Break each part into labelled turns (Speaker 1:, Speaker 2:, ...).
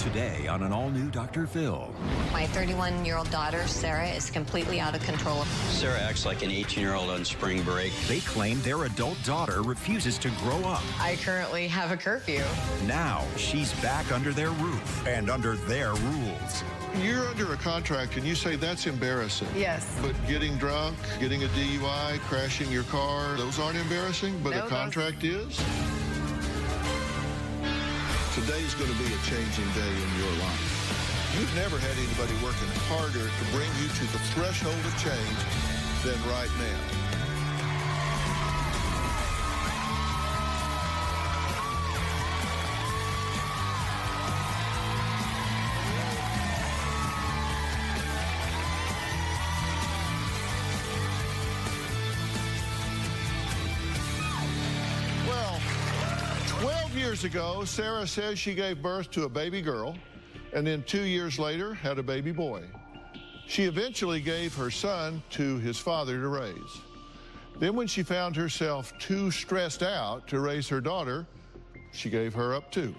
Speaker 1: Today on an all-new Dr. Phil.
Speaker 2: My 31-year-old daughter, Sarah, is completely out of control.
Speaker 3: Sarah acts like an 18-year-old on spring break.
Speaker 1: They claim their adult daughter refuses to grow up.
Speaker 4: I currently have a curfew.
Speaker 1: Now she's back under their roof and under their rules.
Speaker 5: You're under a contract and you say that's embarrassing.
Speaker 4: Yes.
Speaker 5: But getting drunk, getting a DUI, crashing your car, those aren't embarrassing, but
Speaker 4: No,
Speaker 5: a contract is? Today's going to be a changing day in your life. You've never had anybody working harder to bring you to the threshold of change than right now. Well, 12 years ago, Sarah says she gave birth to a baby girl, and then 2 years later had a baby boy. She eventually gave her son to his father to raise. Then when she found herself too stressed out to raise her daughter, she gave her up too.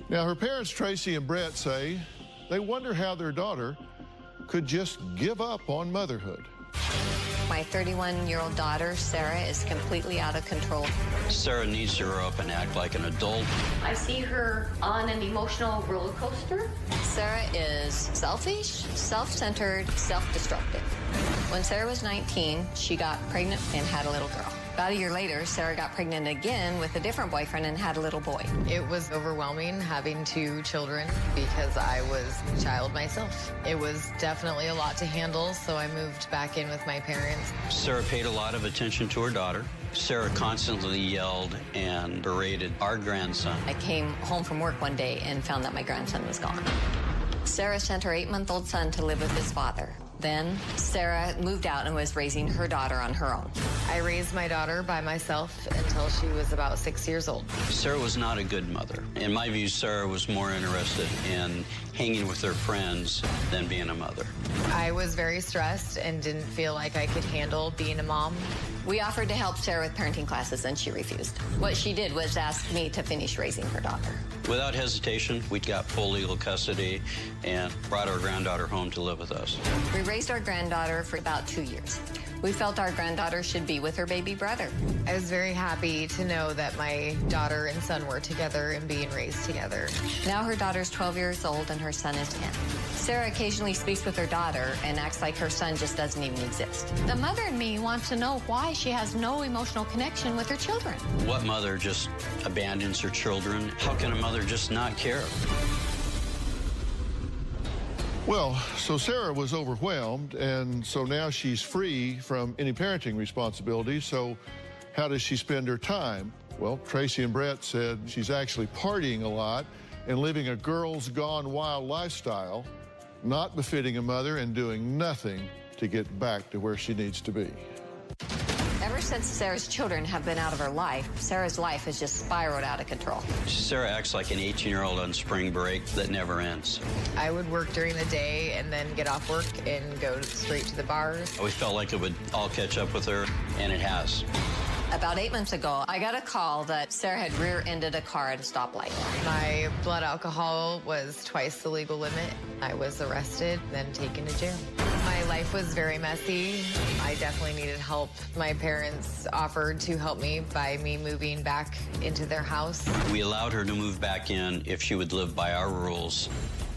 Speaker 5: Now her parents, Tracy and Brett, say they wonder how their daughter could just give up on motherhood.
Speaker 2: My 31-year-old daughter, Sarah, is completely out of control.
Speaker 3: Sarah needs to grow up and act like an adult.
Speaker 2: I see her on an emotional roller coaster. Sarah is selfish, self-centered, self-destructive. When Sarah was 19, she got pregnant and had a little girl. About a year later, Sarah got pregnant again with a different boyfriend and had a little boy.
Speaker 4: It was overwhelming having 2 children because I was a child myself. It was definitely a lot to handle, so I moved back in with my parents.
Speaker 3: Sarah paid a lot of attention to her daughter. Sarah constantly yelled and berated our grandson.
Speaker 2: I came home from work one day and found that my grandson was gone. Sarah sent her 8-month-old son to live with his father. Then Sarah moved out and was raising her daughter on her own.
Speaker 4: I raised my daughter by myself until she was about 6 years old.
Speaker 3: Sarah was not a good mother. In my view, Sarah was more interested in hanging with her friends than being a mother.
Speaker 4: I was very stressed and didn't feel like I could handle being a mom.
Speaker 2: We offered to help Sarah with parenting classes, and she refused. What she did was ask me to finish raising her daughter.
Speaker 3: Without hesitation, we got full legal custody and brought our granddaughter home to live with us.
Speaker 2: We raised our granddaughter for about 2 years. We felt our granddaughter should be with her baby brother.
Speaker 4: I was very happy to know that my daughter and son were together and being raised together.
Speaker 2: Now her daughter's 12 years old and her son is 10. Sarah occasionally speaks with her daughter and acts like her son just doesn't even exist. The mother in me wants to know why she has no emotional connection with her children.
Speaker 3: What mother just abandons her children? How can a mother just not care?
Speaker 5: Well, so Sarah was overwhelmed, and so now she's free from any parenting responsibilities. So how does she spend her time? Well, Tracy and Brett said she's actually partying a lot and living a girls gone wild lifestyle, not befitting a mother and doing nothing to get back to where she needs to be.
Speaker 2: Ever since Sarah's children have been out of her life, Sarah's life has just spiraled out of control.
Speaker 3: Sarah acts like an 18-year-old on spring break that never ends.
Speaker 4: I would work during the day and then get off work and go straight to the bars.
Speaker 3: We felt like it would all catch up with her, and it has.
Speaker 2: About 8 months ago, I got a call that Sarah had rear-ended a car at a stoplight.
Speaker 4: My blood alcohol was twice the legal limit. I was arrested, then taken to jail. My life was very messy. I definitely needed help. My parents offered to help me by me moving back into their house.
Speaker 3: We allowed her to move back in if she would live by our rules.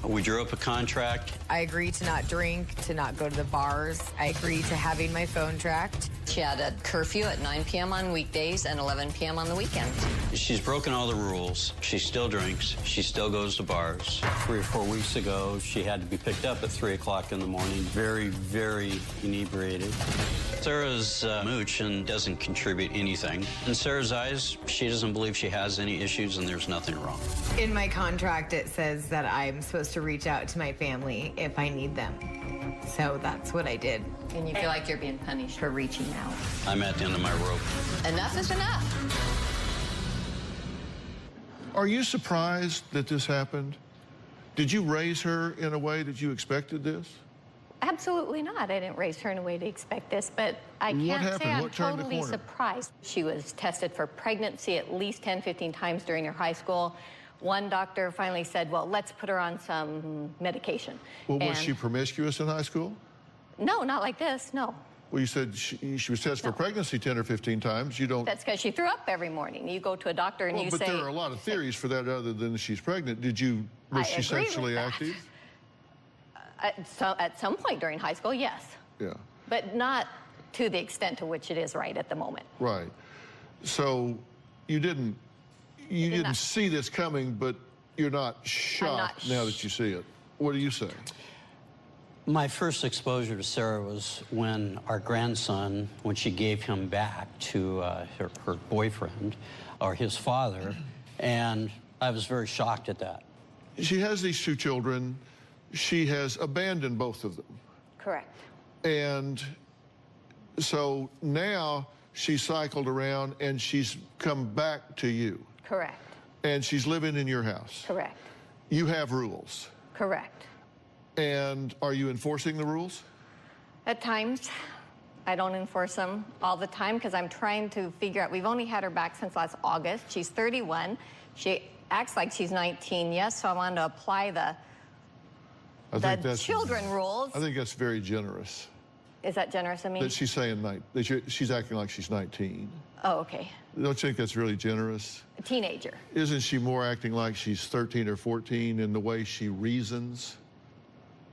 Speaker 3: We drew up a contract.
Speaker 4: I agreed to not drink, to not go to the bars. I agreed to having my phone tracked.
Speaker 2: She had a curfew at 9 p.m. on weekdays and 11 p.m. on the weekend.
Speaker 3: She's broken all the rules. She still drinks. She still goes to bars. 3 or 4 weeks ago, she had to be picked up at 3 o'clock in the morning, very, very inebriated. Sarah's mooch and doesn't contribute anything. In Sarah's eyes, she doesn't believe she has any issues and there's nothing wrong.
Speaker 4: In my contract, it says that I'm supposed to reach out to my family if I need them. So that's what I did.
Speaker 2: And you feel like you're being punished for reaching out.
Speaker 3: I'm at the end of my rope.
Speaker 2: Enough is enough.
Speaker 5: Are you surprised that this happened? Did you raise her in a way that you expected this?
Speaker 6: Absolutely not. I didn't raise her in a way to expect this, but I
Speaker 5: What
Speaker 6: can't
Speaker 5: happened?
Speaker 6: say I'm
Speaker 5: What turned the
Speaker 6: totally
Speaker 5: corner?
Speaker 6: surprised.
Speaker 2: She was tested for pregnancy at least 10, 15 times during her high school.
Speaker 6: One doctor finally said, well, let's put her on some medication.
Speaker 5: Well, was she promiscuous in high school?
Speaker 6: No, not like this, no.
Speaker 5: Well, you said she was tested for pregnancy 10 or 15 times. You don't...
Speaker 6: That's because she threw up every morning. You go to a doctor and you say...
Speaker 5: But there are a lot of theories for that other than she's pregnant. Was she sexually active?
Speaker 6: At some point during high school, yes.
Speaker 5: Yeah.
Speaker 6: But not to the extent to which it is right at the moment.
Speaker 5: Right. So you didn't see this coming, but you're not shocked now that you see it. What do you say?
Speaker 3: My first exposure to Sarah was when our grandson, when she gave him back to her boyfriend, or his father, and I was very shocked at that.
Speaker 5: She has these two children. She has abandoned both of them.
Speaker 6: Correct.
Speaker 5: And so now she's cycled around and she's come back to you.
Speaker 6: Correct.
Speaker 5: And she's living in your house.
Speaker 6: Correct.
Speaker 5: You have rules.
Speaker 6: Correct.
Speaker 5: And are you enforcing the rules?
Speaker 6: At times. I don't enforce them all the time because I'm trying to figure out. We've only had her back since last August. She's 31. She acts like she's 19, yes, so I wanted to apply the children rules.
Speaker 5: I think that's very generous.
Speaker 6: Is that generous of me?
Speaker 5: That she's saying that she's acting like she's 19.
Speaker 6: Oh, okay.
Speaker 5: Don't you think that's really generous?
Speaker 6: A teenager.
Speaker 5: Isn't she more acting like she's 13 or 14 in the way she reasons?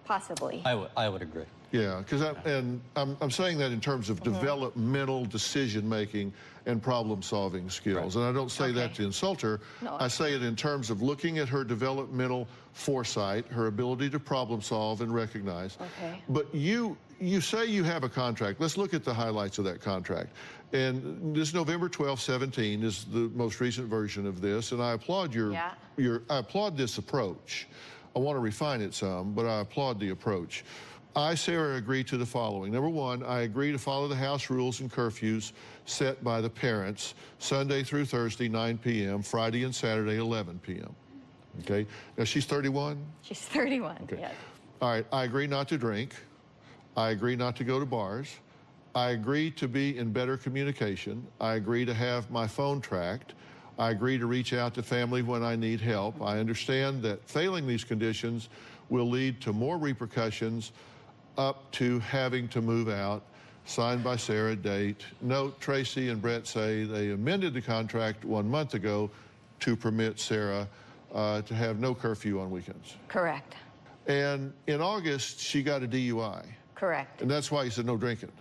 Speaker 6: Possibly.
Speaker 3: I would agree.
Speaker 5: Yeah, because I'm saying that in terms of developmental decision-making and problem-solving skills. Right. And I don't say that to insult her. No. I say it in terms of looking at her developmental foresight, her ability to problem-solve and recognize. Okay. But you say you have a contract. Let's look at the highlights of that contract. And this November 12, 17 is the most recent version of this, and I applaud I applaud this approach. I want to refine it some, but I applaud the approach. I, Sarah, agree to the following. Number one, I agree to follow the house rules and curfews set by the parents, Sunday through Thursday, 9 p.m., Friday and Saturday, 11 p.m. Okay? Now, she's 31?
Speaker 6: She's 31,
Speaker 5: okay.
Speaker 6: Yes.
Speaker 5: All right, I agree not to drink. I agree not to go to bars. I agree to be in better communication. I agree to have my phone tracked. I agree to reach out to family when I need help. I understand that failing these conditions will lead to more repercussions up to having to move out. Signed by Sarah, date. Note, Tracy and Brett say they amended the contract 1 month ago to permit Sarah to have no curfew on weekends.
Speaker 6: Correct.
Speaker 5: And in August, she got a DUI.
Speaker 6: Correct.
Speaker 5: And that's why he said no drinking.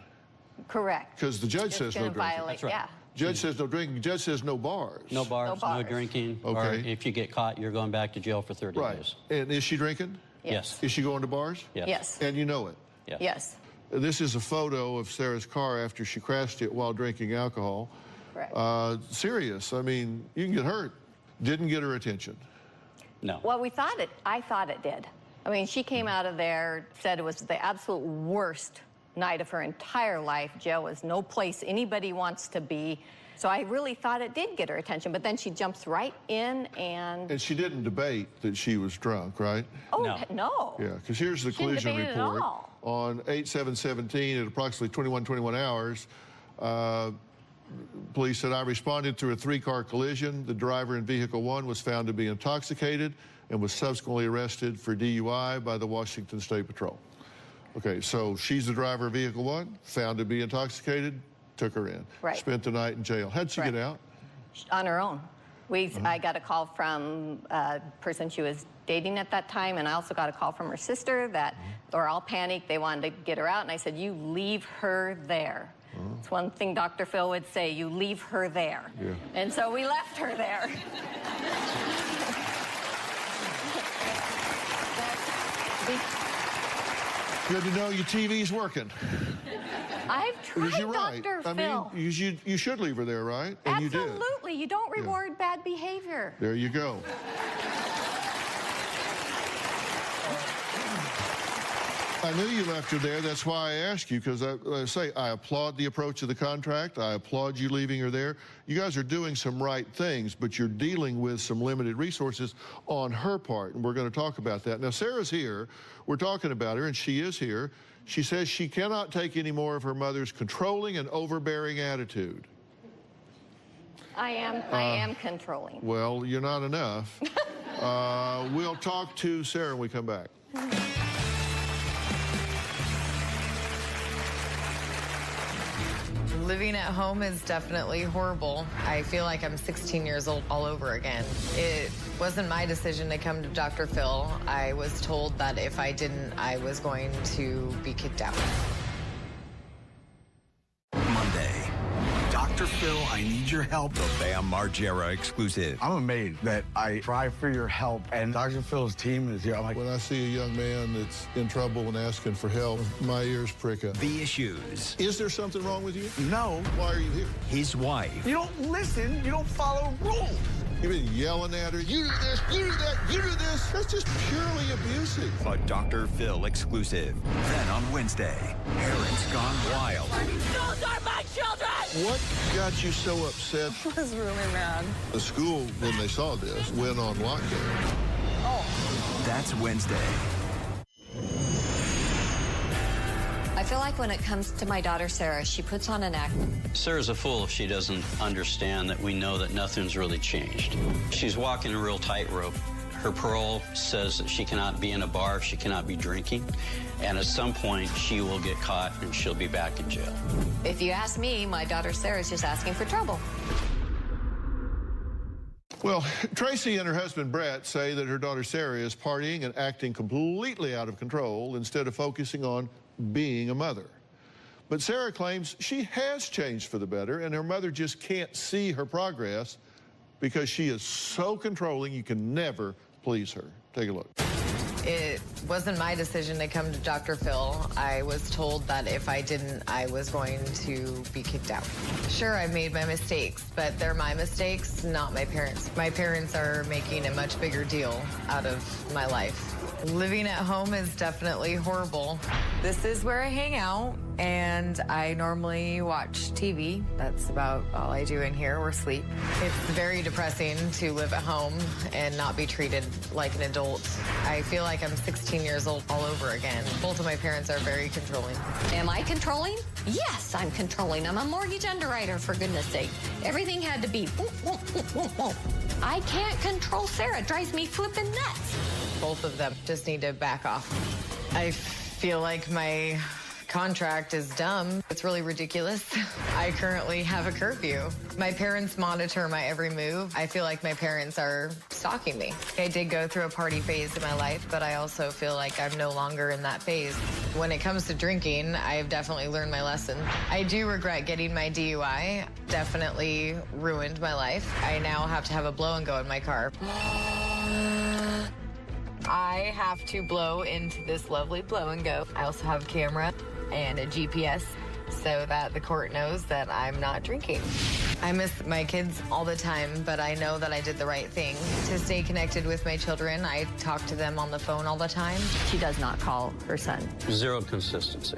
Speaker 6: Correct.
Speaker 5: Because the judge says no drinking.
Speaker 3: That's right.
Speaker 6: Yeah.
Speaker 5: Judge says no drinking. Judge says no bars.
Speaker 3: No bars, no drinking.
Speaker 5: Okay.
Speaker 3: Or if you get caught, you're going back to jail for 30 days.
Speaker 5: And is she drinking?
Speaker 3: Yes.
Speaker 5: Is she going to bars?
Speaker 3: Yes.
Speaker 6: Yes.
Speaker 5: And you know it?
Speaker 3: Yes.
Speaker 6: Yes.
Speaker 5: This is a photo of Sarah's car after she crashed it while drinking alcohol.
Speaker 6: Correct.
Speaker 5: Serious. I mean, you can get hurt. Didn't get her attention.
Speaker 3: No.
Speaker 6: Well, I thought it did. I mean, she came out of there, said it was the absolute worst night of her entire life. Jail was no place anybody wants to be. So I really thought it did get her attention, but then she jumps right in and...
Speaker 5: And she didn't debate that she was drunk, right?
Speaker 6: Oh, no.
Speaker 5: Yeah, because here's the collision report. On 8/7/17 at approximately 21 hours, police said, I responded to a 3-car collision. The driver in vehicle 1 was found to be intoxicated and was subsequently arrested for DUI by the Washington State Patrol. Okay, so she's the driver of vehicle 1, found to be intoxicated, took her in.
Speaker 6: Right.
Speaker 5: Spent the night in jail. How'd she get out?
Speaker 6: On her own. I got a call from a person she was dating at that time, and I also got a call from her sister that they were all panicked. They wanted to get her out, and I said, you leave her there. It's one thing Dr. Phil would say, you leave her there. Yeah. And so we left her there.
Speaker 5: Good to know your TV's working.
Speaker 6: I've tried,
Speaker 5: You're right.
Speaker 6: Dr. Phil.
Speaker 5: I mean, you should leave her there, right? And
Speaker 6: Absolutely.
Speaker 5: You did.
Speaker 6: You don't reward bad behavior.
Speaker 5: There you go. I knew you left her there. That's why I asked you, because I applaud the approach of the contract. I applaud you leaving her there. You guys are doing some right things, but you're dealing with some limited resources on her part, and we're going to talk about that. Now, Sarah's here. We're talking about her, and she is here. She says she cannot take any more of her mother's controlling and overbearing attitude.
Speaker 6: I am controlling.
Speaker 5: Well, you're not enough. We'll talk to Sarah when we come back.
Speaker 4: Living at home is definitely horrible. I feel like I'm 16 years old all over again. It wasn't my decision to come to Dr. Phil. I was told that if I didn't, I was going to be kicked out.
Speaker 1: Monday, Dr. Phil, I need your help. The Bam Margera exclusive.
Speaker 7: I'm amazed that I try for your help, and Dr. Phil's team is here. I'm like,
Speaker 5: When I see a young man that's in trouble and asking for help, my ears prick up.
Speaker 1: The issues.
Speaker 5: Is there something wrong with you?
Speaker 7: no,
Speaker 5: Why are you here?
Speaker 1: His wife.
Speaker 7: you don't listen, you don't follow rules.
Speaker 5: You've been yelling at her. You do this, you do that, you do this. That's just purely abusive.
Speaker 1: A Dr. Phil exclusive. Then on Wednesday, parents gone wild.
Speaker 8: Those are my children!
Speaker 5: What got you so upset?
Speaker 8: I was really mad.
Speaker 5: The school, when they saw this, went on lockdown.
Speaker 1: That's Wednesday.
Speaker 2: I feel like when it comes to my daughter, Sarah, she puts on an act.
Speaker 3: Sarah's a fool if she doesn't understand that we know that nothing's really changed. She's walking a real tightrope. Her parole says that she cannot be in a bar, she cannot be drinking, and at some point she will get caught and she'll be back in jail.
Speaker 2: If you ask me, my daughter Sarah's just asking for trouble.
Speaker 5: Well, Tracy and her husband Brett say that her daughter Sarah is partying and acting completely out of control instead of focusing on being a mother. But Sarah claims she has changed for the better, and her mother just can't see her progress because she is so controlling you can never please her. Take a look.
Speaker 4: It wasn't my decision to come to Dr. Phil. I was told that if I didn't, I was going to be kicked out. Sure, I've made my mistakes, but they're my mistakes, not my parents. My parents are making a much bigger deal out of my life. Living at home is definitely horrible. This is where I hang out, and I normally watch TV. That's about all I do in here, or sleep. It's very depressing to live at home and not be treated like an adult. I feel like I'm 16 years old all over again. Both of my parents are very controlling.
Speaker 2: Am I controlling? Yes, I'm controlling. I'm a mortgage underwriter, for goodness sake. Everything had to be I can't control Sarah. It drives me flipping nuts.
Speaker 4: Both of them just need to back off. I feel like my contract is dumb. It's really ridiculous. I currently have a curfew. My parents monitor my every move. I feel like my parents are stalking me. I did go through a party phase in my life, but I also feel like I'm no longer in that phase. When it comes to drinking, I've definitely learned my lesson. I do regret getting my DUI. Definitely ruined my life. I now have to have a blow and go in my car. I have to blow into this lovely blow and go. I also have a camera and a GPS so that the court knows that I'm not drinking. I miss my kids all the time, but I know that I did the right thing. To stay connected with my children, I talk to them on the phone all the time.
Speaker 6: She does not call her son.
Speaker 3: Zero consistency.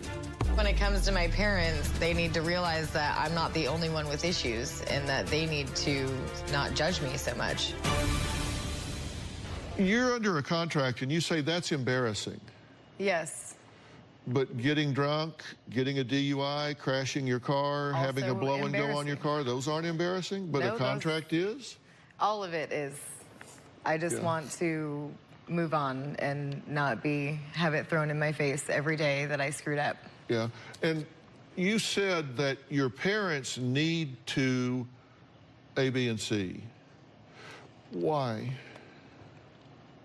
Speaker 4: When it comes to my parents, they need to realize that I'm not the only one with issues and that they need to not judge me so much.
Speaker 5: You're under a contract and you say that's embarrassing.
Speaker 4: Yes.
Speaker 5: But getting drunk, getting a DUI, crashing your car,
Speaker 4: Also
Speaker 5: having a blow and go on your car, those aren't embarrassing, but
Speaker 4: No,
Speaker 5: a contract is?
Speaker 4: All of it is. I just want to move on and not have it thrown in my face every day that I screwed up.
Speaker 5: Yeah. And you said that your parents need to A, B, and C. Why?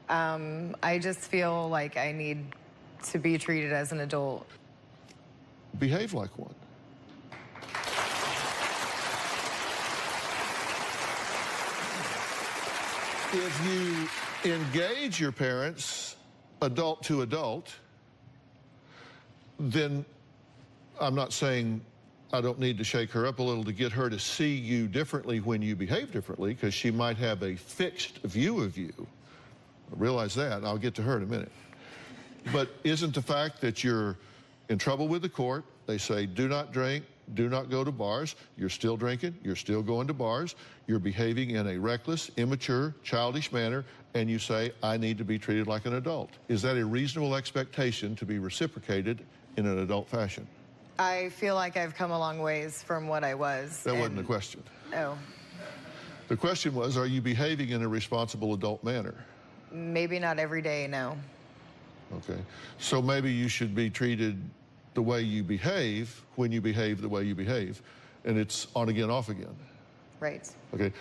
Speaker 4: I just feel like I need to be treated as an adult.
Speaker 5: Behave like one. If you engage your parents, adult to adult, then I'm not saying I don't need to shake her up a little to get her to see you differently when you behave differently, because she might have a fixed view of you. I realize that, and I'll get to her in a minute. But isn't the fact that you're in trouble with the court, they say do not drink, do not go to bars, you're still drinking, you're still going to bars, you're behaving in a reckless, immature, childish manner, and you say, I need to be treated like an adult. Is that a reasonable expectation to be reciprocated in an adult fashion?
Speaker 4: I feel like I've come a long ways from what I was.
Speaker 5: That wasn't the question.
Speaker 4: Oh.
Speaker 5: The question was, are you behaving in a responsible adult manner?
Speaker 4: Maybe not every day, no.
Speaker 5: Okay. So maybe you should be treated the way you behave when you behave the way you behave, and it's on again, off again.
Speaker 4: Right.
Speaker 5: Okay.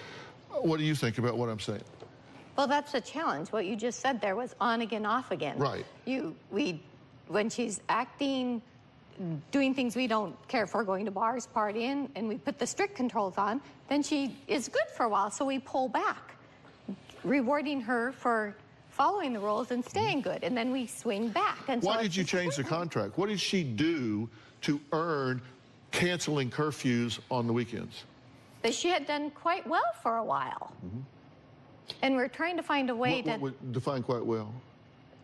Speaker 5: What do you think about what I'm saying?
Speaker 6: Well, that's a challenge. What you just said there was on again, off again.
Speaker 5: Right.
Speaker 6: When she's acting, doing things we don't care for, going to bars, partying, and we put the strict controls on, then she is good for a while, so we pull back, rewarding her for following the rules and staying good, and then we swing back. And
Speaker 5: Why
Speaker 6: so
Speaker 5: did you change the contract? What did she do to earn canceling curfews on the weekends?
Speaker 6: But she had done quite well for a while. And we're trying to find a way
Speaker 5: What would define quite well?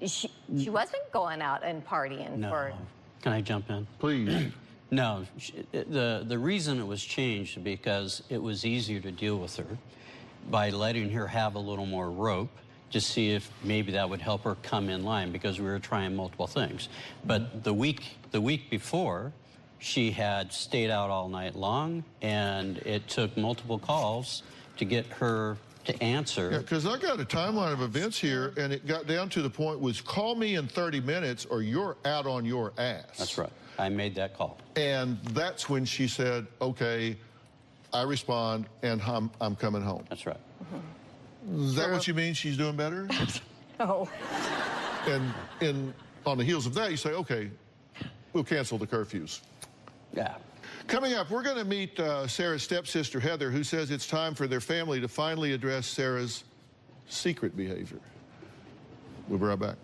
Speaker 6: She wasn't going out and partying
Speaker 3: No.
Speaker 6: for...
Speaker 3: Can I jump in?
Speaker 5: Please.
Speaker 3: No, the reason it was changed is because it was easier to deal with her by letting her have a little more rope to see if maybe that would help her come in line, because we were trying multiple things. But the week before, she had stayed out all night long, and it took multiple calls to get her to answer.
Speaker 5: Yeah, because I got a timeline of events here, and it got down to the point was call me in 30 minutes or you're out on your ass.
Speaker 3: That's right. I made that call.
Speaker 5: And that's when she said, okay, I respond, and I'm coming home.
Speaker 3: That's right.
Speaker 5: Is that what you mean? She's doing better?
Speaker 6: No.
Speaker 5: And on the heels of that, you say, okay, we'll cancel the curfews.
Speaker 3: Yeah.
Speaker 5: Coming up, we're going to meet Sarah's stepsister, Heather, who says it's time for their family to finally address Sarah's secret behavior. We'll be right back.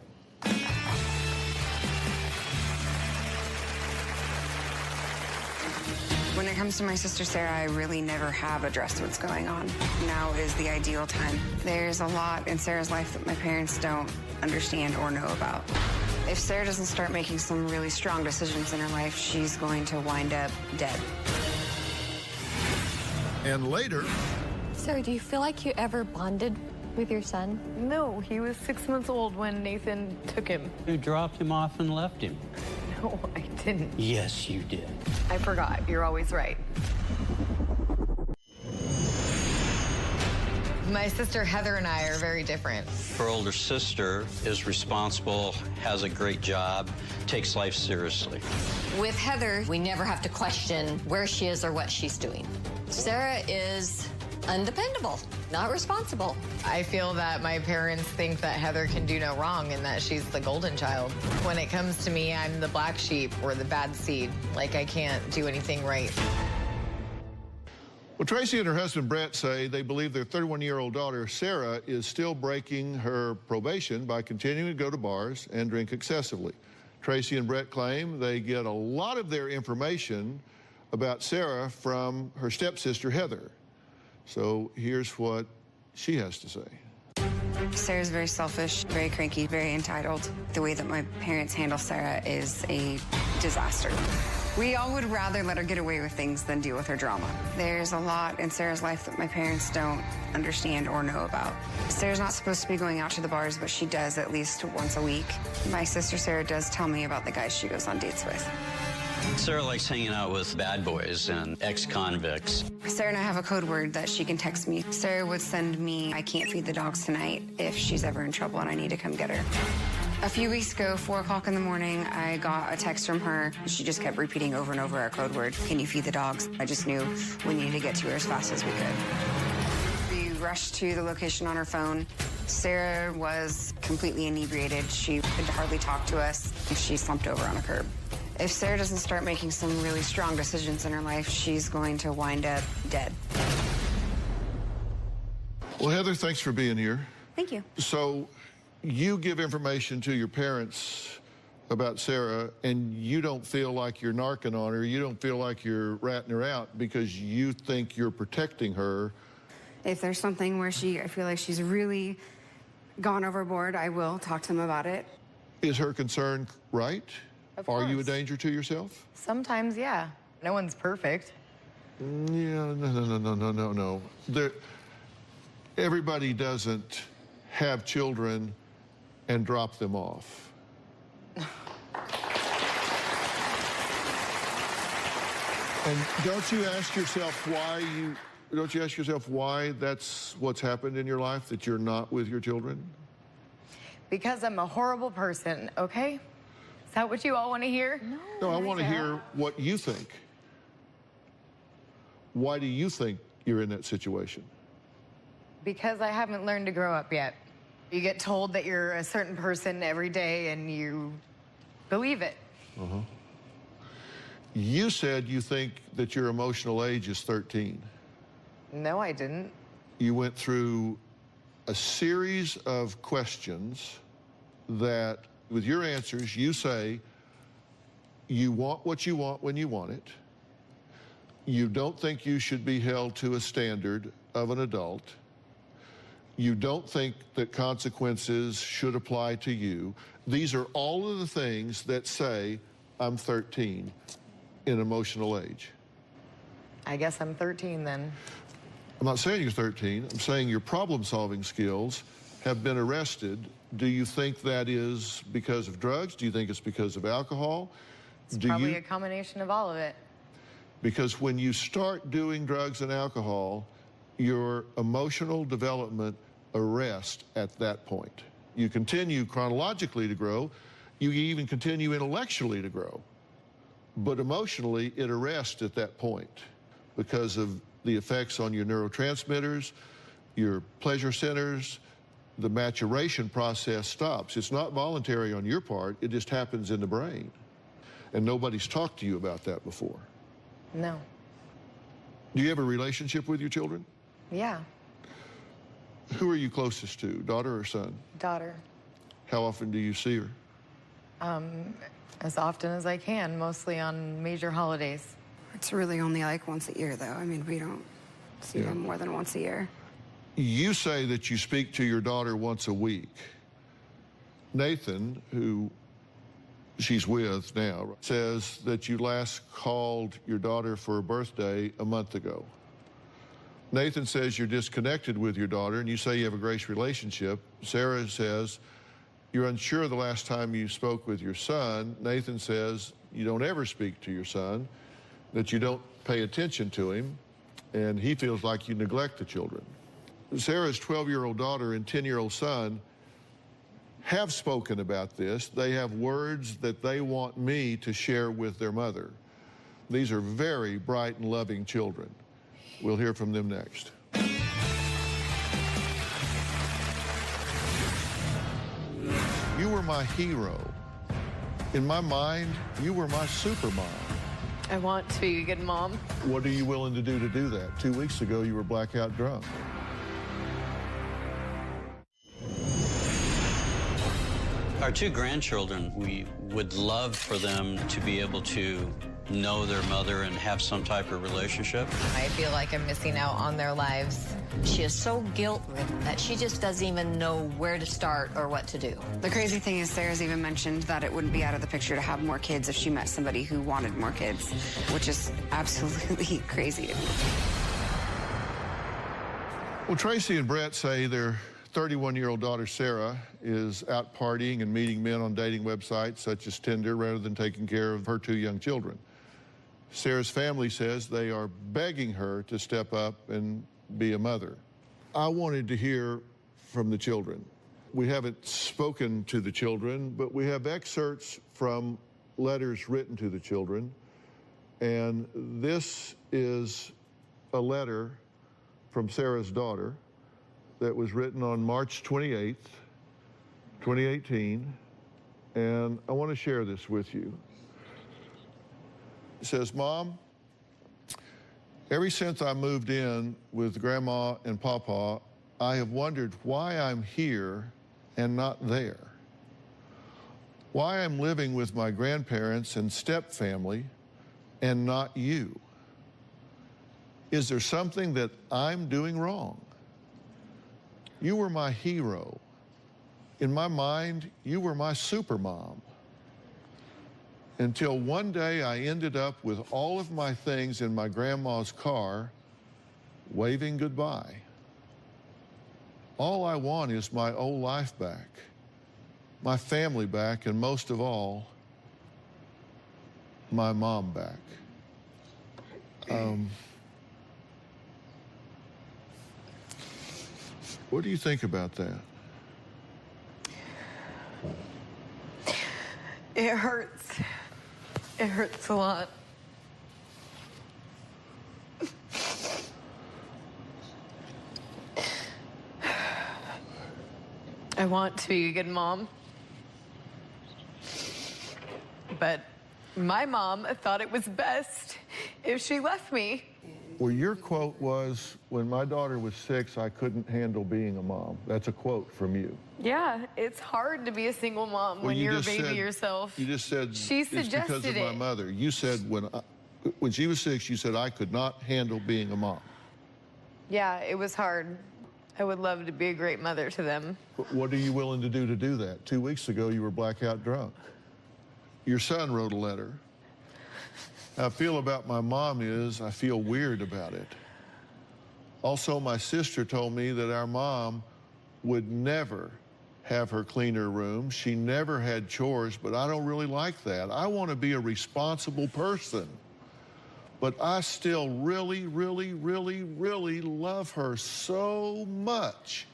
Speaker 9: When it comes to my sister Sarah, I really never have addressed what's going on. Now is the ideal time. There's a lot in Sarah's life that my parents don't understand or know about. If Sarah doesn't start making some really strong decisions in her life, she's going to wind up dead.
Speaker 5: And later...
Speaker 6: Sarah, do you feel like you ever bonded with your son?
Speaker 4: No, he was 6 months old when Nathan took him.
Speaker 3: You dropped him off and left him.
Speaker 4: No, I didn't.
Speaker 3: Yes, you did.
Speaker 4: I forgot. You're always right. My sister Heather and I are very different.
Speaker 3: Her older sister is responsible, has a great job, takes life seriously.
Speaker 2: With Heather, we never have to question where she is or what she's doing. Sarah is undependable, not responsible.
Speaker 4: I feel that my parents think that Heather can do no wrong and that she's the golden child. When it comes to me, I'm the black sheep or the bad seed. Like, I can't do anything right.
Speaker 5: Well, Tracy and her husband, Brett, say they believe their 31-year-old daughter, Sarah, is still breaking her probation by continuing to go to bars and drink excessively. Tracy and Brett claim they get a lot of their information about Sarah from her stepsister, Heather. So here's what she has to say.
Speaker 9: Sarah's very selfish, very cranky, very entitled. The way that my parents handle Sarah is a disaster. We all would rather let her get away with things than deal with her drama. There's a lot in Sarah's life that my parents don't understand or know about. Sarah's not supposed to be going out to the bars, but she does at least once a week. My sister Sarah does tell me about the guys she goes on dates with.
Speaker 3: Sarah likes hanging out with bad boys and ex-convicts.
Speaker 9: Sarah and I have a code word that she can text me. Sarah would send me, "I can't feed the dogs tonight," if she's ever in trouble and I need to come get her. A few weeks ago, 4 o'clock in the morning, I got a text from her. She just kept repeating over and over our code word, "Can you feed the dogs?" I just knew we needed to get to her as fast as we could. We rushed to the location on her phone. Sarah was completely inebriated. She could hardly talk to us. She slumped over on a curb. If Sarah doesn't start making some really strong decisions in her life, she's going to wind up dead.
Speaker 5: Well, Heather, thanks for being here.
Speaker 9: Thank you.
Speaker 5: So you give information to your parents about Sarah, and you don't feel like you're narking on her. You don't feel like you're ratting her out because you think you're protecting her.
Speaker 9: If there's something where I feel like she's really gone overboard, I will talk to them about it.
Speaker 5: Is her concern right?
Speaker 4: Of
Speaker 5: Are you a
Speaker 4: course.
Speaker 5: danger to yourself?
Speaker 4: Sometimes, yeah. No one's perfect.
Speaker 5: Yeah, no. Everybody doesn't have children and drop them off. And don't you ask yourself why that's what's happened in your life, that you're not with your children?
Speaker 4: Because I'm a horrible person, okay? Is that what you all want to hear?
Speaker 5: No, I want to hear what you think. Why do you think you're in that situation?
Speaker 4: Because I haven't learned to grow up yet. You get told that you're a certain person every day and you believe it.
Speaker 5: You said you think that your emotional age is 13.
Speaker 4: No, I didn't.
Speaker 5: You went through a series of questions that, with your answers, you say you want what you want when you want it. You don't think you should be held to a standard of an adult. You don't think that consequences should apply to you. These are all of the things that say, I'm 13 in emotional age.
Speaker 4: I guess I'm 13 then.
Speaker 5: I'm not saying you're 13. I'm saying your problem-solving skills have been arrested. Do you think that is because of drugs? Do you think it's because of alcohol?
Speaker 4: It's probably a combination of all of it.
Speaker 5: Because when you start doing drugs and alcohol, your emotional development arrests at that point. You continue chronologically to grow. You even continue intellectually to grow. But emotionally, it arrests at that point because of the effects on your neurotransmitters, your pleasure centers. The maturation process stops. It's not voluntary on your part. It just happens in the brain. And nobody's talked to you about that before.
Speaker 4: No.
Speaker 5: Do you have a relationship with your children?
Speaker 4: Yeah.
Speaker 5: Who are you closest to, daughter or son?
Speaker 4: Daughter.
Speaker 5: How often do you see her?
Speaker 4: As often as I can, mostly on major holidays.
Speaker 9: It's really only like once a year, though. I mean, we don't see them more than once a year.
Speaker 5: You say that you speak to your daughter once a week. Nathan, who she's with now, says that you last called your daughter for her birthday a month ago. Nathan says you're disconnected with your daughter, and you say you have a great relationship. Sarah says you're unsure the last time you spoke with your son. Nathan says you don't ever speak to your son, that you don't pay attention to him, and he feels like you neglect the children. Sarah's 12-year-old daughter and 10-year-old son have spoken about this. They have words that they want me to share with their mother. These are very bright and loving children. We'll hear from them next. You were my hero. In my mind, you were my super mom.
Speaker 4: I want to be a good mom.
Speaker 5: What are you willing to do that? 2 weeks ago, you were blackout drunk.
Speaker 3: Our two grandchildren, we would love for them to be able to know their mother and have some type of relationship.
Speaker 4: I feel like I'm missing out on their lives.
Speaker 2: She is so guilt-ridden that she just doesn't even know where to start or what to do.
Speaker 9: The crazy thing is Sarah's even mentioned that it wouldn't be out of the picture to have more kids if she met somebody who wanted more kids, which is absolutely crazy.
Speaker 5: Well, Tracy and Brett say their 31-year-old daughter, Sarah, is out partying and meeting men on dating websites such as Tinder rather than taking care of her two young children. Sarah's family says they are begging her to step up and be a mother. I wanted to hear from the children. We haven't spoken to the children, but we have excerpts from letters written to the children. And this is a letter from Sarah's daughter that was written on March 28th, 2018. And I want to share this with you. It says, Mom, ever since I moved in with Grandma and Papa, I have wondered why I'm here and not there. Why I'm living with my grandparents and step-family and not you. Is there something that I'm doing wrong? You were my hero. In my mind, you were my super mom. Until one day I ended up with all of my things in my grandma's car, waving goodbye. All I want is my old life back, my family back, and most of all, my mom back. What do you think about that?
Speaker 4: It hurts. It hurts a lot. I want to be a good mom. But my mom thought it was best if she left me.
Speaker 5: Well, your quote was, when my daughter was 6, I couldn't handle being a mom. That's a quote from you.
Speaker 4: Yeah, it's hard to be a single mom when you're a baby yourself.
Speaker 5: You just said
Speaker 4: she
Speaker 5: it's because of my mother. You said when she was 6, you said, I could not handle being a mom.
Speaker 4: Yeah, it was hard. I would love to be a great mother to them.
Speaker 5: But what are you willing to do that? 2 weeks ago, you were blackout drunk. Your son wrote a letter. How I feel about my mom is I feel weird about it. Also, my sister told me that our mom would never have her clean her room. She never had chores, but I don't really like that. I want to be a responsible person. But I still really, really, really, really love her so much.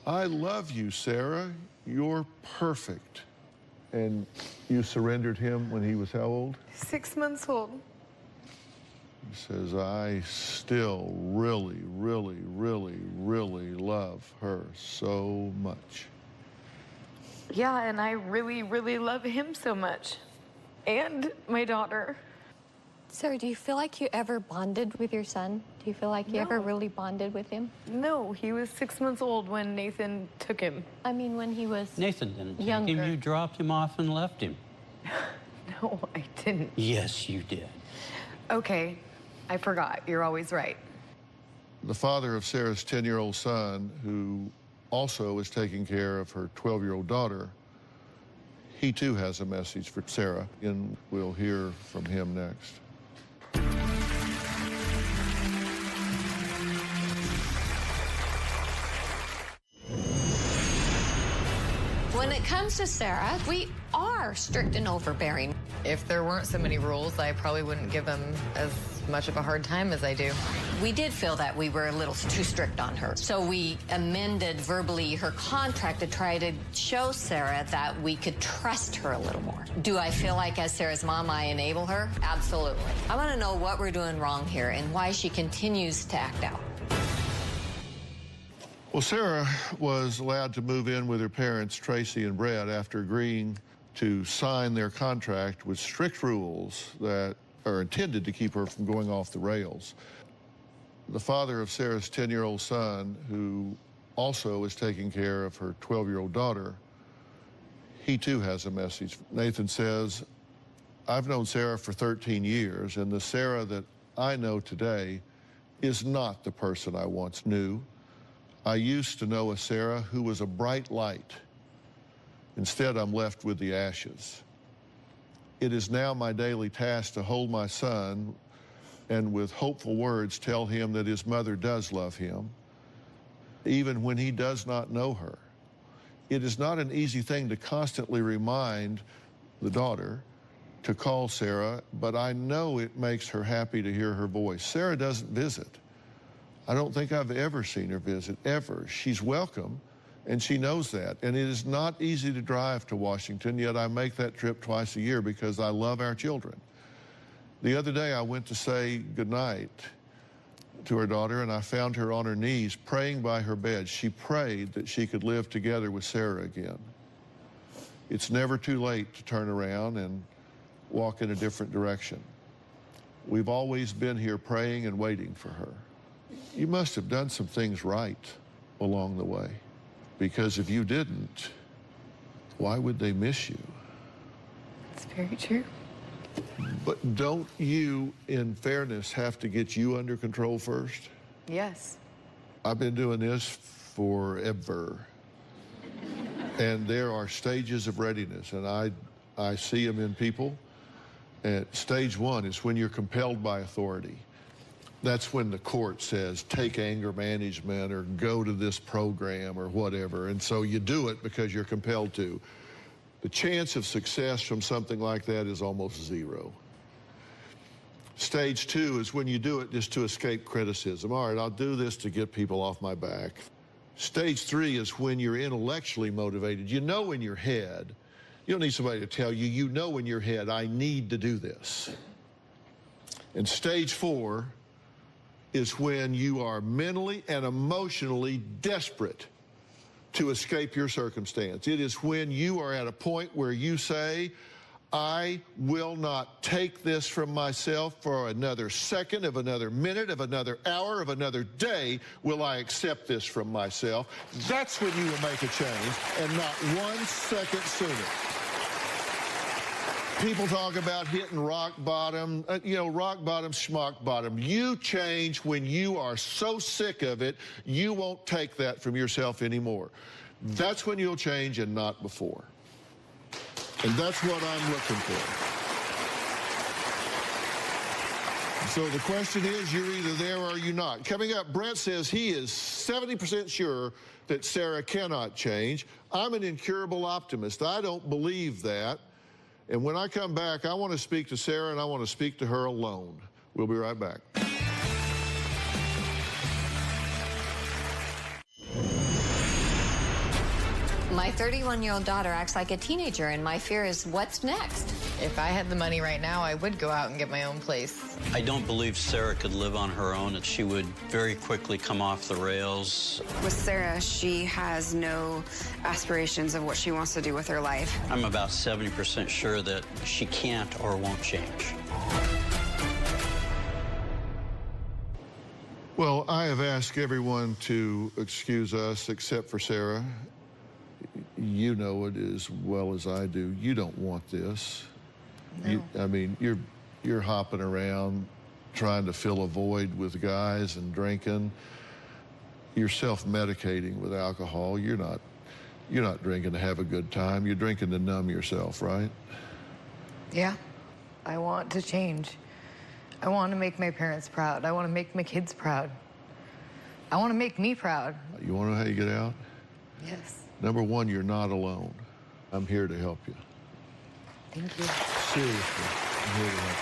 Speaker 5: I love you, Sarah. You're perfect. And you surrendered him when he was how old?
Speaker 4: 6 months old.
Speaker 5: He says, I still really, really, really, really love her so much.
Speaker 4: Yeah, and I really, really love him so much. And my daughter.
Speaker 6: Sarah, do you feel like you ever bonded with your son? Do you feel like you ever really bonded with him?
Speaker 4: No, he was 6 months old when Nathan took him.
Speaker 6: I mean, when he was
Speaker 3: Nathan didn't take
Speaker 6: younger.
Speaker 3: him. You dropped him off and left him.
Speaker 4: No, I didn't.
Speaker 3: Yes, you did.
Speaker 4: Okay, I forgot. You're always right.
Speaker 5: The father of Sarah's 10-year-old son, who also is taking care of her 12-year-old daughter, he too has a message for Sarah, and we'll hear from him next.
Speaker 2: When it comes to Sarah, we are strict and overbearing.
Speaker 4: If there weren't so many rules, I probably wouldn't give him as much of a hard time as I do.
Speaker 2: We did feel that we were a little too strict on her. So we amended verbally her contract to try to show Sarah that we could trust her a little more. Do I feel like as Sarah's mom, I enable her? Absolutely. I want to know what we're doing wrong here and why she continues to act out.
Speaker 5: Well, Sarah was allowed to move in with her parents, Tracy and Brett, after agreeing to sign their contract with strict rules that are intended to keep her from going off the rails. The father of Sarah's 10-year-old son, who also is taking care of her 12-year-old daughter, he too has a message. Nathan says, I've known Sarah for 13 years, and the Sarah that I know today is not the person I once knew. I used to know a Sarah who was a bright light. Instead, I'm left with the ashes. It is now my daily task to hold my son and with hopeful words tell him that his mother does love him, even when he does not know her. It is not an easy thing to constantly remind the daughter to call Sarah, but I know it makes her happy to hear her voice. Sarah doesn't visit. I don't think I've ever seen her visit, ever. She's welcome, and she knows that. And it is not easy to drive to Washington, yet I make that trip twice a year because I love our children. The other day, I went to say goodnight to her daughter, and I found her on her knees praying by her bed. She prayed that she could live together with Sarah again. It's never too late to turn around and walk in a different direction. We've always been here praying and waiting for her. You must have done some things right along the way, because if you didn't, why would they miss you?
Speaker 4: It's very true.
Speaker 5: But don't you, in fairness, have to get you under control first?
Speaker 4: Yes.
Speaker 5: I've been doing this forever. And there are stages of readiness, and I see them in people. And stage one is when you're compelled by authority. That's when the court says, take anger management or go to this program or whatever. And so you do it because you're compelled to. The chance of success from something like that is almost zero. Stage two is when you do it just to escape criticism. All right, I'll do this to get people off my back. Stage three is when you're intellectually motivated. You know in your head You don't need somebody to tell you. You know in your head, I need to do this. And stage 4 is when you are mentally and emotionally desperate to escape your circumstance. It is when you are at a point where you say, I will not take this from myself for another second, of another minute, of another hour, of another day will I accept this from myself. That's when you will make a change, and not 1 second sooner. People talk about hitting rock bottom, rock bottom, schmuck bottom. You change when you are so sick of it, you won't take that from yourself anymore. That's when you'll change and not before. And that's what I'm looking for. So the question is, you're either there or you're not. Coming up, Brett says he is 70% sure that Sarah cannot change. I'm an incurable optimist. I don't believe that. And when I come back, I want to speak to Sarah, and I want to speak to her alone. We'll be right back.
Speaker 2: My 31-year-old daughter acts like a teenager, and my fear is, what's next?
Speaker 4: If I had the money right now, I would go out and get my own place.
Speaker 3: I don't believe Sarah could live on her own, and she would very quickly come off the rails.
Speaker 9: With Sarah, she has no aspirations of what she wants to do with her life.
Speaker 3: I'm about 70% sure that she can't or won't change.
Speaker 5: Well, I have asked everyone to excuse us except for Sarah. You know it as well as I do. You don't want this.
Speaker 4: No.
Speaker 5: You're hopping around trying to fill a void with guys and drinking. You're self-medicating with alcohol. You're not drinking to have a good time. You're drinking to numb yourself, right?
Speaker 4: Yeah. I want to change. I want to make my parents proud. I want to make my kids proud. I want to make me proud.
Speaker 5: You want to know how you get out?
Speaker 4: Yes.
Speaker 5: Number 1, you're not alone. I'm here to help you.
Speaker 4: Thank you.
Speaker 5: Seriously, I'm here to help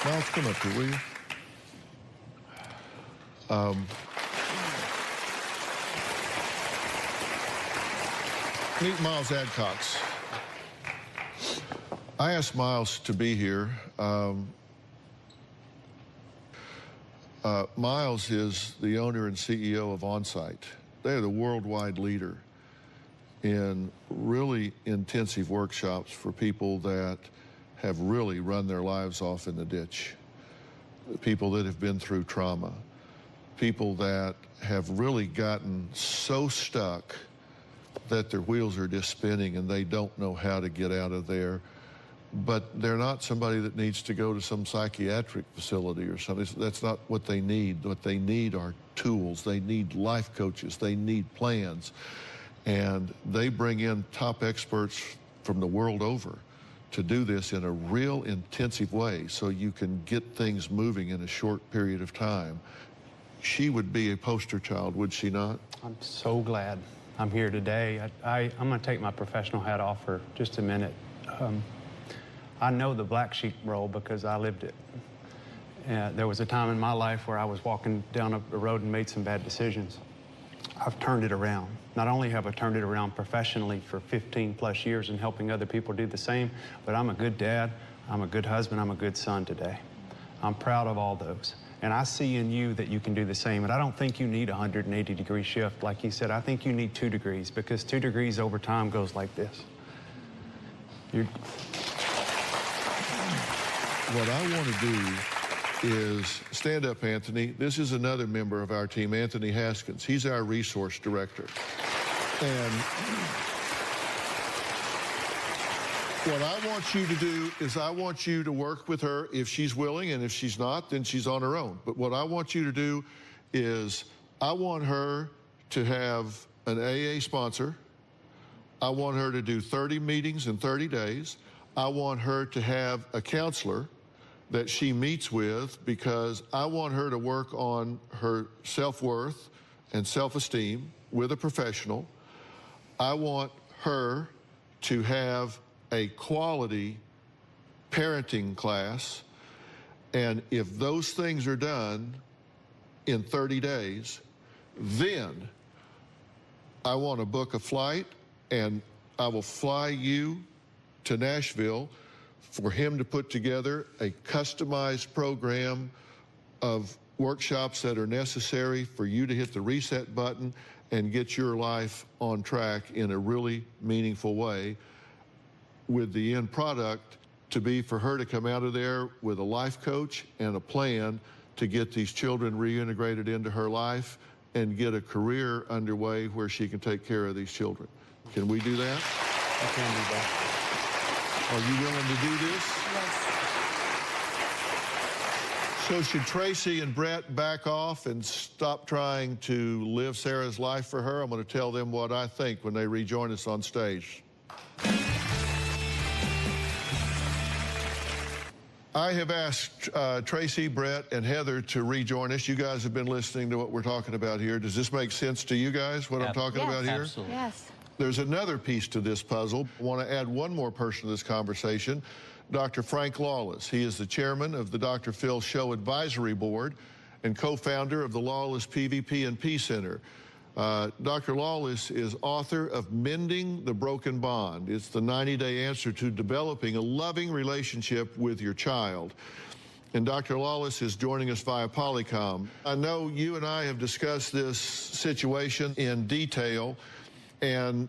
Speaker 5: you. Miles, come up here, will you? Meet Miles Adcox. I asked Miles to be here. Miles is the owner and CEO of Onsite. They're the worldwide leader in really intensive workshops for people that have really run their lives off in the ditch, people that have been through trauma, people that have really gotten so stuck that their wheels are just spinning and they don't know how to get out of there. But they're not somebody that needs to go to some psychiatric facility or something. That's not what they need. What they need are tools. They need life coaches. They need plans. And they bring in top experts from the world over to do this in a real intensive way so you can get things moving in a short period of time. She would be a poster child, would she not?
Speaker 10: I'm so glad I'm here today. I'm going to take my professional hat off for just a minute. I know the black sheep role because I lived it. There was a time in my life where I was walking down a road and made some bad decisions. I've turned it around. Not only have I turned it around professionally for 15+ years and helping other people do the same, but I'm a good dad, I'm a good husband, I'm a good son today. I'm proud of all those. And I see in you that you can do the same. And I don't think you need a 180-degree shift. Like you said, I think you need 2 degrees because 2 degrees over time goes like this.
Speaker 5: What I want to do is stand up, Anthony. This is another member of our team, Anthony Haskins. He's our resource director. And what I want you to do is I want you to work with her if she's willing, and if she's not, then she's on her own. But what I want you to do is I want her to have an AA sponsor. I want her to do 30 meetings in 30 days. I want her to have a counselor that she meets with because I want her to work on her self-worth and self-esteem with a professional. I want her to have a quality parenting class. And if those things are done in 30 days, then I want to book a flight and I will fly you to Nashville for him to put together a customized program of workshops that are necessary for you to hit the reset button and get your life on track in a really meaningful way, with the end product to be for her to come out of there with a life coach and a plan to get these children reintegrated into her life and get a career underway where she can take care of these children. Can we do that?
Speaker 10: I can do that.
Speaker 5: Are you willing to do this?
Speaker 6: Yes.
Speaker 5: So should Tracy and Brett back off and stop trying to live Sarah's life for her? I'm going to tell them what I think when they rejoin us on stage. I have asked Tracy, Brett, and Heather to rejoin us. You guys have been listening to what we're talking about here. Does this make sense to you guys, what I'm talking about here?
Speaker 3: Absolutely.
Speaker 6: Yes.
Speaker 5: There's another piece to this puzzle. I want to add one more person to this conversation, Dr. Frank Lawless. He is the chairman of the Dr. Phil Show Advisory Board and co-founder of the Lawless PvP and P Center. Dr. Lawless is author of Mending the Broken Bond. It's the 90-day answer to developing a loving relationship with your child. And Dr. Lawless is joining us via Polycom. I know you and I have discussed this situation in detail, and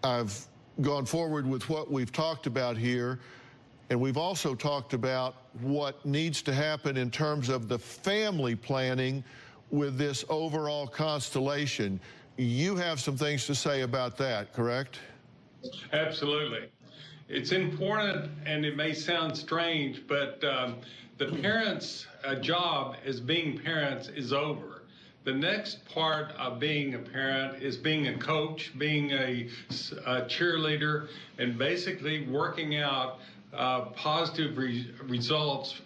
Speaker 5: I've gone forward with what we've talked about here. And we've also talked about what needs to happen in terms of the family planning with this overall constellation. You have some things to say about that, correct?
Speaker 11: Absolutely. It's important, and it may sound strange, but the parents' job as being parents is over. The next part of being a parent is being a coach, being a cheerleader, and basically working out positive results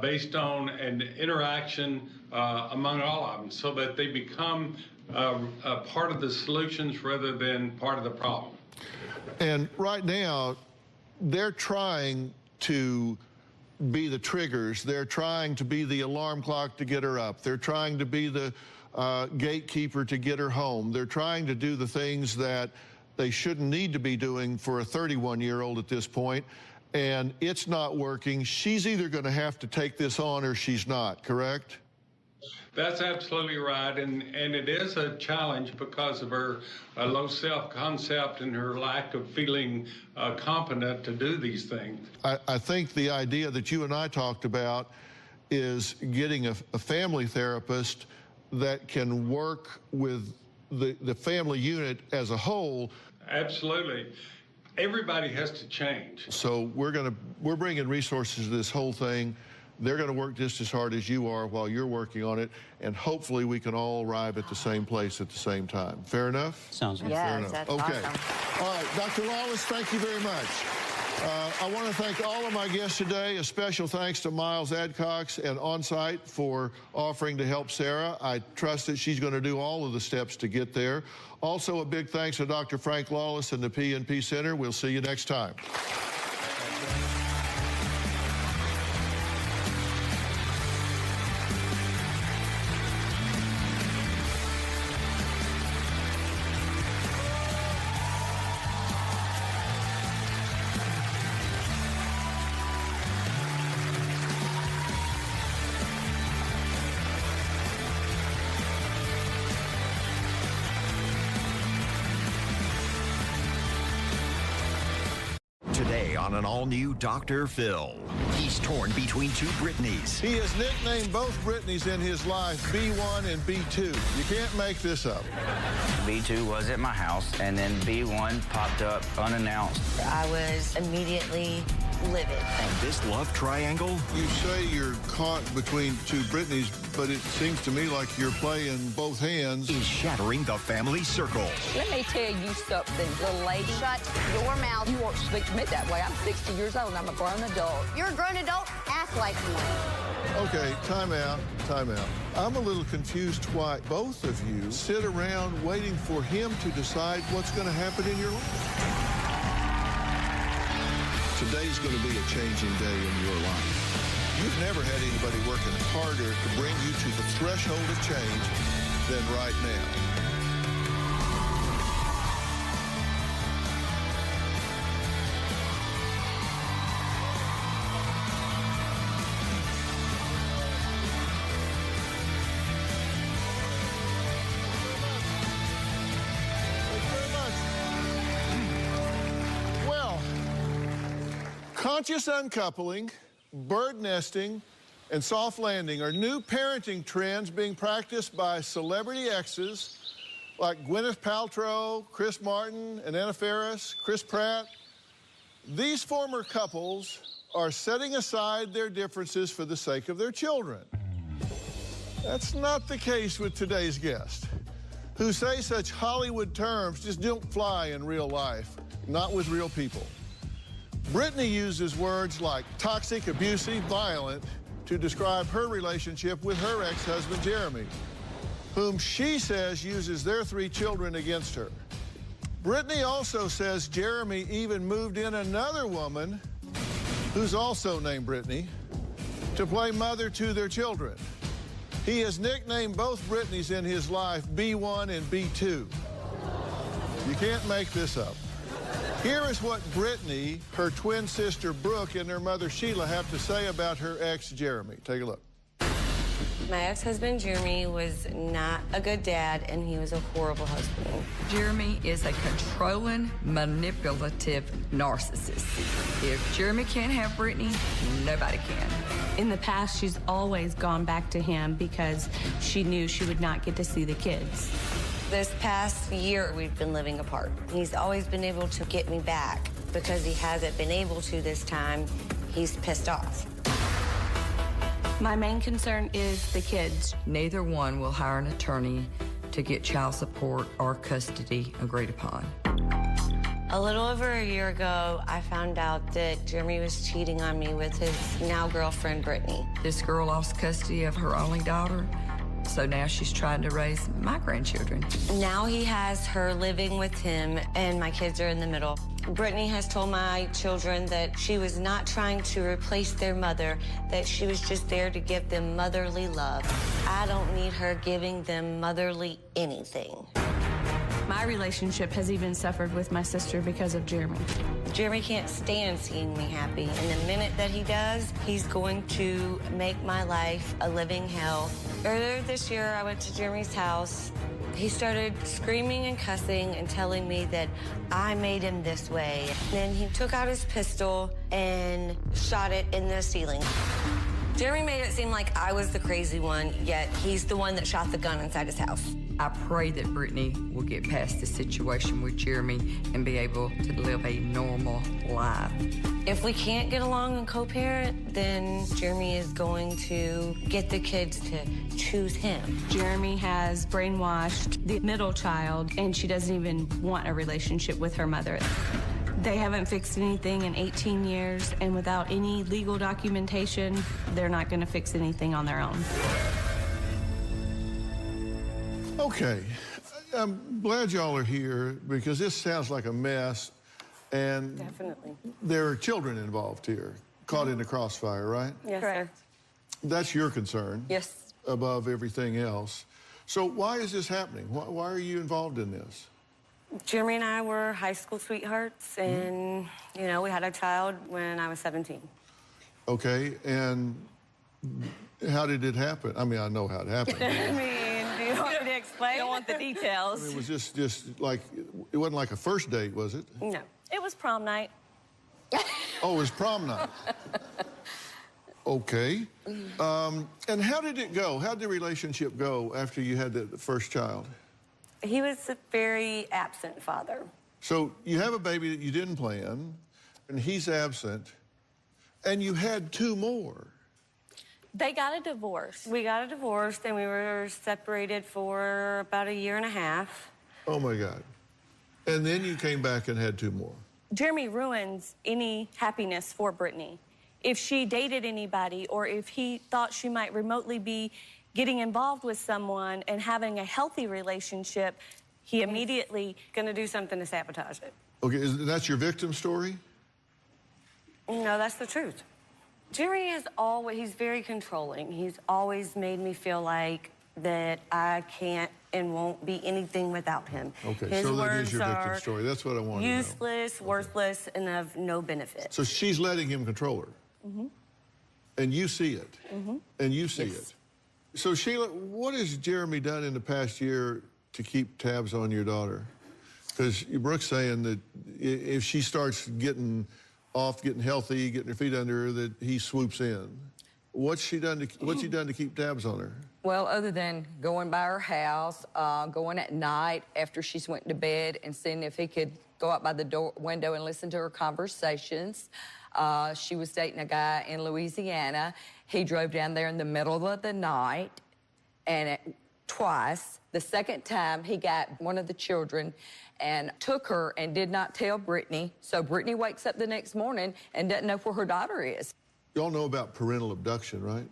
Speaker 11: based on an interaction among all of them, so that they become a part of the solutions rather than part of the problem.
Speaker 5: And right now, they're trying to be the triggers. They're trying to be the alarm clock to get her up. They're trying to be the gatekeeper to get her home. They're trying to do the things that they shouldn't need to be doing for a 31-year-old at this point. And it's not working. She's either going to have to take this on or she's not, correct?
Speaker 11: That's absolutely right, and it is a challenge because of her low self-concept and her lack of feeling competent to do these things.
Speaker 5: I think the idea that you and I talked about is getting a family therapist that can work with the family unit as a whole.
Speaker 11: Absolutely. Everybody has to change.
Speaker 5: So we're bringing resources to this whole thing. They're going to work just as hard as you are while you're working on it, and hopefully we can all arrive at the same place at the same time. Fair enough?
Speaker 3: Sounds good.
Speaker 6: Yes,
Speaker 5: Fair enough.
Speaker 6: that's
Speaker 5: okay.
Speaker 6: awesome.
Speaker 5: All right, Dr. Lawless, thank you very much. I want to thank all of my guests today. A special thanks to Miles Adcox and Onsite for offering to help Sarah. I trust that she's going to do all of the steps to get there. Also, a big thanks to Dr. Frank Lawless and the P&P Center. We'll see you next time.
Speaker 1: Today on an all-new Dr. Phil. He's torn between two Britneys.
Speaker 5: He has nicknamed both Britneys in his life B1 and B2. You can't make this up.
Speaker 12: B2 was at my house, and then B1 popped up unannounced.
Speaker 13: I was immediately livid.
Speaker 1: And this love triangle?
Speaker 5: You say you're caught between two Britneys, but it seems to me like you're playing both hands.
Speaker 1: Is shattering the family circle.
Speaker 8: Let me tell you something, little lady.
Speaker 13: Shut your mouth.
Speaker 8: You won't speak to me that way. I'm 60 years old and I'm a grown adult.
Speaker 13: You're a grown adult. Act like one.
Speaker 5: Okay, time out, time out. I'm a little confused why both of you sit around waiting for him to decide what's going to happen in your life. Today's going to be a changing day in your life. You've never had anybody working harder to bring you to the threshold of change than right now. Conscious uncoupling, bird nesting, and soft landing are new parenting trends being practiced by celebrity exes like Gwyneth Paltrow, Chris Martin, and Anna Faris, Chris Pratt. These former couples are setting aside their differences for the sake of their children. That's not the case with today's guest, who say such Hollywood terms just don't fly in real life, not with real people. Brittany uses words like toxic, abusive, violent to describe her relationship with her ex-husband, Jeremy, whom she says uses their 3 children against her. Brittany also says Jeremy even moved in another woman, who's also named Brittany, to play mother to their children. He has nicknamed both Brittany's in his life B1 and B2. You can't make this up. Here is what Brittany, her twin sister Brooke, and their mother Sheila have to say about her ex, Jeremy. Take a look.
Speaker 14: My ex-husband, Jeremy, was not a good dad, and he was a horrible husband.
Speaker 8: Jeremy is a controlling, manipulative narcissist. If Jeremy can't have Brittany, nobody can.
Speaker 15: In the past, she's always gone back to him because she knew she would not get to see the kids.
Speaker 14: This past year, we've been living apart. He's always been able to get me back. Because he hasn't been able to this time, he's pissed off.
Speaker 15: My main concern is the kids.
Speaker 8: Neither one will hire an attorney to get child support or custody agreed upon.
Speaker 14: A little over a year ago, I found out that Jeremy was cheating on me with his now girlfriend, Brittany.
Speaker 8: This girl lost custody of her only daughter, so now she's trying to raise my grandchildren.
Speaker 14: Now he has her living with him, and my kids are in the middle. Brittany has told my children that she was not trying to replace their mother, that she was just there to give them motherly love. I don't need her giving them motherly anything.
Speaker 15: My relationship has even suffered with my sister because of Jeremy.
Speaker 14: Jeremy can't stand seeing me happy, and the minute that he does, he's going to make my life a living hell. Earlier this year, I went to Jeremy's house. He started screaming and cussing and telling me that I made him this way. Then he took out his pistol and shot it in the ceiling. Jeremy made it seem like I was the crazy one, yet he's the one that shot the gun inside his house.
Speaker 8: I pray that Brittany will get past the situation with Jeremy and be able to live a normal life.
Speaker 14: If we can't get along and co-parent, then Jeremy is going to get the kids to choose him.
Speaker 15: Jeremy has brainwashed the middle child, and she doesn't even want a relationship with her mother. They haven't fixed anything in 18 years, and without any legal documentation, they're not going to fix anything on their own.
Speaker 5: Okay, I'm glad y'all are here because this sounds like a mess, and
Speaker 14: definitely
Speaker 5: there are children involved here, caught in the crossfire, right?
Speaker 14: Yes, sir.
Speaker 5: That's your concern.
Speaker 14: Yes.
Speaker 5: Above everything else. So why is this happening? Why are you involved in this?
Speaker 14: Jeremy and I were high school sweethearts, and, you know, we had a child when I was 17.
Speaker 5: Okay, and how did it happen? I mean, I know how it happened.
Speaker 14: I mean, do you want me to explain? Don't want the details.
Speaker 5: I mean, it was just like, it wasn't like a first date, was it?
Speaker 14: No. It was prom night.
Speaker 5: Oh, it was prom night. Okay. And how did it go? How did the relationship go after you had the first child?
Speaker 14: He was a very absent father.
Speaker 5: So you have a baby that you didn't plan, and he's absent, and you had 2 more.
Speaker 14: They got a divorce. We got a divorce, and we were separated for about 1.5 years.
Speaker 5: Oh, my God. And then you came back and had 2 more.
Speaker 15: Jeremy ruins any happiness for Brittany. If she dated anybody or if he thought she might remotely be getting involved with someone and having a healthy relationship, he immediately
Speaker 14: gonna do something to sabotage it.
Speaker 5: Okay, that's your victim story?
Speaker 14: No, that's the truth. Jeremy is he's very controlling. He's always made me feel like that I can't and won't be anything without him.
Speaker 5: Okay,
Speaker 14: His
Speaker 5: so that is
Speaker 14: words
Speaker 5: your victim
Speaker 14: are
Speaker 5: story. That's what I wanted to know.
Speaker 14: useless, worthless, and of no benefit.
Speaker 5: So she's letting him control her.
Speaker 14: Mm-hmm.
Speaker 5: And you see it.
Speaker 14: Mm-hmm.
Speaker 5: And you see it. So Sheila, what has Jeremy done in the past year to keep tabs on your daughter? Because Brooke's saying that if she starts getting off getting healthy, getting her feet under her, that he swoops in. What's he done to keep tabs on her?
Speaker 8: Well, other than going by her house, going at night after she's went to bed and seeing if he could go out by the window and listen to her conversations. She was dating a guy in Louisiana. He drove down there in the middle of the night, and twice. The second time, he got one of the children and took her and did not tell Brittany. So Brittany wakes up the next morning and doesn't know where her daughter is.
Speaker 5: Y'all know about parental abduction, right?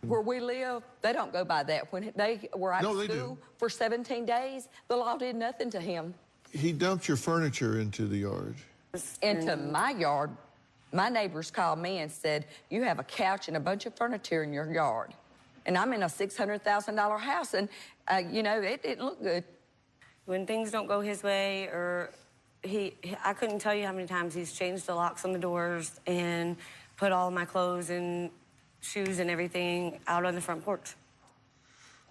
Speaker 8: Where we live, they don't go by that. When they were out of school for 17 days, the law did nothing to him.
Speaker 5: He dumped your furniture into the yard.
Speaker 8: Into my yard. My neighbors called me and said, you have a couch and a bunch of furniture in your yard. And I'm in a $600,000 house, and, you know, it looked good.
Speaker 14: When things don't go his way, or I couldn't tell you how many times he's changed the locks on the doors and put all of my clothes and shoes and everything out on the front porch.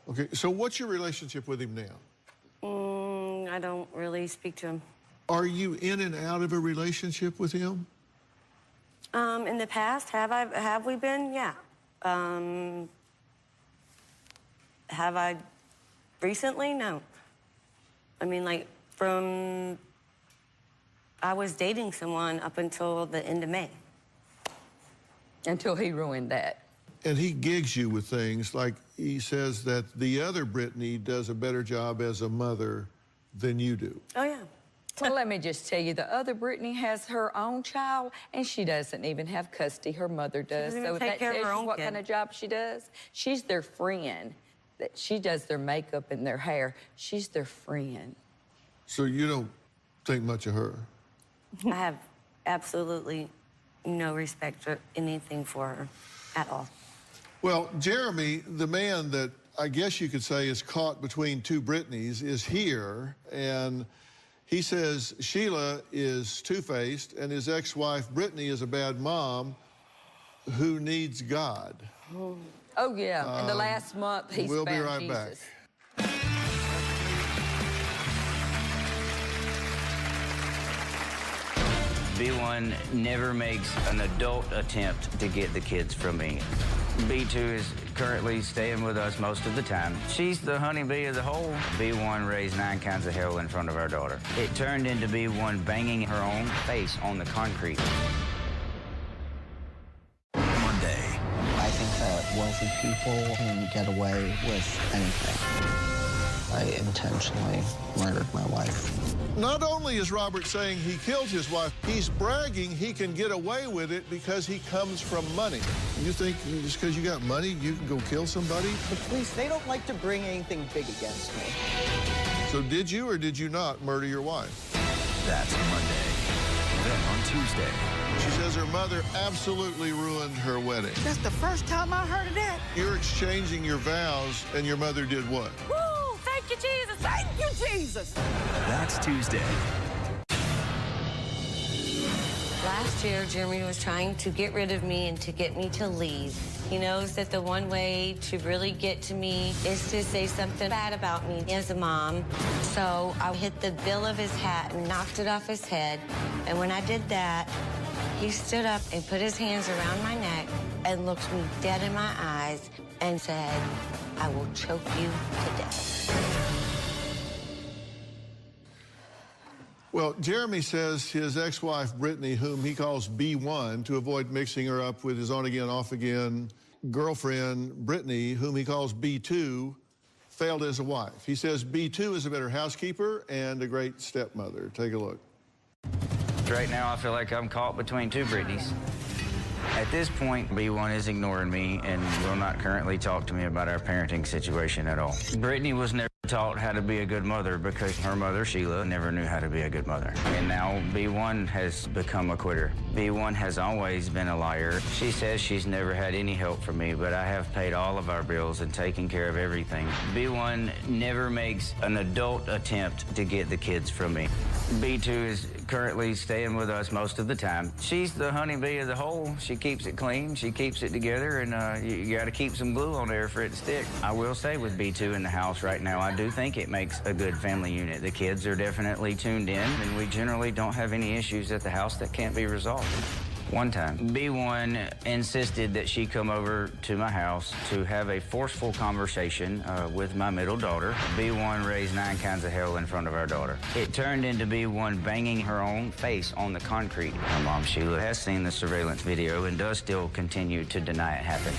Speaker 5: Okay, so what's your relationship with him now?
Speaker 14: I don't really speak to him.
Speaker 5: Are you in and out of a relationship with him?
Speaker 14: In the past, have we been? Yeah. Have I recently? No. I mean, like, I was dating someone up until the end of May.
Speaker 8: Until he ruined that.
Speaker 5: And he gigs you with things like he says that the other Brittany does a better job as a mother than you do.
Speaker 14: Oh, yeah.
Speaker 8: Well, let me just tell you, the other Brittany has her own child, and she doesn't even have custody. Her mother does.
Speaker 14: So that tells you
Speaker 8: what kind of job she does. She's their friend. That she does their makeup and their hair. She's their friend.
Speaker 5: So you don't think much of her?
Speaker 14: I have absolutely no respect or anything for her at all.
Speaker 5: Well, Jeremy, the man that I guess you could say is caught between two Brittany's, is here, and he says Sheila is two-faced and his ex-wife Brittany is a bad mom who needs God.
Speaker 8: Oh, yeah. In the last month, he's
Speaker 5: We'll be
Speaker 8: found
Speaker 5: right
Speaker 8: Jesus.
Speaker 5: back.
Speaker 12: B1 never makes an adult attempt to get the kids from me. B2 is currently staying with us most of the time. She's the honeybee of the hole. B1 raised 9 kinds of hell in front of our daughter. It turned into B1 banging her own face on the concrete.
Speaker 1: Monday.
Speaker 16: I think that wealthy people can get away with anything. I intentionally murdered my wife.
Speaker 5: Not only is Robert saying he killed his wife, he's bragging he can get away with it because he comes from money. You think just because you got money, you can go kill somebody?
Speaker 17: The police, they don't like to bring anything big against me.
Speaker 5: So did you or did you not murder your wife?
Speaker 1: That's Monday. Then on Tuesday.
Speaker 5: She says her mother absolutely ruined her wedding.
Speaker 17: That's the first time I heard of that.
Speaker 5: You're exchanging your vows, and your mother did what?
Speaker 17: Woo! Thank you, Jesus. Thank you, Jesus.
Speaker 1: That's Tuesday.
Speaker 14: Last year, Jeremy was trying to get rid of me and to get me to leave. He knows that the one way to really get to me is to say something bad about me as a mom. So I hit the bill of his hat and knocked it off his head. And when I did that, he stood up and put his hands around my neck and looked me dead in my eyes and said, I will choke you to death.
Speaker 5: Well, Jeremy says his ex-wife, Brittany, whom he calls B1 to avoid mixing her up with his on-again, off-again girlfriend, Brittany, whom he calls B2, failed as a wife. He says B2 is a better housekeeper and a great stepmother. Take a look.
Speaker 12: Right now, I feel like I'm caught between two Brittany's. At this point, B1 is ignoring me and will not currently talk to me about our parenting situation at all. Brittany was never taught how to be a good mother because her mother, Sheila, never knew how to be a good mother. And now B1 has become a quitter. B1 has always been a liar. She says she's never had any help from me, but I have paid all of our bills and taken care of everything. B1 never makes an adult attempt to get the kids from me. B2 is currently staying with us most of the time. She's the honeybee of the hole. She keeps it clean, she keeps it together, and you got to keep some glue on there for it to stick. I will say with B2 in the house right now, I do think it makes a good family unit. The kids are definitely tuned in, and we generally don't have any issues at the house that can't be resolved. One time, B1 insisted that she come over to my house to have a forceful conversation with my middle daughter. B1 raised 9 kinds of hell in front of our daughter. It turned into B1 banging her own face on the concrete. My mom, Sheila, has seen the surveillance video and does still continue to deny it happened.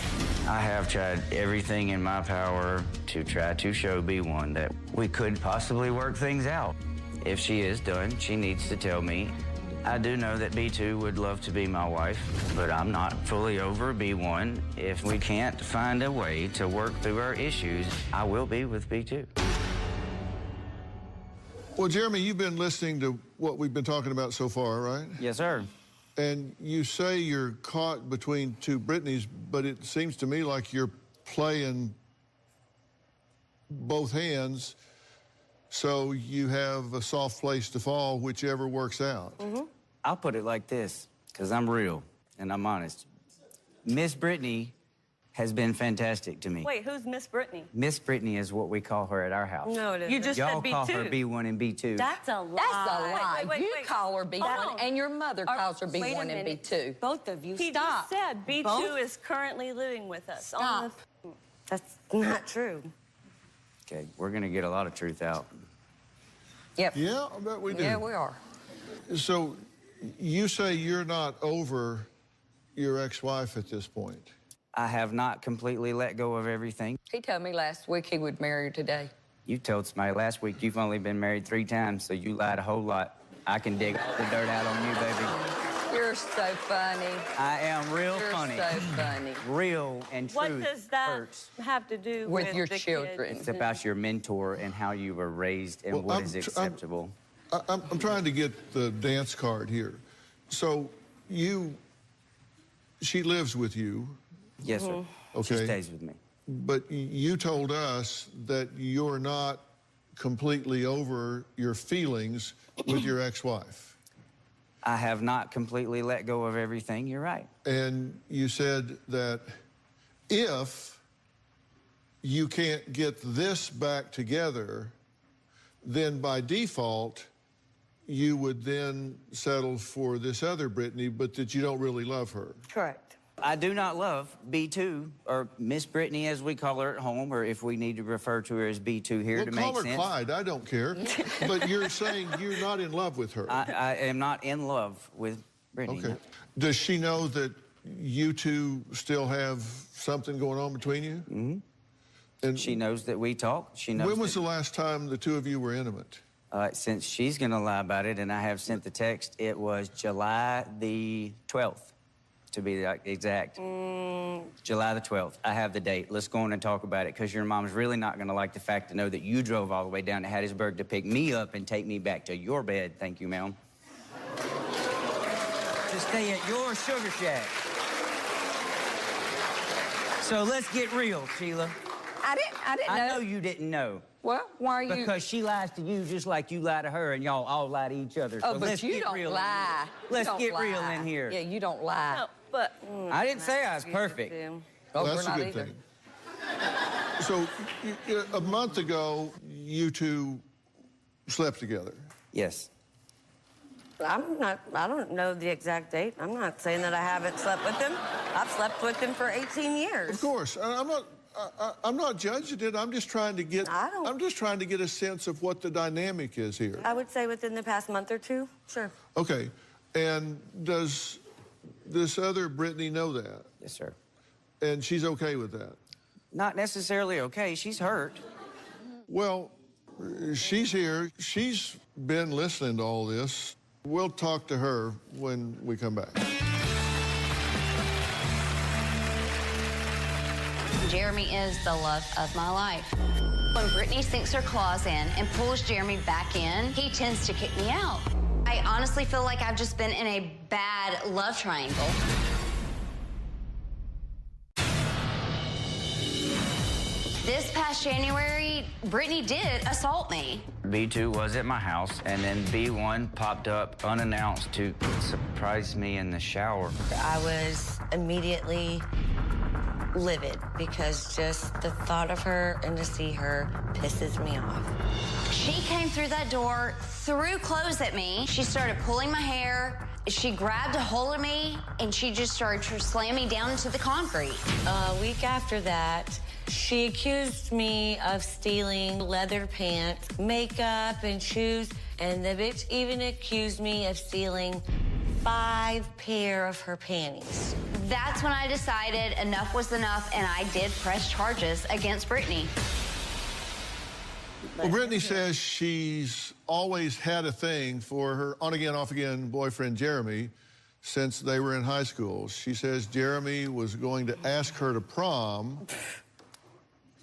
Speaker 12: I have tried everything in my power to try to show B1 that we could possibly work things out. If she is done, she needs to tell me. I do know that B2 would love to be my wife, but I'm not fully over B1. If we can't find a way to work through our issues, I will be with B2.
Speaker 5: Well, Jeremy, you've been listening to what we've been talking about so far, right?
Speaker 12: Yes, sir.
Speaker 5: And you say you're caught between two Britneys, but it seems to me like you're playing both hands, so you have a soft place to fall, whichever works out.
Speaker 12: I'll put it like this, because I'm real and I'm honest. Miss Brittany has been fantastic to me.
Speaker 18: Wait, who's Miss Brittany?
Speaker 12: Miss Brittany is what we call her at our house.
Speaker 18: No, it isn't.
Speaker 8: You just
Speaker 12: Y'all
Speaker 8: said B2.
Speaker 12: call her B1 and B2.
Speaker 18: That's a lie.
Speaker 8: That's a lie.
Speaker 18: Wait,
Speaker 8: you
Speaker 18: wait.
Speaker 8: call her B1,
Speaker 18: Oh.
Speaker 8: and your mother calls her
Speaker 18: Wait a
Speaker 8: B1 and
Speaker 18: minute.
Speaker 8: B2.
Speaker 18: Both of you,
Speaker 14: He
Speaker 18: stop.
Speaker 14: just said B2
Speaker 18: Both?
Speaker 14: is currently living with us.
Speaker 18: Stop. That's not true.
Speaker 12: Okay, we're going to get a lot of truth out.
Speaker 8: Yep.
Speaker 5: Yeah, I bet we do.
Speaker 8: Yeah, we are.
Speaker 5: So you say you're not over your ex-wife at this point.
Speaker 12: I have not completely let go of everything.
Speaker 8: He told me last week he would marry her today.
Speaker 12: You told somebody last week you've only been married 3 times, so you lied a whole lot. I can dig all the dirt out on you, baby.
Speaker 8: You're so funny.
Speaker 12: I am real
Speaker 8: You're
Speaker 12: funny.
Speaker 8: so funny.
Speaker 12: Real and truth
Speaker 14: What does that
Speaker 12: hurts.
Speaker 14: have to do
Speaker 8: With
Speaker 14: with
Speaker 8: your
Speaker 14: the
Speaker 8: children.
Speaker 14: kids?
Speaker 12: It's about your mentor and how you were raised and
Speaker 5: Well,
Speaker 12: what is acceptable.
Speaker 5: I'm trying to get the dance card here. So she lives with you.
Speaker 12: Yes, sir.
Speaker 5: Okay.
Speaker 12: She stays with me.
Speaker 5: But you told us that you're not completely over your feelings with your ex-wife.
Speaker 12: I have not completely let go of everything. You're right.
Speaker 5: And you said that if you can't get this back together, then by default, you would then settle for this other Brittany, but that you don't really love her.
Speaker 18: Correct.
Speaker 12: I do not love B2, or Miss Brittany as we call her at home, or if we need to refer to her as B2 here
Speaker 5: Well,
Speaker 12: to
Speaker 5: call
Speaker 12: make
Speaker 5: her
Speaker 12: sense.
Speaker 5: Clyde, I don't care. But you're saying you're not in love with her.
Speaker 12: I am not in love with Brittany.
Speaker 5: Okay.
Speaker 12: no.
Speaker 5: Does she know that you two still have something going on between you?
Speaker 12: Mm-hmm.
Speaker 5: And
Speaker 12: She knows that we talk. She knows
Speaker 5: when was
Speaker 12: that,
Speaker 5: the last time the two of you were intimate?
Speaker 12: since she's going to lie about it, and I have sent the text, it was July the 12th, to be exact. July the 12th. I have the date. Let's go on and talk about it, because your mom's really not going to like the fact to know that you drove all the way down to Hattiesburg to pick me up and take me back to your bed. Thank you, ma'am. To stay at your sugar shack. So let's get real, Sheila.
Speaker 8: I didn't know.
Speaker 12: I know you didn't know.
Speaker 8: Well, why are you?
Speaker 12: Because she lies to you just like you lie to her, and y'all all lie to each other.
Speaker 8: Oh,
Speaker 12: So
Speaker 8: but
Speaker 12: let's
Speaker 8: you
Speaker 12: get
Speaker 8: don't
Speaker 12: real
Speaker 8: lie.
Speaker 12: In here. Let's
Speaker 8: You
Speaker 12: get
Speaker 8: don't
Speaker 12: real
Speaker 8: lie.
Speaker 12: in here.
Speaker 8: Yeah, you don't lie.
Speaker 14: No, but
Speaker 12: I didn't say I was perfect.
Speaker 8: Oh,
Speaker 5: That's
Speaker 8: we're
Speaker 5: a
Speaker 8: not
Speaker 5: good
Speaker 8: either.
Speaker 5: thing. So a month ago, you two slept together.
Speaker 12: Yes.
Speaker 18: I don't know the exact date. I'm not saying that I haven't slept with him. I've slept with him for 18 years.
Speaker 5: Of course, I'm not judging it. I'm just trying to get. I'm just trying to get a sense of what the dynamic is here.
Speaker 18: I would say within the past month or two, sure.
Speaker 5: Okay, and does this other Brittany know that?
Speaker 12: Yes, sir.
Speaker 5: And she's okay with that?
Speaker 12: Not necessarily okay. She's hurt.
Speaker 5: Well, she's here. She's been listening to all this. We'll talk to her when we come back.
Speaker 2: Jeremy is the love of my life. When Brittany sinks her claws in and pulls Jeremy back in, he tends to kick me out. I honestly feel like I've just been in a bad love triangle. This past January, Brittany did assault me.
Speaker 12: B2 was at my house, and then B1 popped up unannounced to surprise me in the shower.
Speaker 14: I was immediately livid because just the thought of her and to see her pisses me off.
Speaker 19: She came through that door, threw clothes at me. She started pulling my hair. She grabbed a hold of me, and she just started to slam me down into the concrete.
Speaker 14: A week after that, she accused me of stealing leather pants, makeup, and shoes, and the bitch even accused me of stealing 5 pair of her panties.
Speaker 19: That's when I decided enough was enough, and I did press charges against Brittany.
Speaker 5: Well, Brittany says she's always had a thing for her on-again, off-again boyfriend, Jeremy, since they were in high school. She says Jeremy was going to ask her to prom,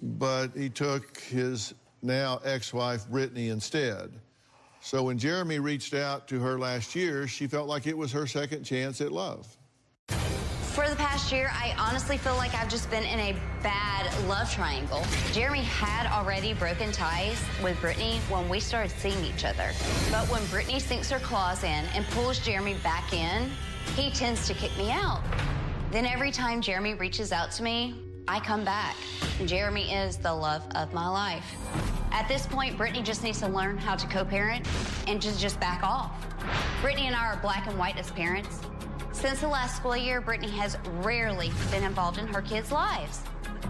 Speaker 5: but he took his now ex-wife, Brittany, instead. So when Jeremy reached out to her last year, she felt like it was her second chance at love.
Speaker 19: For the past year, I honestly feel like I've just been in a bad love triangle. Jeremy had already broken ties with Brittany when we started seeing each other. But when Brittany sinks her claws in and pulls Jeremy back in, he tends to kick me out. Then every time Jeremy reaches out to me, I come back. Jeremy is the love of my life. At this point, Brittany just needs to learn how to co-parent and just back off. Brittany and I are black and white as parents. Since the last school year, Brittany has rarely been involved in her kids' lives.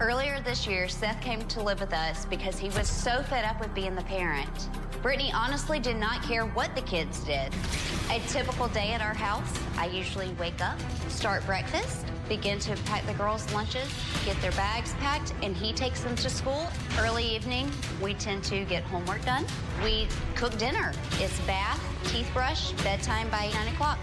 Speaker 19: Earlier this year, Seth came to live with us because he was so fed up with being the parent. Brittany honestly did not care what the kids did. A typical day at our house, I usually wake up, start breakfast, begin to pack the girls' lunches, get their bags packed, and he takes them to school. Early evening, we tend to get homework done. We cook dinner. It's bath, teeth brush, bedtime by 9 o'clock.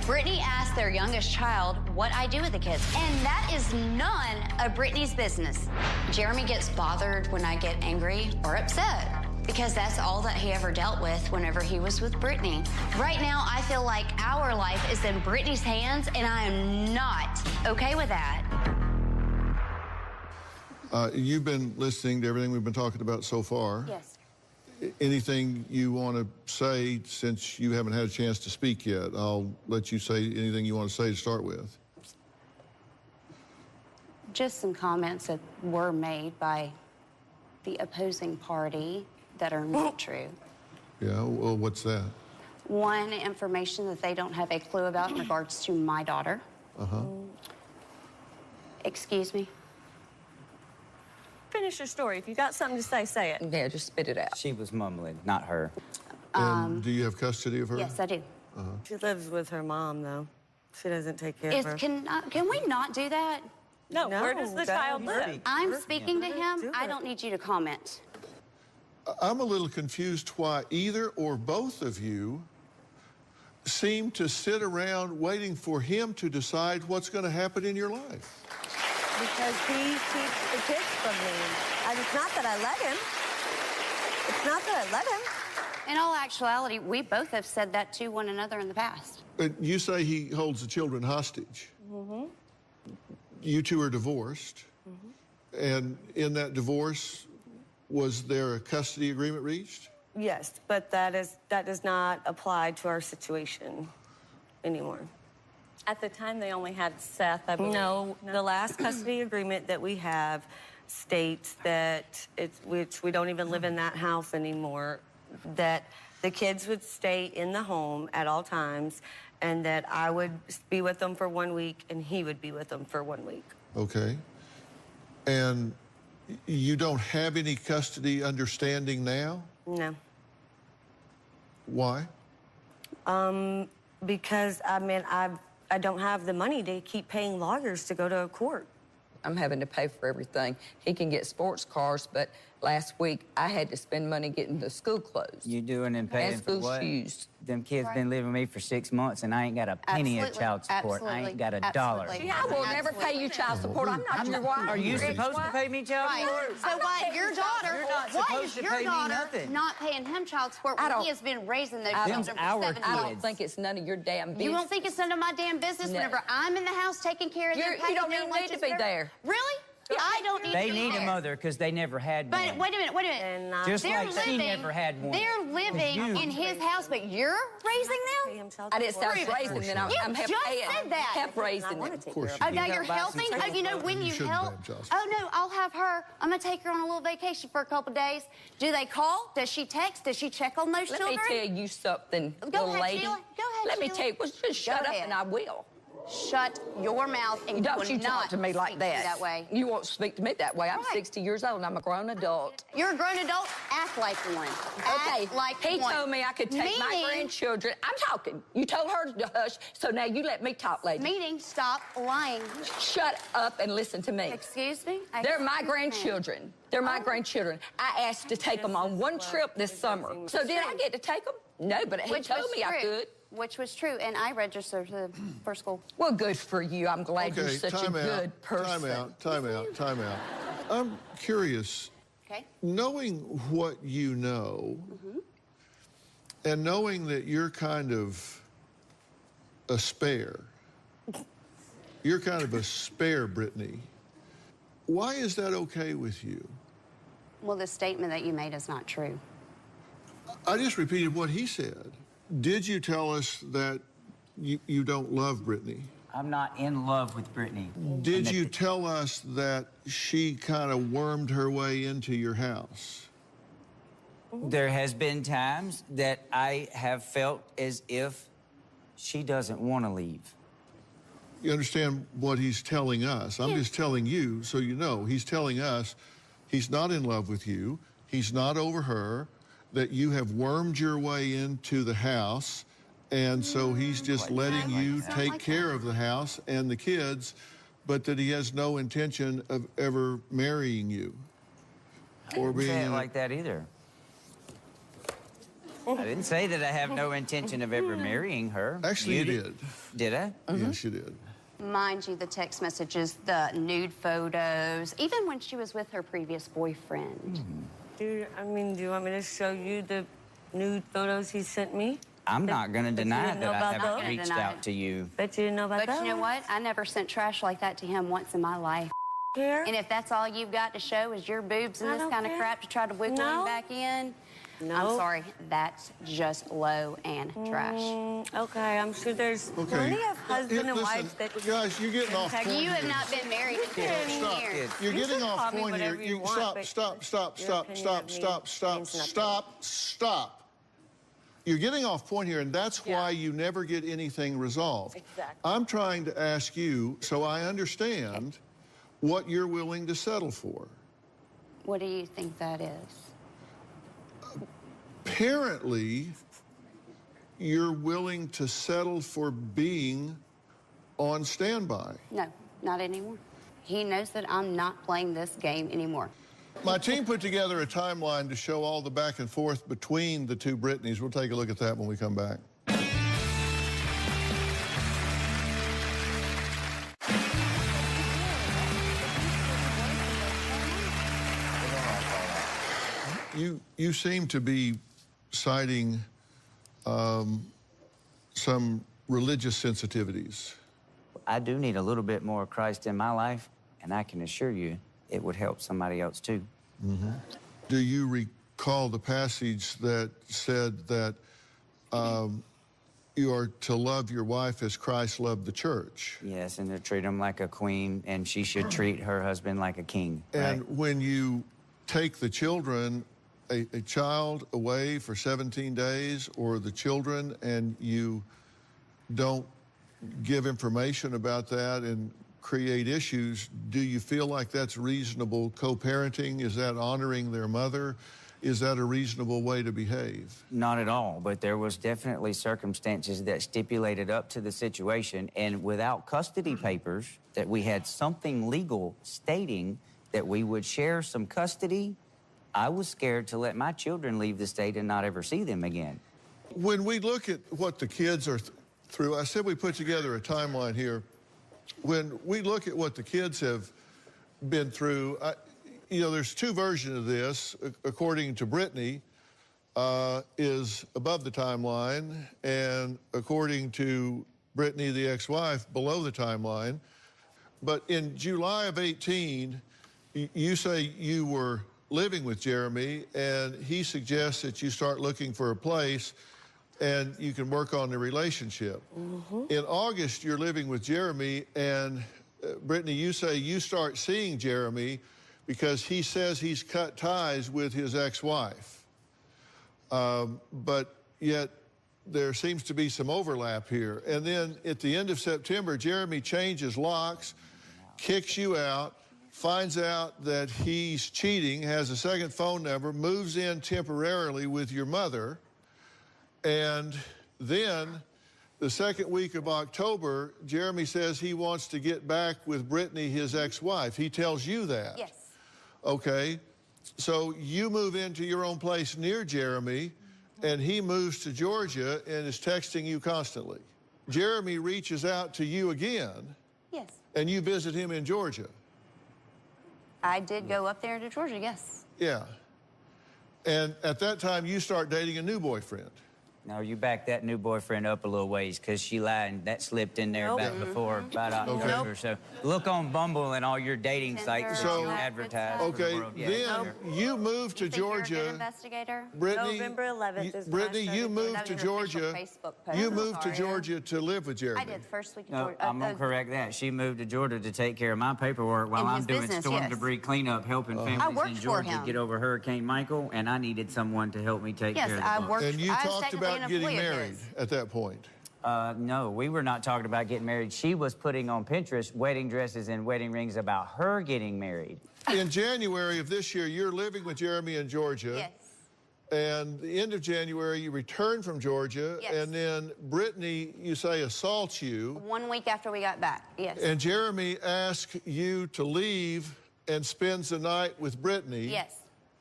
Speaker 19: Brittany asked their youngest child what I do with the kids, and that is none of Brittany's business. Jeremy gets bothered when I get angry or upset, because that's all that he ever dealt with whenever he was with Brittany. Right now, I feel like our life is in Brittany's hands, and I am not okay with that.
Speaker 5: You've been listening to everything we've been talking about so far.
Speaker 19: Yes.
Speaker 5: Anything you want to say, since you haven't had a chance to speak yet? I'll let you say anything you want to say to start with.
Speaker 20: Just some comments that were made by the opposing party that are not true.
Speaker 5: Yeah, well, what's that?
Speaker 20: One, information that they don't have a clue about in regards to my daughter.
Speaker 5: Uh-huh.
Speaker 20: Excuse me?
Speaker 18: Finish your story. If you got something to say, say it.
Speaker 8: Yeah, just spit it out.
Speaker 12: She was mumbling, not her.
Speaker 5: And do you have custody of her?
Speaker 20: Yes, I do.
Speaker 5: Uh-huh.
Speaker 18: She lives with her mom, though. She doesn't take care of her.
Speaker 20: Can we not do that?
Speaker 18: No, where does the child live?
Speaker 20: I'm speaking to him. I don't need you to comment.
Speaker 5: I'm a little confused why either or both of you seem to sit around waiting for him to decide what's going to happen in your life.
Speaker 18: Because he keeps the kids from me. And it's not that I let him. It's not that I let him.
Speaker 20: In all actuality, we both have said that to one another in the past.
Speaker 5: But you say he holds the children hostage.
Speaker 18: Mm-hmm.
Speaker 5: You two are divorced. Mm-hmm. And in that divorce, was there a custody agreement reached?
Speaker 18: Yes, but that does not apply to our situation anymore. At the time, they only had Seth, I believe. No, the last custody agreement that we have states that, which we don't even live in that house anymore, that the kids would stay in the home at all times, and that I would be with them for 1 week, and he would be with them for 1 week. Okay.
Speaker 5: And you don't have any custody understanding now?
Speaker 18: No.
Speaker 5: Why?
Speaker 18: Because, I mean, I don't have the money to keep paying lawyers to go to court.
Speaker 8: I'm having to pay for everything. He can get sports cars, but last week I had to spend money getting the school clothes.
Speaker 12: You doing and paying
Speaker 8: and
Speaker 12: for
Speaker 8: school
Speaker 12: what?
Speaker 8: shoes.
Speaker 12: Them kids been living with me for 6 months, and I ain't got a penny of child support. I ain't got a dollar.
Speaker 8: See, I will never pay you child support. I'm not your wife.
Speaker 12: Are you supposed to pay me child support?
Speaker 20: So why your daughter?
Speaker 12: You're not
Speaker 20: Why
Speaker 12: supposed
Speaker 20: is
Speaker 12: to
Speaker 20: your
Speaker 12: pay me
Speaker 20: daughter
Speaker 12: nothing.
Speaker 20: not paying him child support when he has been raising those children for 7 years?
Speaker 8: I don't think it's none of your damn business.
Speaker 20: You don't think it's none of my damn business whenever I'm in the house taking care of them?
Speaker 8: You don't even need to be there.
Speaker 20: Really?
Speaker 13: I don't need
Speaker 12: They
Speaker 13: to be
Speaker 12: need a
Speaker 13: there.
Speaker 12: mother because they never had
Speaker 13: But
Speaker 12: one.
Speaker 13: wait a minute.
Speaker 12: Just
Speaker 13: They're
Speaker 12: like she
Speaker 13: living-
Speaker 12: never had one.
Speaker 13: They're living
Speaker 12: You-
Speaker 13: in his house, but you're raising them?
Speaker 8: I didn't start raising them. I'm
Speaker 13: You
Speaker 8: half
Speaker 13: just
Speaker 8: paying.
Speaker 13: said that.
Speaker 8: Half raising them.
Speaker 5: Of course
Speaker 13: Oh,
Speaker 5: you
Speaker 13: now
Speaker 5: do.
Speaker 13: you're helping? Oh, you know when you
Speaker 5: shouldn't
Speaker 13: help?
Speaker 5: have, Jocelyn.
Speaker 13: Oh, no, I'll have her. I'm going to take her on a little vacation for a couple days. Do they call? Does she text? Does she check on those
Speaker 8: Let
Speaker 13: children?
Speaker 8: me tell you something,
Speaker 13: Go
Speaker 8: little
Speaker 13: ahead,
Speaker 8: lady.
Speaker 13: Sheila. Go ahead,
Speaker 8: Let me
Speaker 13: Sheila.
Speaker 8: tell you, well, just shut
Speaker 13: Go
Speaker 8: up
Speaker 13: ahead.
Speaker 8: and I will.
Speaker 13: Shut your mouth and
Speaker 8: Don't
Speaker 13: will
Speaker 8: you talk
Speaker 13: not
Speaker 8: to me like
Speaker 13: speak to me
Speaker 8: that.
Speaker 13: that way.
Speaker 8: You won't speak to me that way. I'm
Speaker 13: Right.
Speaker 8: 60 years old and I'm a grown adult.
Speaker 13: You're a grown adult. Act like one.
Speaker 8: Okay,
Speaker 13: Act like
Speaker 8: he
Speaker 13: one.
Speaker 8: told me I could take my
Speaker 13: Meaning-
Speaker 8: grandchildren. I'm talking. You told her to hush, so now you let me talk, lady.
Speaker 13: Meaning, stop lying.
Speaker 8: Shut up and listen to me.
Speaker 13: Excuse me?
Speaker 8: They're my grandchildren. They're my grandchildren. I asked to take them on one trip this summer. So did I get to take them? No, but he
Speaker 13: Which
Speaker 8: told
Speaker 13: was
Speaker 8: me I
Speaker 13: true.
Speaker 8: could.
Speaker 13: Which was true, and I registered for school.
Speaker 8: Well, good for you. I'm glad you're
Speaker 5: Okay,
Speaker 8: such a
Speaker 5: time out,
Speaker 8: good person.
Speaker 5: time out. I'm curious,
Speaker 13: Okay.
Speaker 5: knowing what you know, and knowing that you're kind of a spare, Brittany, why is that okay with you?
Speaker 20: Well, the statement that you made is not true.
Speaker 5: I just repeated what he said. Did you tell us that you don't love Brittany?
Speaker 12: I'm not in love with Brittany.
Speaker 5: Did you tell us that she kind of wormed her way into your house?
Speaker 12: There has been times that I have felt as if she doesn't want to leave.
Speaker 5: You understand what he's telling us? I'm just telling you so you know. He's telling us he's not in love with you. He's not over her, that you have wormed your way into the house, and so he's just letting you take care of the house and the kids, but that he has no intention of ever marrying you. Or
Speaker 12: I didn't say
Speaker 5: being
Speaker 12: it like that either. I didn't say that I have no intention of ever marrying her.
Speaker 5: Actually, you did.
Speaker 12: Did I?
Speaker 5: Yes, you did.
Speaker 20: Mind you, the text messages, the nude photos, even when she was with her previous boyfriend.
Speaker 18: Dude, I mean, do you want me to show you the nude photos he sent me?
Speaker 12: I'm not going to
Speaker 18: Bet you
Speaker 12: deny
Speaker 18: didn't know
Speaker 12: that I
Speaker 18: about
Speaker 12: haven't
Speaker 18: those?
Speaker 12: reached
Speaker 20: Deny
Speaker 12: out
Speaker 20: it.
Speaker 12: to you.
Speaker 18: Bet you didn't know about
Speaker 20: But
Speaker 18: that.
Speaker 20: you know what? I never sent trash like that to him once in my life.
Speaker 18: Care?
Speaker 20: And if that's all you've got to show is your boobs and
Speaker 18: I
Speaker 20: this
Speaker 18: don't
Speaker 20: kind of
Speaker 18: care.
Speaker 20: crap to try to wiggle him
Speaker 18: No.
Speaker 20: back in,
Speaker 18: No.
Speaker 20: I'm sorry, that's just low and trash.
Speaker 18: Okay, I'm sure there's plenty of husband and wives that...
Speaker 5: Guys, you're getting off point
Speaker 13: You have
Speaker 5: here.
Speaker 13: not been married in 10
Speaker 5: Stop.
Speaker 13: years.
Speaker 5: You're
Speaker 18: You
Speaker 5: getting
Speaker 18: can
Speaker 5: off
Speaker 18: call me
Speaker 5: point here.
Speaker 18: whatever you want,
Speaker 5: Stop.
Speaker 18: but your opinion of me
Speaker 5: Stop. You're getting off point here, and that's why you never get anything resolved.
Speaker 18: Exactly.
Speaker 5: I'm trying to ask you, so I understand what you're willing to settle for.
Speaker 20: What do you think that is?
Speaker 5: Apparently, you're willing to settle for being on standby.
Speaker 20: No, not anymore. He knows that I'm not playing this game anymore.
Speaker 5: My team put together a timeline to show all the back and forth between the two Britneys. We'll take a look at that when we come back. You seem to be citing some religious sensitivities.
Speaker 12: I do need a little bit more of Christ in my life, and I can assure you it would help somebody else too.
Speaker 5: Mm-hmm. Do you recall the passage that said that you are to love your wife as Christ loved the church?
Speaker 12: Yes, and to treat him like a queen, and she should treat her husband like a king.
Speaker 5: And
Speaker 12: right?
Speaker 5: when you take the children, a child away for 17 days, or the children, and you don't give information about that and create issues, do you feel like that's reasonable co-parenting? Is that honoring their mother? Is that a reasonable way to behave?
Speaker 12: Not at all, but there was definitely circumstances that stipulated up to the situation, and without custody papers, that we had something legal stating that we would share some custody. I was scared to let my children leave the state and not ever see them again.
Speaker 5: When we look at what the kids are through, I said we put together a timeline here. When we look at what the kids have been through, you know, there's two versions of this. According to Brittany, is above the timeline, and according to Brittany, the ex-wife, below the timeline. But in July of 18, you say you were living with Jeremy, and he suggests that you start looking for a place and you can work on the relationship. In August, you're living with Jeremy, and Brittany, you say you start seeing Jeremy because he says he's cut ties with his ex-wife. But yet there seems to be some overlap here. And then at the end of September, Jeremy changes locks, kicks you out, finds out that he's cheating, has a second phone number, moves in temporarily with your mother, and then the second week of October, Jeremy says he wants to get back with Brittany, his ex-wife. He tells you that.
Speaker 13: Yes.
Speaker 5: Okay. So you move into your own place near Jeremy, and he moves to Georgia and is texting you constantly. Jeremy reaches out to you again.
Speaker 13: Yes.
Speaker 5: And you visit him in Georgia.
Speaker 13: I did go up there to Georgia, yes.
Speaker 5: Yeah. And at that time, you start dating a new boyfriend.
Speaker 12: No, you back that new boyfriend up a little ways, because she lied, and that slipped in there back before, about October. So look on Bumble and all your dating sites that you advertise.
Speaker 5: Okay,
Speaker 12: to the world.
Speaker 5: then you moved to Georgia.
Speaker 13: You're a good investigator?
Speaker 5: Brittany,
Speaker 18: November 11th is
Speaker 5: Brittany,
Speaker 18: when I
Speaker 5: you moved to Georgia. You moved to Georgia to live with Jeremy.
Speaker 13: I did first week of
Speaker 12: No,
Speaker 13: Georgia.
Speaker 12: I'm going to correct that. She moved to Georgia to take care of my paperwork while
Speaker 13: In
Speaker 12: I'm
Speaker 13: his
Speaker 12: doing
Speaker 13: business,
Speaker 12: storm
Speaker 13: yes.
Speaker 12: debris cleanup, helping
Speaker 13: I
Speaker 12: families
Speaker 13: worked
Speaker 12: in
Speaker 13: for
Speaker 12: Georgia
Speaker 13: him.
Speaker 12: get over Hurricane Michael, and I needed someone to help me take
Speaker 13: Yes,
Speaker 12: care of
Speaker 13: I
Speaker 12: the
Speaker 13: worked.
Speaker 5: And you
Speaker 13: I was
Speaker 5: talked
Speaker 13: technically
Speaker 5: about
Speaker 13: an
Speaker 5: getting
Speaker 13: employee of
Speaker 5: married
Speaker 13: his.
Speaker 5: at that point.
Speaker 12: No, we were not talking about getting married. She was putting on Pinterest wedding dresses and wedding rings about her getting married.
Speaker 5: In January of this year, you're living with Jeremy in Georgia.
Speaker 13: Yes.
Speaker 5: And the end of January, you return from Georgia.
Speaker 13: Yes.
Speaker 5: And then Brittany, you say, assaults you.
Speaker 13: 1 week after we got back, yes.
Speaker 5: And Jeremy asks you to leave and spends the night with Brittany.
Speaker 13: Yes.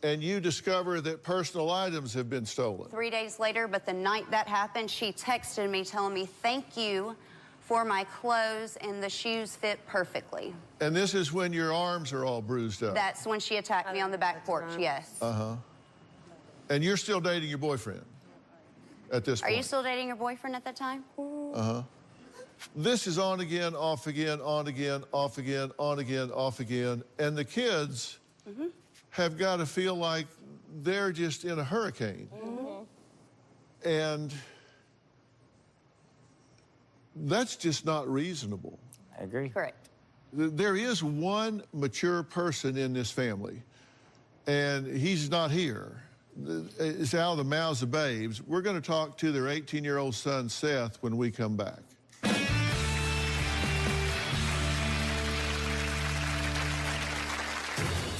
Speaker 5: And you discover that personal items have been stolen.
Speaker 13: 3 days later, but the night that happened, she texted me telling me, thank you for my clothes, and the shoes fit perfectly.
Speaker 5: And this is when your arms are all bruised up.
Speaker 13: That's when she attacked me on the back porch, yes.
Speaker 5: Uh-huh. And you're still dating your boyfriend at this point.
Speaker 13: Are you still dating your boyfriend at that time?
Speaker 5: Uh-huh. This is on again, off again, on again, off again, on again, off again. And the kids have got to feel like they're just in a hurricane. And that's just not reasonable.
Speaker 12: I agree.
Speaker 13: Correct.
Speaker 5: There is one mature person in this family, and he's not here. It's out of the mouths of babes. We're going to talk to their 18-year-old son, Seth, when we come back.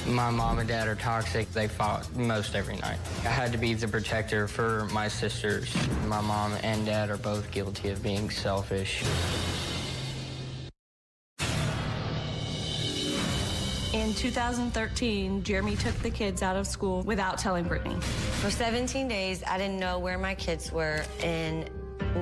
Speaker 21: My mom and dad are toxic. They fought most every night. I had to be the protector for my sisters. My mom and dad are both guilty of being selfish.
Speaker 15: In 2013, Jeremy took the kids out of school without telling Brittany.
Speaker 14: For 17 days, I didn't know where my kids were, and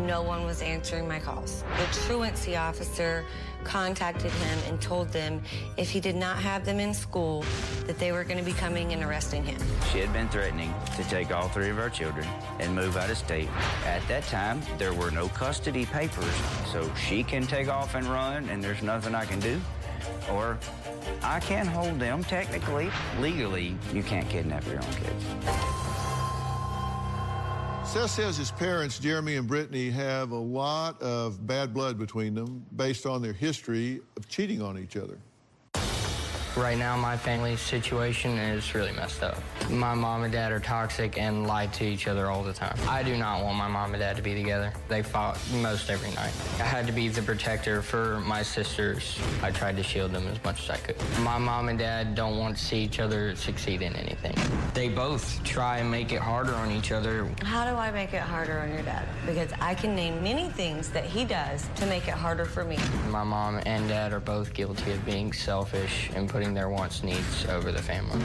Speaker 14: no one was answering my calls. The truancy officer contacted him and told them if he did not have them in school, that they were going to be coming and arresting him.
Speaker 12: She had been threatening to take all 3 of our children and move out of state. At that time, there were no custody papers, so she can take off and run, and there's nothing I can do. Or I can hold them technically. Legally, you can't kidnap your own kids.
Speaker 5: Seth says his parents, Jeremy and Brittany, have a lot of bad blood between them based on their history of cheating on each other.
Speaker 21: Right now, my family situation is really messed up. My mom and dad are toxic and lie to each other all the time. I do not want my mom and dad to be together. They fought most every night. I had to be the protector for my sisters. I tried to shield them as much as I could. My mom and dad don't want to see each other succeed in anything. They both try and make it harder on each other.
Speaker 14: How do I make it harder on your dad? Because I can name many things that he does to make it harder for me.
Speaker 21: My mom and dad are both guilty of being selfish and putting their wants, needs over the family.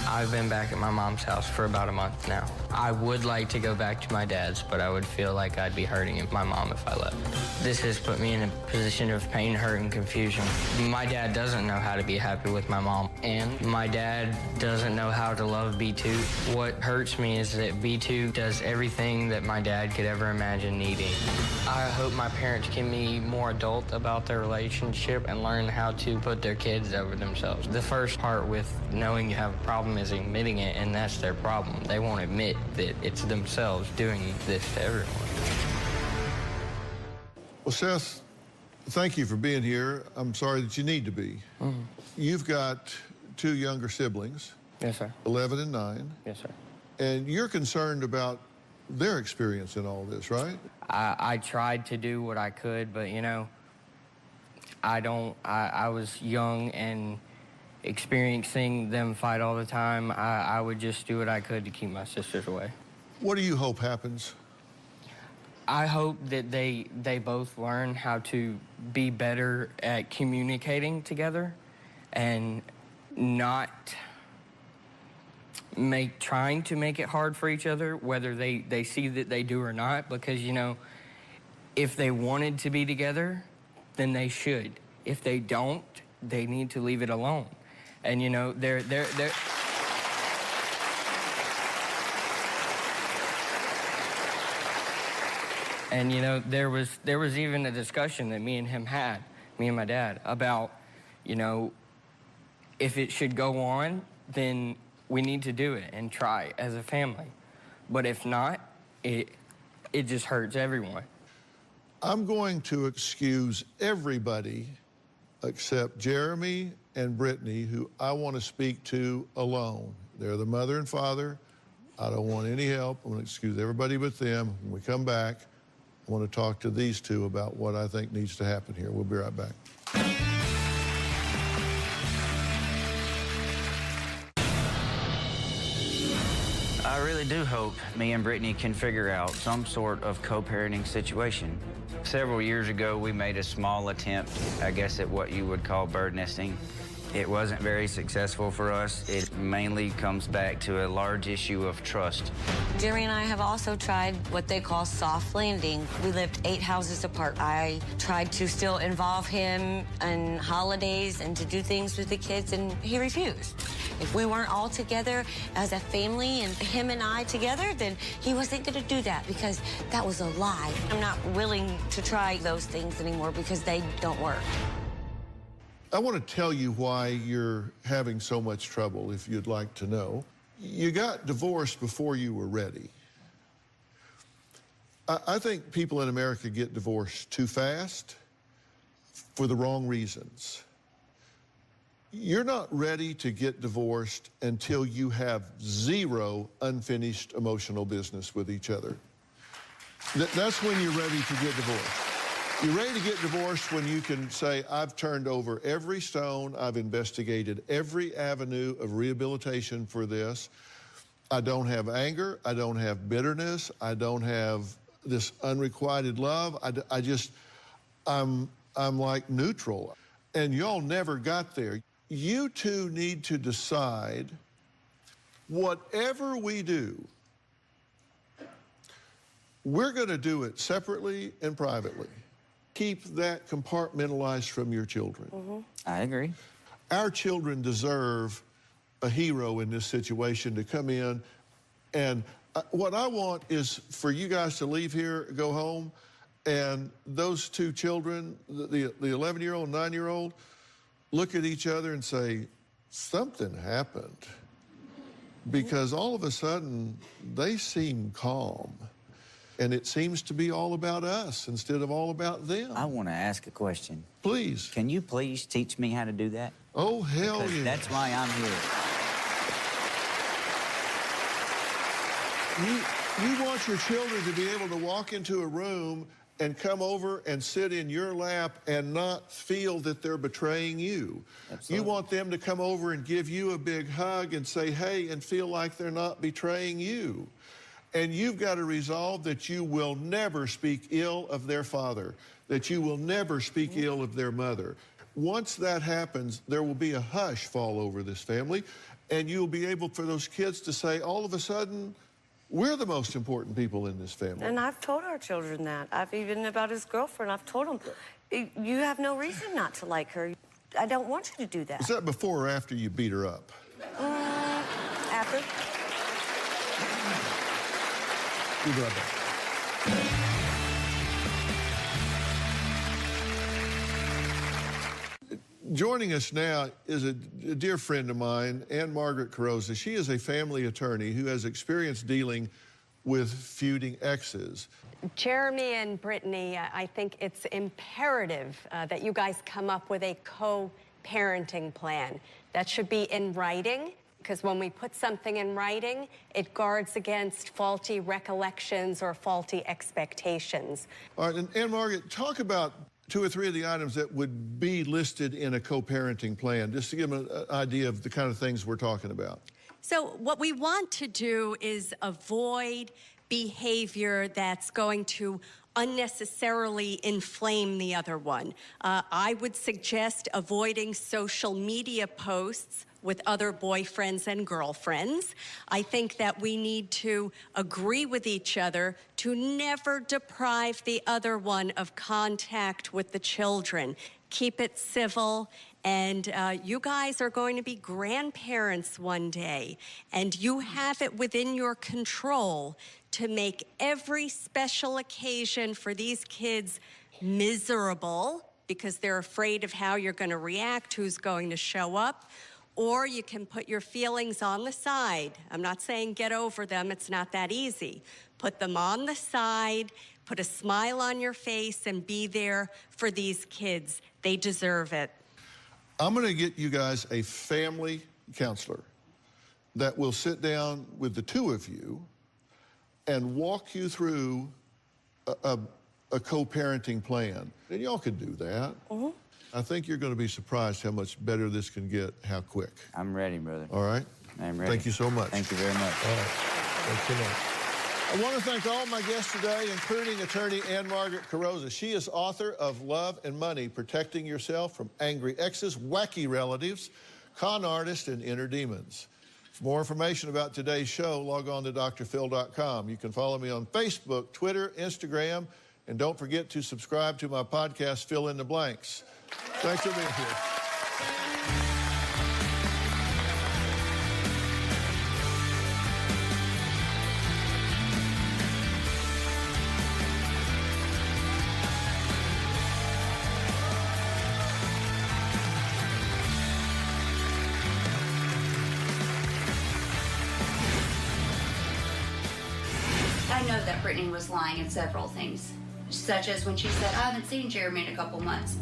Speaker 21: I've been back at my mom's house for about a month now. I would like to go back to my dad's, but I would feel like I'd be hurting my mom if I left. This has put me in a position of pain, hurt, and confusion. My dad doesn't know how to be happy with my mom, and my dad doesn't know how to love B2. What hurts me is that B2 does everything that my dad could ever imagine needing. I hope my parents can be more adult about their relationship and learn how to put their kids over themselves. The first part with knowing you have a problem is admitting it, and that's their problem. They won't admit that it's themselves doing this to everyone.
Speaker 5: Well, Seth, thank you for being here. I'm sorry that you need to be. You've got 2 younger siblings.
Speaker 21: Yes, sir.
Speaker 5: 11 and 9.
Speaker 21: Yes, sir.
Speaker 5: And you're concerned about their experience in all this, right?
Speaker 21: I tried to do what I could, but, you know, I was young and experiencing them fight all the time. I would just do what I could to keep my sisters away.
Speaker 5: What do you hope happens?
Speaker 21: I hope that they both learn how to be better at communicating together and not trying to make it hard for each other, whether they see that they do or not, because, you know, if they wanted to be together, then they should. If they don't, they need to leave it alone. And, you know, they're and, you know, there was even a discussion that me and my dad, about, you know, if it should go on, then we need to do it and try as a family. But if not, it just hurts everyone.
Speaker 5: I'm going to excuse everybody except Jeremy and Brittany, who I want to speak to alone. They're the mother and father. I don't want any help. I'm going to excuse everybody but them. When we come back, I want to talk to these 2 about what I think needs to happen here. We'll be right back.
Speaker 12: I really do hope me and Brittany can figure out some sort of co-parenting situation. Several years ago, we made a small attempt, I guess, at what you would call bird nesting. It wasn't very successful for us. It mainly comes back to a large issue of trust.
Speaker 14: Jeremy and I have also tried what they call soft landing. We lived 8 houses apart. I tried to still involve him in holidays and to do things with the kids, and he refused. If we weren't all together as a family and him and I together, then he wasn't going to do that because that was a lie. I'm not willing to try those things anymore because they don't work.
Speaker 5: I want to tell you why you're having so much trouble, if you'd like to know. You got divorced before you were ready. I think people in America get divorced too fast for the wrong reasons. You're not ready to get divorced until you have 0 unfinished emotional business with each other. That's when you're ready to get divorced. You're ready to get divorced when you can say, I've turned over every stone, I've investigated every avenue of rehabilitation for this. I don't have anger, I don't have bitterness, I don't have this unrequited love. I'm like neutral. And y'all never got there. You 2 need to decide, whatever we do, we're going to do it separately and privately. Keep that compartmentalized from your children.
Speaker 12: I agree.
Speaker 5: Our children deserve a hero in this situation to come in, and what I want is for you guys to leave here, go home, and those 2 children, the 11-year-old and 9-year-old, look at each other and say, something happened. Because all of a sudden, they seem calm. And it seems to be all about us instead of all about them.
Speaker 12: I want to ask a question.
Speaker 5: Please.
Speaker 12: Can you please teach me how to do that?
Speaker 5: Oh, hell
Speaker 12: Because
Speaker 5: yeah.
Speaker 12: that's why I'm here.
Speaker 5: You want your children to be able to walk into a room and come over and sit in your lap and not feel that they're betraying you. Absolutely. You want them to come over and give you a big hug and say, hey, and feel like they're not betraying you. And you've got to resolve that you will never speak ill of their father, that you will never speak ill of their mother. Once that happens, there will be a hush fall over this family, and you'll be able for those kids to say, all of a sudden, we're the most important people in this family.
Speaker 18: And I've told our children that. I've even about his girlfriend, I've told them, you have no reason not to like her. I don't want you to do that.
Speaker 5: Is that before or after you beat her up?
Speaker 18: After.
Speaker 5: We'll be right back. Joining us now is a dear friend of mine, Ann Margaret Carrozza. She is a family attorney who has experience dealing with feuding exes.
Speaker 7: Jeremy and Brittany, I think it's imperative that you guys come up with a co-parenting plan. That should be in writing, because when we put something in writing, it guards against faulty recollections or faulty expectations.
Speaker 5: All right, and Ann Margaret, talk about 2 or 3 of the items that would be listed in a co-parenting plan, just to give them an idea of the kind of things we're talking about.
Speaker 7: So what we want to do is avoid behavior that's going to unnecessarily inflame the other one. I would suggest avoiding social media posts with other boyfriends and girlfriends. I think that we need to agree with each other to never deprive the other one of contact with the children. Keep it civil. And you guys are going to be grandparents one day, and you have it within your control to make every special occasion for these kids miserable because they're afraid of how you're going to react, who's going to show up. Or you can put your feelings on the side. I'm not saying get over them. It's not that easy. Put them on the side, put a smile on your face, and be there for these kids. They deserve it.
Speaker 5: I'm going to get you guys a family counselor that will sit down with the 2 of you and walk you through a co-parenting plan. And y'all could do that.
Speaker 7: Mm-hmm.
Speaker 5: I think you're going to be surprised how much better this can get, how quick.
Speaker 12: I'm ready, brother.
Speaker 5: All right?
Speaker 12: I'm ready.
Speaker 5: Thank you so much.
Speaker 12: Thank you very much.
Speaker 5: All right. Thanks so much. I want to thank all my guests today, including attorney Ann Margaret Carrozza. She is author of Love and Money, Protecting Yourself from Angry Exes, Wacky Relatives, Con Artists, and Inner Demons. For more information about today's show, log on to drphil.com. You can follow me on Facebook, Twitter, Instagram, and don't forget to subscribe to my podcast, Fill in the Blanks. Thanks for being here.
Speaker 13: I know that Brittany was lying in several things, such as when she said, I haven't seen Jeremy in a couple months.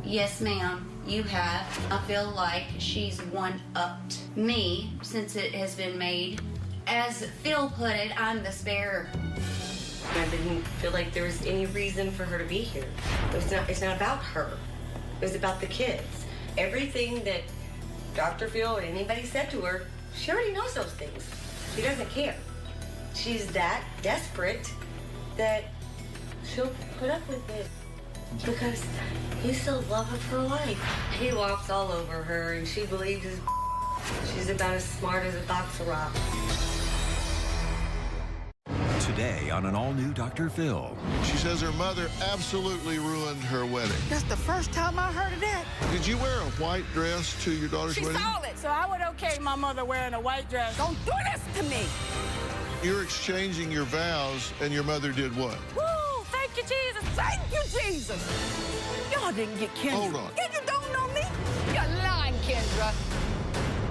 Speaker 13: Yes, ma'am, you have. I feel like she's one-upped me since it has been made. As Phil put it, I'm the sparer.
Speaker 18: I didn't feel like there was any reason for her to be here. It's not about her. It was about the kids. Everything that Dr. Phil or anybody said to her, she already knows those things. She doesn't care. She's that desperate that she'll put up with it because he's the love of her life. He walks all over her and she believes she's about as smart as a box of rocks.
Speaker 1: Today on an all-new Dr. Phil.
Speaker 5: She says her mother absolutely ruined her wedding.
Speaker 17: That's the first time I heard of that.
Speaker 5: Did you wear a white dress to your daughter's
Speaker 17: She
Speaker 5: wedding?
Speaker 17: saw it, so I would okay my mother wearing a white dress. Don't do this to me.
Speaker 5: You're exchanging your vows, and your mother did what?
Speaker 17: Woo! Thank you, Jesus. Thank you, Jesus. Y'all didn't get Kendra.
Speaker 5: Hold on.
Speaker 17: You don't know me? You're lying, Kendra.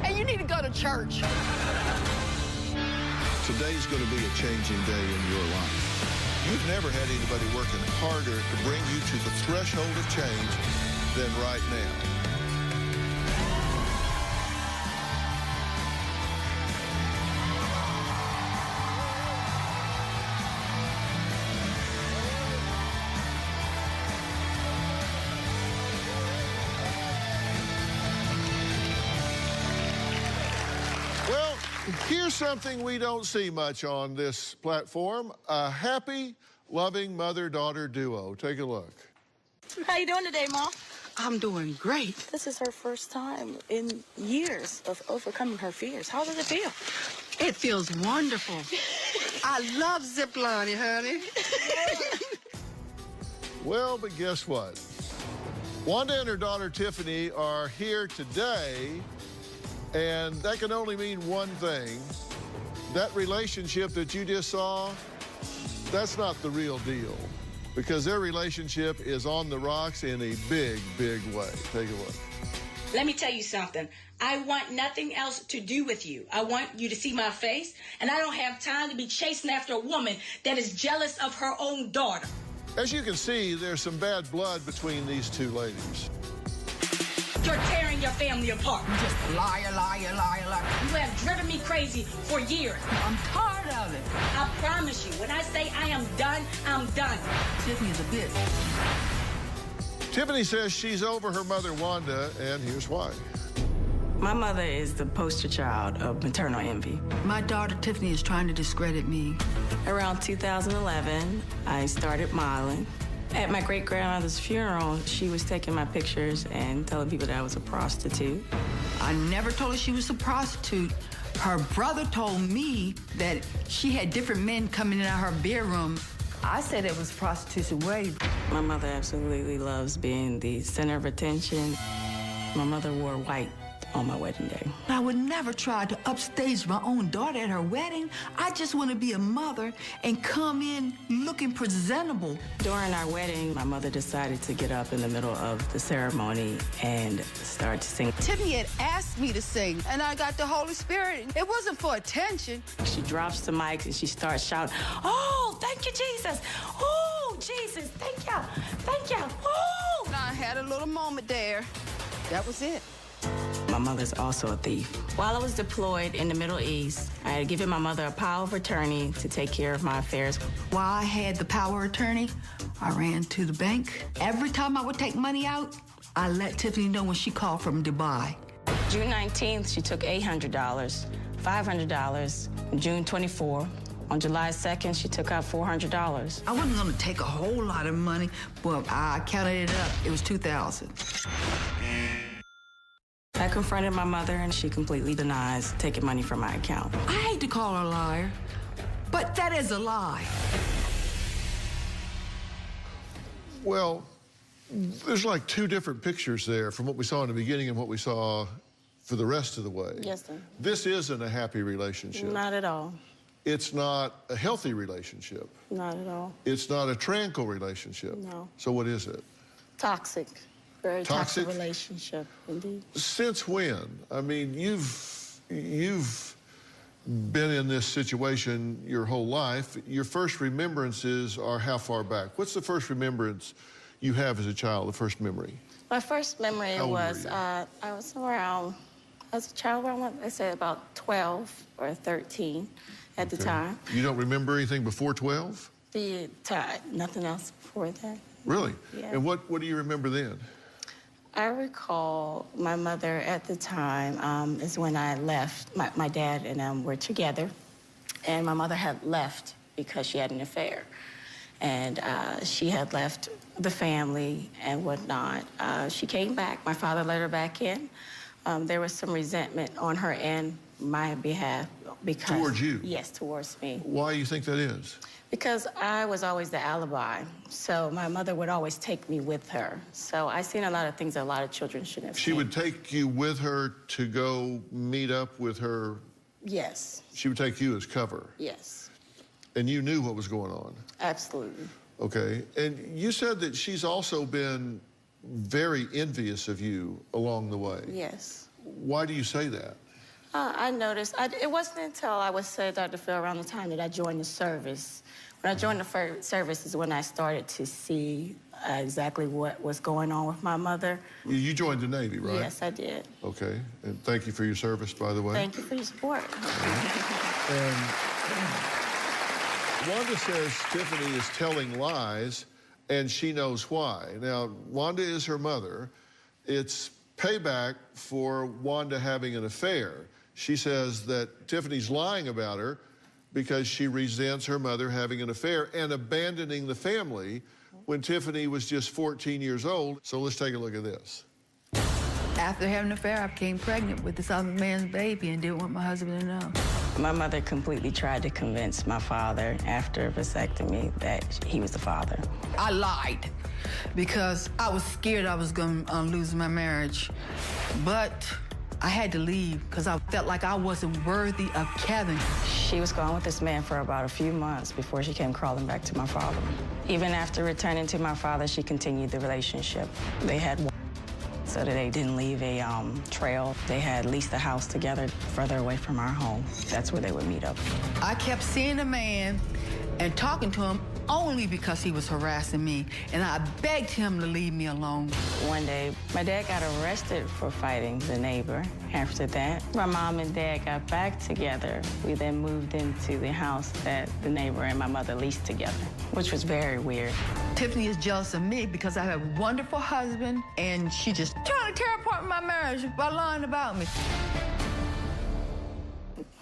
Speaker 17: And you need to go to church.
Speaker 5: Today's going to be a changing day in your life. You've never had anybody working harder to bring you to the threshold of change than right now. Here's something we don't see much on this platform, a happy, loving mother-daughter duo. Take a look.
Speaker 22: How you doing today, Mom?
Speaker 17: I'm doing great.
Speaker 22: This is her first time in years of overcoming her fears. How does it feel?
Speaker 17: It feels wonderful. I love ziplining, honey.
Speaker 5: Well, but guess what? Wanda and her daughter Tiffany are here today, and that can only mean one thing. That relationship that you just saw, that's not the real deal, because their relationship is on the rocks in a big, big way. Take a look.
Speaker 4: Let me tell you something. I want nothing else to do with you. I want you to see my face, and I don't have time to be chasing after a woman that is jealous of her own daughter.
Speaker 5: As you can see, there's some bad blood between these two ladies.
Speaker 4: You're tearing your family apart.
Speaker 17: You just liar, liar, liar, liar.
Speaker 4: You have driven me crazy for years.
Speaker 17: I'm tired of it.
Speaker 4: I promise you, when I say I am done, I'm done.
Speaker 17: Tiffany's a bitch.
Speaker 5: Tiffany says she's over her mother, Wanda, and here's why.
Speaker 9: My mother is the poster child of maternal envy.
Speaker 17: My daughter, Tiffany, is trying to discredit me.
Speaker 9: Around 2011, I started modeling. At my great-grandmother's funeral, she was taking my pictures and telling people that I was a prostitute.
Speaker 17: I never told her she was a prostitute. Her brother told me that she had different men coming in her bedroom. I said it was prostitution way.
Speaker 9: My mother absolutely loves being the center of attention. My mother wore white on my wedding day.
Speaker 17: I would never try to upstage my own daughter at her wedding. I just want to be a mother and come in looking presentable.
Speaker 9: During our wedding, my mother decided to get up in the middle of the ceremony and start to sing.
Speaker 17: Tiffany had asked me to sing, and I got the Holy Spirit. It wasn't for attention.
Speaker 9: She drops the mic and she starts shouting, "Oh, thank you, Jesus. Oh, Jesus, thank you. Thank you. Oh!"
Speaker 17: And I had a little moment there. That was it.
Speaker 9: My mother's also a thief. While I was deployed in the Middle East, I had given my mother a power of attorney to take care of my affairs.
Speaker 17: While I had the power of attorney, I ran to the bank. Every time I would take money out, I let Tiffany know when she called from Dubai.
Speaker 9: June 19th, she took $800, $500, June 24th. On July 2nd, she took out $400.
Speaker 17: I wasn't gonna take a whole lot of money, but I counted it up. It was $2,000.
Speaker 9: I confronted my mother, and she completely denies taking money from my account.
Speaker 17: I hate to call her a liar, but that is a lie.
Speaker 5: Well, there's like two different pictures there from what we saw in the beginning and what we saw for the rest of the way.
Speaker 9: Yes, sir.
Speaker 5: This isn't a happy relationship.
Speaker 9: Not at all.
Speaker 5: It's not a healthy relationship.
Speaker 9: Not at all.
Speaker 5: It's not a tranquil relationship.
Speaker 9: No.
Speaker 5: So what is it?
Speaker 9: Toxic. Very
Speaker 5: Toxic?
Speaker 9: toxic relationship, indeed.
Speaker 5: Since when? I mean, you've been in this situation your whole life. Your first remembrances are how far back? What's the first remembrance you have as a child, the first memory?
Speaker 9: My first memory
Speaker 5: How old
Speaker 9: was,
Speaker 5: were you?
Speaker 9: I was around, as a child, around, I say about 12 or 13 at the time.
Speaker 5: You don't remember anything before 12?
Speaker 9: The time, nothing else before that.
Speaker 5: Really?
Speaker 9: Yeah.
Speaker 5: And what do you remember then?
Speaker 9: I recall my mother at the time is when I left. My dad and were together, and my mother had left because she had an affair. And she had left the family and whatnot. She came back. My father let her back in. There was some resentment on her end, my behalf. Because,
Speaker 5: towards you?
Speaker 9: Yes, towards me.
Speaker 5: Why do you think that is?
Speaker 9: Because I was always the alibi. So my mother would always take me with her. So I seen a lot of things that a lot of children shouldn't have
Speaker 5: She
Speaker 9: seen.
Speaker 5: would take you with her to go meet up with her?
Speaker 9: Yes.
Speaker 5: She would take you as cover?
Speaker 9: Yes.
Speaker 5: And you knew what was going on?
Speaker 9: Absolutely.
Speaker 5: Okay. And you said that she's also been very envious of you along the way.
Speaker 9: Yes.
Speaker 5: Why do you say that?
Speaker 9: I noticed. It wasn't until I was saved, Dr. Phil, around the time that I joined the service. When I joined the service is when I started to see exactly what was going on with my mother.
Speaker 5: You joined the Navy, right?
Speaker 9: Yes, I did.
Speaker 5: Okay. And thank you for your service, by the way.
Speaker 9: Thank you for your support.
Speaker 5: And Wanda says Tiffany is telling lies, and she knows why. Now, Wanda is her mother. It's payback for Wanda having an affair. She says that Tiffany's lying about her because she resents her mother having an affair and abandoning the family when Tiffany was just 14 years old. So let's take a look at this.
Speaker 17: After having an affair, I became pregnant with this other man's baby and didn't want my husband to know.
Speaker 9: My mother completely tried to convince my father after a vasectomy that he was the father.
Speaker 17: I lied because I was scared I was going to lose my marriage. But I had to leave because I felt like I wasn't worthy of Kevin.
Speaker 9: She was gone with this man for about a few months before she came crawling back to my father. Even after returning to my father, she continued the relationship. They had so that they didn't leave a trail. They had leased a house together further away from our home. That's where they would meet up.
Speaker 17: I kept seeing the man and talking to him only because he was harassing me, and I begged him to leave me alone.
Speaker 9: One day, my dad got arrested for fighting the neighbor. After that, my mom and dad got back together. We then moved into the house that the neighbor and my mother leased together, which was very weird.
Speaker 17: Tiffany is jealous of me because I have a wonderful husband, and she just trying to tear apart my marriage by lying about me.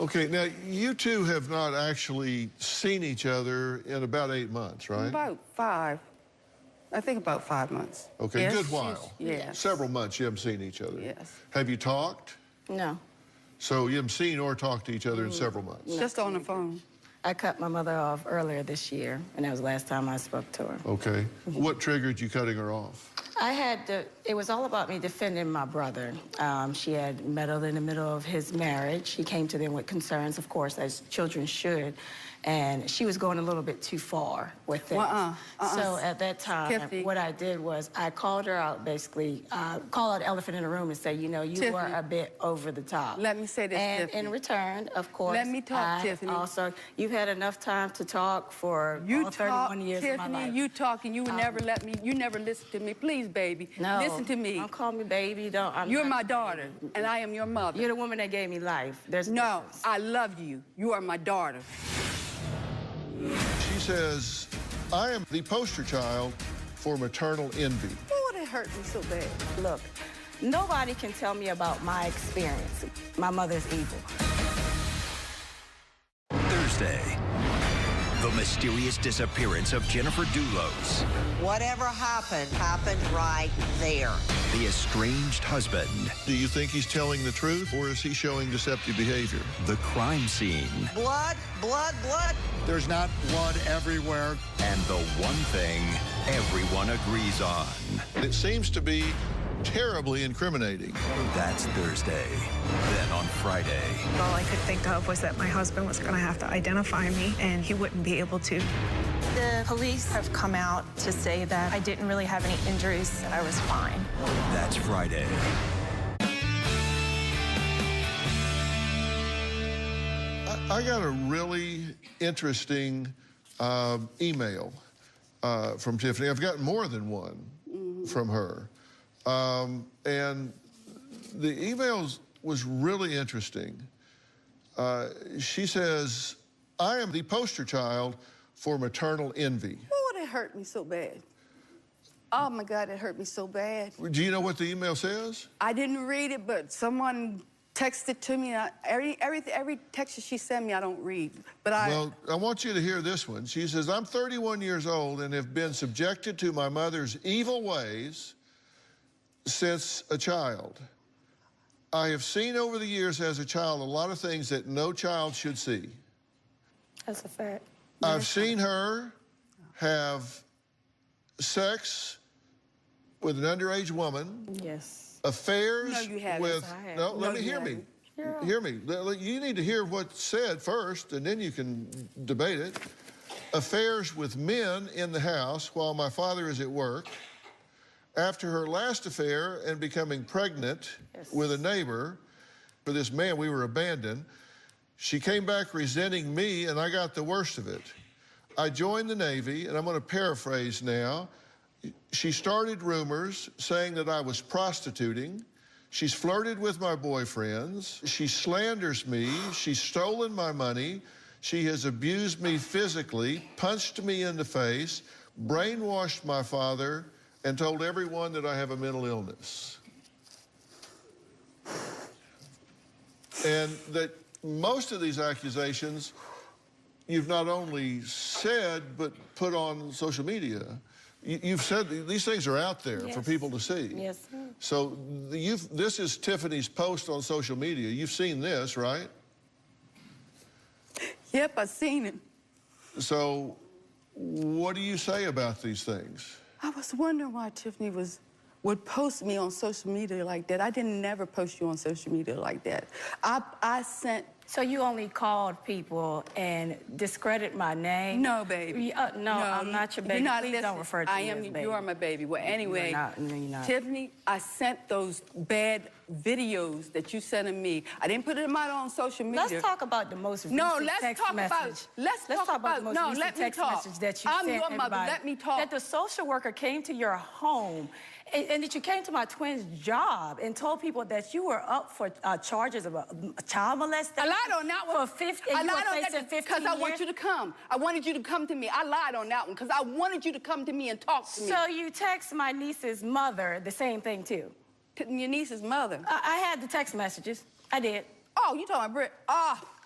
Speaker 5: Okay, now, you two have not actually seen each other in about 8 months, right?
Speaker 10: About 5. I think about 5 months.
Speaker 5: Okay,
Speaker 10: Yes,
Speaker 5: good while.
Speaker 10: Yes.
Speaker 5: Several months you haven't seen each other.
Speaker 10: Yes.
Speaker 5: Have you talked?
Speaker 9: No.
Speaker 5: So you haven't seen or talked to each other in several months?
Speaker 10: Just on the phone.
Speaker 9: I cut my mother off earlier this year, and that was the last time I spoke to her.
Speaker 5: Okay. What triggered you cutting her off?
Speaker 9: It was all about me defending my brother. She had meddled in the middle of his marriage. He came to them with concerns, of course, as children should. And she was going a little bit too far with it. So at that time,
Speaker 10: Tiffany.
Speaker 9: what I did was I called her out, basically, call out the elephant in the room and say, you know, you
Speaker 10: Tiffany.
Speaker 9: were a bit over the top.
Speaker 10: Let me say this,
Speaker 9: And
Speaker 10: Tiffany.
Speaker 9: in return, of course,
Speaker 10: Let me talk,
Speaker 9: I
Speaker 10: Tiffany.
Speaker 9: also, you've had enough time to talk for all 31 years of my
Speaker 10: Tiffany,
Speaker 9: life.
Speaker 10: you talk, and you would never let me, you never listen to me. Please, baby,
Speaker 9: No.
Speaker 10: listen to me.
Speaker 9: Don't call me baby.
Speaker 10: You're my daughter, and I am your mother.
Speaker 9: You're the woman that gave me life. There's
Speaker 10: No, I love you. You are my daughter.
Speaker 5: She says, I am the poster child for maternal envy.
Speaker 10: Oh, that hurt me so bad.
Speaker 9: Look, nobody can tell me about my experience. My mother's evil.
Speaker 1: Thursday, the mysterious disappearance of Jennifer Dulos.
Speaker 11: Whatever happened, happened right there.
Speaker 1: The estranged husband.
Speaker 5: Do you think he's telling the truth, or is he showing deceptive behavior?
Speaker 1: The crime scene.
Speaker 11: Blood, blood, blood.
Speaker 1: There's not blood everywhere. And the one thing everyone agrees on.
Speaker 5: It seems to be terribly incriminating.
Speaker 1: That's Thursday. Then on Friday.
Speaker 23: All I could think of was that my husband was going to have to identify me, and he wouldn't be able to. The police have come out to say that I didn't really have any injuries, that I was fine.
Speaker 1: That's Friday.
Speaker 5: I got a really interesting email from Tiffany. I've gotten more than one from her. And the emails was really interesting. She says, I am the poster child for maternal envy.
Speaker 10: Oh, that hurt me so bad. Oh, my God, it hurt me so bad.
Speaker 5: Do you know what the email says?
Speaker 10: I didn't read it, but someone texted to me. Every text that she sent me, I don't read. But
Speaker 5: Well, I want you to hear this one. She says, I'm 31 years old and have been subjected to my mother's evil ways since a child. I have seen over the years as a child a lot of things that no child should see.
Speaker 9: That's a fact.
Speaker 5: I've seen her have sex with an underage woman.
Speaker 9: Yes.
Speaker 5: Affairs
Speaker 9: No, you haven't.
Speaker 5: with...
Speaker 9: Yes, I have.
Speaker 5: No, let
Speaker 9: No,
Speaker 5: me
Speaker 9: you
Speaker 5: hear me.
Speaker 9: haven't.
Speaker 5: Hear me. You need to hear what's said first, and then you can debate it. Affairs with men in the house while my father is at work. After her last affair and becoming pregnant with a neighbor, for this man, we were abandoned. She came back resenting me, and I got the worst of it. I joined the Navy, and I'm going to paraphrase now. She started rumors saying that I was prostituting. She's flirted with my boyfriends. She slanders me. She's stolen my money. She has abused me physically, punched me in the face, brainwashed my father, and told everyone that I have a mental illness. And that most of these accusations you've not only said, but put on social media. You've said these things are out there for people to see.
Speaker 9: Yes, sir.
Speaker 5: So this is Tiffany's post on social media. You've seen this, right?
Speaker 10: Yep, I've seen it.
Speaker 5: So what do you say about these things?
Speaker 10: I was wondering why Tiffany would post me on social media like that. I didn't never post you on social media like that. I sent
Speaker 9: So you only called people and discredit my name?
Speaker 10: No, baby.
Speaker 9: No, I'm not your baby.
Speaker 10: You're not,
Speaker 9: Please
Speaker 10: listen,
Speaker 9: don't refer to me as baby.
Speaker 10: You are my baby. Well, anyway,
Speaker 9: You're not.
Speaker 10: Tiffany, I sent those bad videos that you sent to me. I didn't put them out on social media.
Speaker 9: Let's talk about the most recent text message.
Speaker 10: Let's talk about the most recent text message
Speaker 9: that you sent
Speaker 10: your mother.
Speaker 9: everybody.
Speaker 10: Let me talk.
Speaker 9: That the social worker came to your home and that you came to my twin's job and told people that you were up for charges of a child molestation.
Speaker 10: I lied on that one.
Speaker 9: For 50,
Speaker 10: I
Speaker 9: and
Speaker 10: lied
Speaker 9: you
Speaker 10: on
Speaker 9: were
Speaker 10: that
Speaker 9: facing 15
Speaker 10: because I want
Speaker 9: years?
Speaker 10: you to come. I wanted you to come to me. I lied on that one because I wanted you to come to me and talk to me.
Speaker 9: So you text my niece's mother the same thing, too?
Speaker 10: Your niece's mother?
Speaker 9: I had the text messages. I did.
Speaker 10: Oh, you talking about Britt?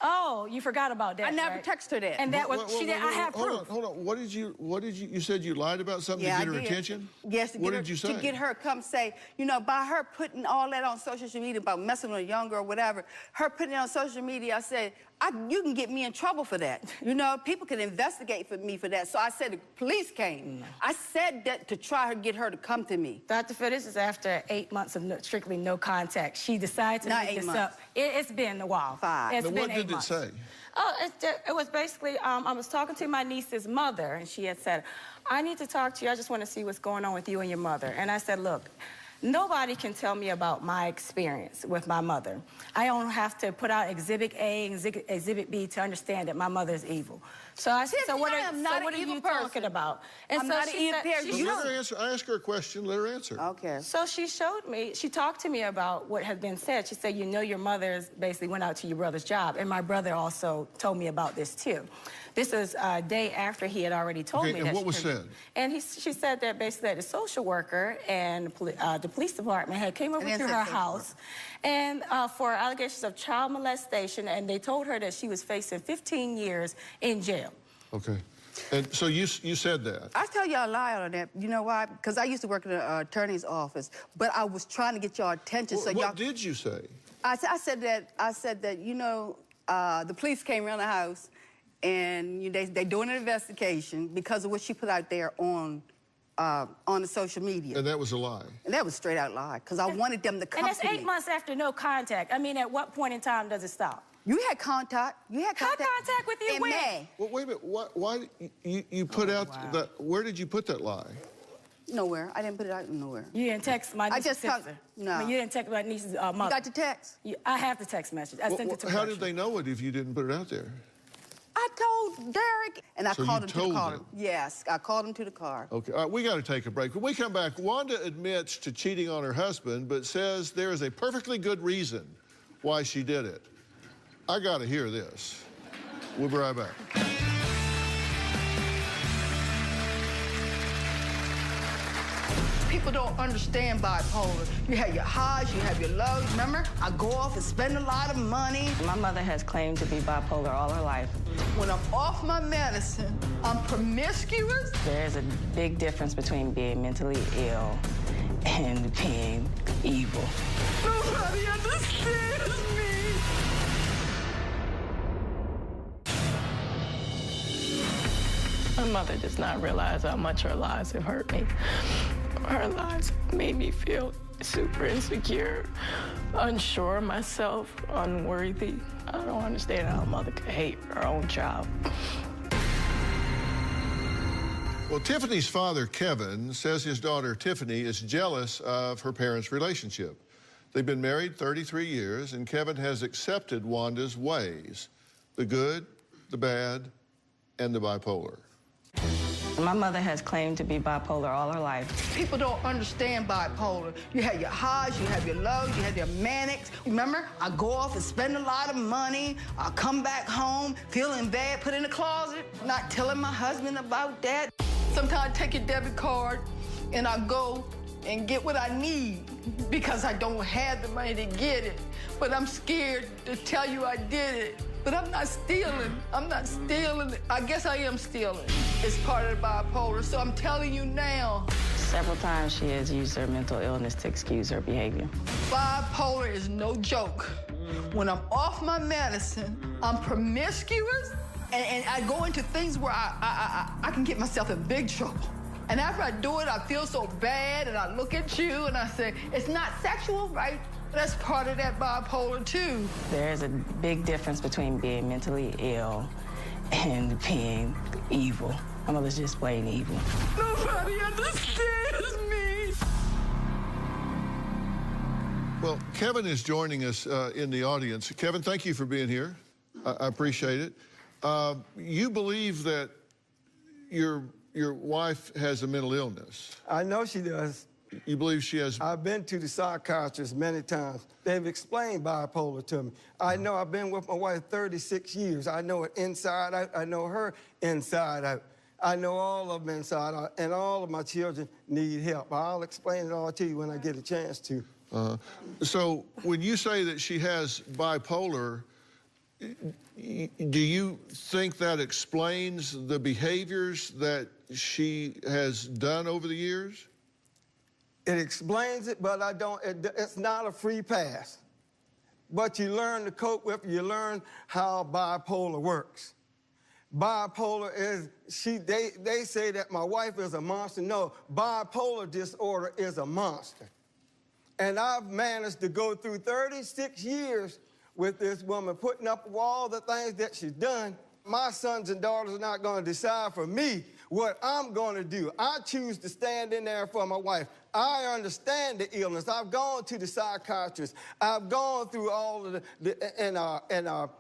Speaker 9: Oh, you forgot about that,
Speaker 10: I never
Speaker 9: right?
Speaker 10: texted her that.
Speaker 9: And that was, she did, I have proof.
Speaker 5: Hold on. What did you said you lied about something to get her attention?
Speaker 10: Yes,
Speaker 5: what did you say?
Speaker 10: To get her to come say, you know, by her putting all that on social media about messing with a young girl or whatever, her putting it on social media, I said, you can get me in trouble for that. You know, people can investigate me for that. So I said the police came. I said that to try to get her to come to me.
Speaker 9: Dr. Phil, this is after 8 months of strictly no contact. She decided to make this up. It's been a while.
Speaker 10: 5.
Speaker 9: It's been 8 months.
Speaker 5: What did it say?
Speaker 9: Oh, it was basically, I was talking to my niece's mother, and she had said, I need to talk to you. I just want to see what's going on with you and your mother. And I said, look, nobody can tell me about my experience with my mother. I don't have to put out Exhibit A and Exhibit B to understand that my mother is evil. So I said, so what are you talking about? And
Speaker 10: I'm not an evil person.
Speaker 5: Let her answer. I asked her a question. Let her answer.
Speaker 10: Okay.
Speaker 9: So she showed me, she talked to me about what had been said. She said, you know, your mother basically went out to your brother's job. And my brother also told me about this, too. This is a day after he had already told me that.
Speaker 5: And what was said?
Speaker 9: And she said that basically that the social worker and the police department had came over to her house and for allegations of child molestation, and they told her that she was facing 15 years in jail.
Speaker 5: Okay. And so you said that.
Speaker 10: I tell y'all a lie on that. You know why? Because I used to work in an attorney's office, but I was trying to get y'all attention.
Speaker 5: Well,
Speaker 10: so
Speaker 5: what did you say?
Speaker 10: I said that you know, the police came around the house and they doing an investigation because of what she put out there on the social media.
Speaker 5: And that was a lie.
Speaker 10: And that was straight out lie because I wanted them to come.
Speaker 9: And that's 8 months after no contact. I mean, at what point in time does it stop?
Speaker 10: You had contact. You had contact.
Speaker 9: Had contact with you
Speaker 10: in
Speaker 9: when?
Speaker 10: May.
Speaker 5: Well, wait a minute. Why you put out that? Where did you put that lie?
Speaker 10: Nowhere. I didn't put it out nowhere.
Speaker 9: You didn't text my niece's sister?
Speaker 10: No.
Speaker 9: I mean, you didn't text my niece's mother?
Speaker 10: You got the text?
Speaker 9: I have the text message. I sent it to her.
Speaker 5: How did they know it if you didn't put it out there?
Speaker 10: I told Derek, and I called him to the car.
Speaker 5: Them.
Speaker 10: Yes, I called him to the car.
Speaker 5: Okay, all right, we got to take a break. When we come back, Wanda admits to cheating on her husband, but says there is a perfectly good reason why she did it. I got to hear this. We'll be right back.
Speaker 10: People don't understand bipolar. You have your highs, you have your lows. Remember, I go off and spend a lot of money.
Speaker 9: My mother has claimed to be bipolar all her life.
Speaker 10: When I'm off my medicine, I'm promiscuous.
Speaker 9: There's a big difference between being mentally ill and being evil.
Speaker 10: Nobody understands me.
Speaker 3: My mother does not realize how much her lies have hurt me. Her lies made me feel super insecure, unsure of myself, unworthy. I don't understand how a mother could hate her own child.
Speaker 5: Well, Tiffany's father, Kevin, says his daughter, Tiffany, is jealous of her parents' relationship. They've been married 33 years, and Kevin has accepted Wanda's ways, the good, the bad, and the bipolar.
Speaker 9: My mother has claimed to be bipolar all her life.
Speaker 10: People don't understand bipolar. You have your highs, you have your lows, you have your manics. Remember, I go off and spend a lot of money. I come back home feeling bad, put it in the closet, not telling my husband about that. Sometimes I take your debit card and I go and get what I need because I don't have the money to get it. But I'm scared to tell you I did it. But I'm not stealing. I'm not stealing. I guess I am stealing. It's part of the bipolar, so I'm telling you now.
Speaker 9: Several times she has used her mental illness to excuse her behavior.
Speaker 10: Bipolar is no joke. When I'm off my medicine, I'm promiscuous, and I go into things where I can get myself in big trouble.
Speaker 17: And after I do it, I feel so bad, and I look at you, and I say, it's not sexual, right? That's part of that bipolar, too.
Speaker 22: There's a big difference between being mentally ill and being evil. My mother's just plain evil.
Speaker 17: Nobody understands me.
Speaker 5: Well, Kevin is joining us in the audience. Kevin, thank you for being here. I appreciate it. You believe that your wife has a mental illness.
Speaker 2: I know she does.
Speaker 5: You believe she has?
Speaker 2: I've been to the psychiatrist many times. They've explained bipolar to me. I know I've been with my wife 36 years. I know it inside out. I know her inside out. I know all of them inside out, and all of my children need help. I'll explain it all to you when I get a chance to.
Speaker 5: So when you say that she has bipolar, do you think that explains the behaviors that she has done over the years?
Speaker 2: It explains it, but I don't. It's not a free pass. But you learn to cope with it. You learn how bipolar works. Bipolar is, they say that my wife is a monster. No, bipolar disorder is a monster. And I've managed to go through 36 years with this woman, putting up with all the things that she's done. My sons and daughters are not going to decide for me what I'm going to do. I choose to stand in there for my wife. I understand the illness. I've gone to the psychiatrist. I've gone through all of and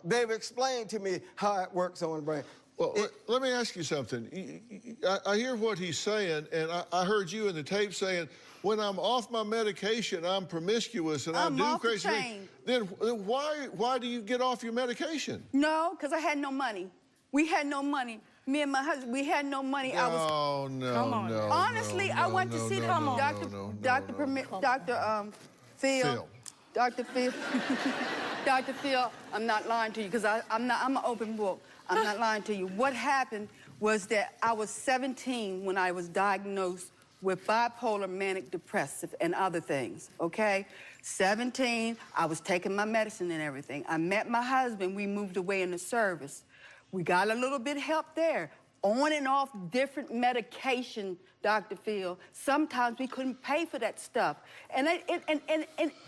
Speaker 2: they've explained to me how it works on the brain.
Speaker 5: Well, let me ask you something. I hear what he's saying, and I heard you in the tape saying, when I'm off my medication, I'm promiscuous and I do crazy things. Then why do you get off your medication?
Speaker 17: No, because I had no money. We had no money. Me and my husband, we had no money.
Speaker 5: No.
Speaker 17: Honestly, I went to see Dr. Phil. Dr. Phil. Dr. Phil, I'm not lying to you because I'm an open book. I'm not lying to you. What happened was that I was 17 when I was diagnosed with bipolar, manic depressive, and other things, okay? 17, I was taking my medicine and everything. I met my husband, we moved away in the service. We got a little bit of help there. On and off different medication, Dr. Phil. Sometimes we couldn't pay for that stuff. And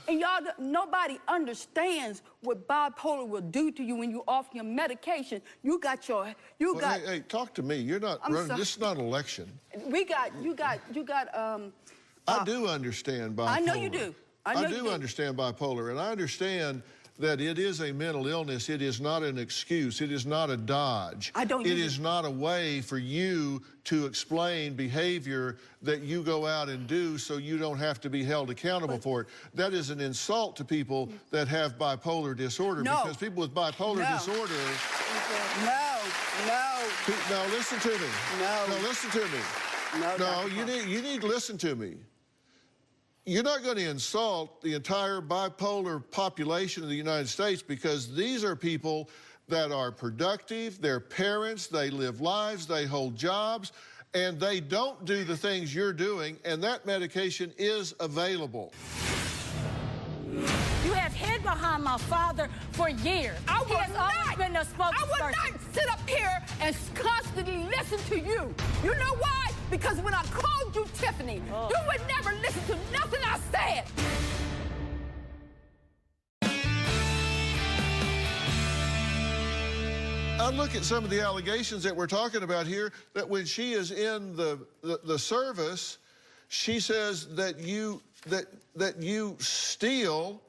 Speaker 17: y'all, nobody understands what bipolar will do to you when you're off your medication.
Speaker 5: Hey, talk to me. You're not running. This is not an election. I do understand bipolar.
Speaker 17: I know you do.
Speaker 5: I do understand bipolar, and I understand that it is a mental illness. It is not an excuse. It is not a dodge. It is not a way for you to explain behavior that you go out and do so you don't have to be held accountable for it. That is an insult to people that have bipolar disorder. Because people with bipolar disorder... No, listen to me. No, listen to me. No, you need to listen to me. You're not going to insult the entire bipolar population of the United States because these are people that are productive, they're parents, they live lives, they hold jobs, and they don't do the things you're doing, and that medication is available.
Speaker 6: You have hid behind my father for years.
Speaker 17: I will
Speaker 6: not
Speaker 17: sit up here and constantly listen to you. You know why? Because when I called you Tiffany, you would never listen to nothing I said.
Speaker 5: I look at some of the allegations that we're talking about here, that when she is in the service, she says that you steal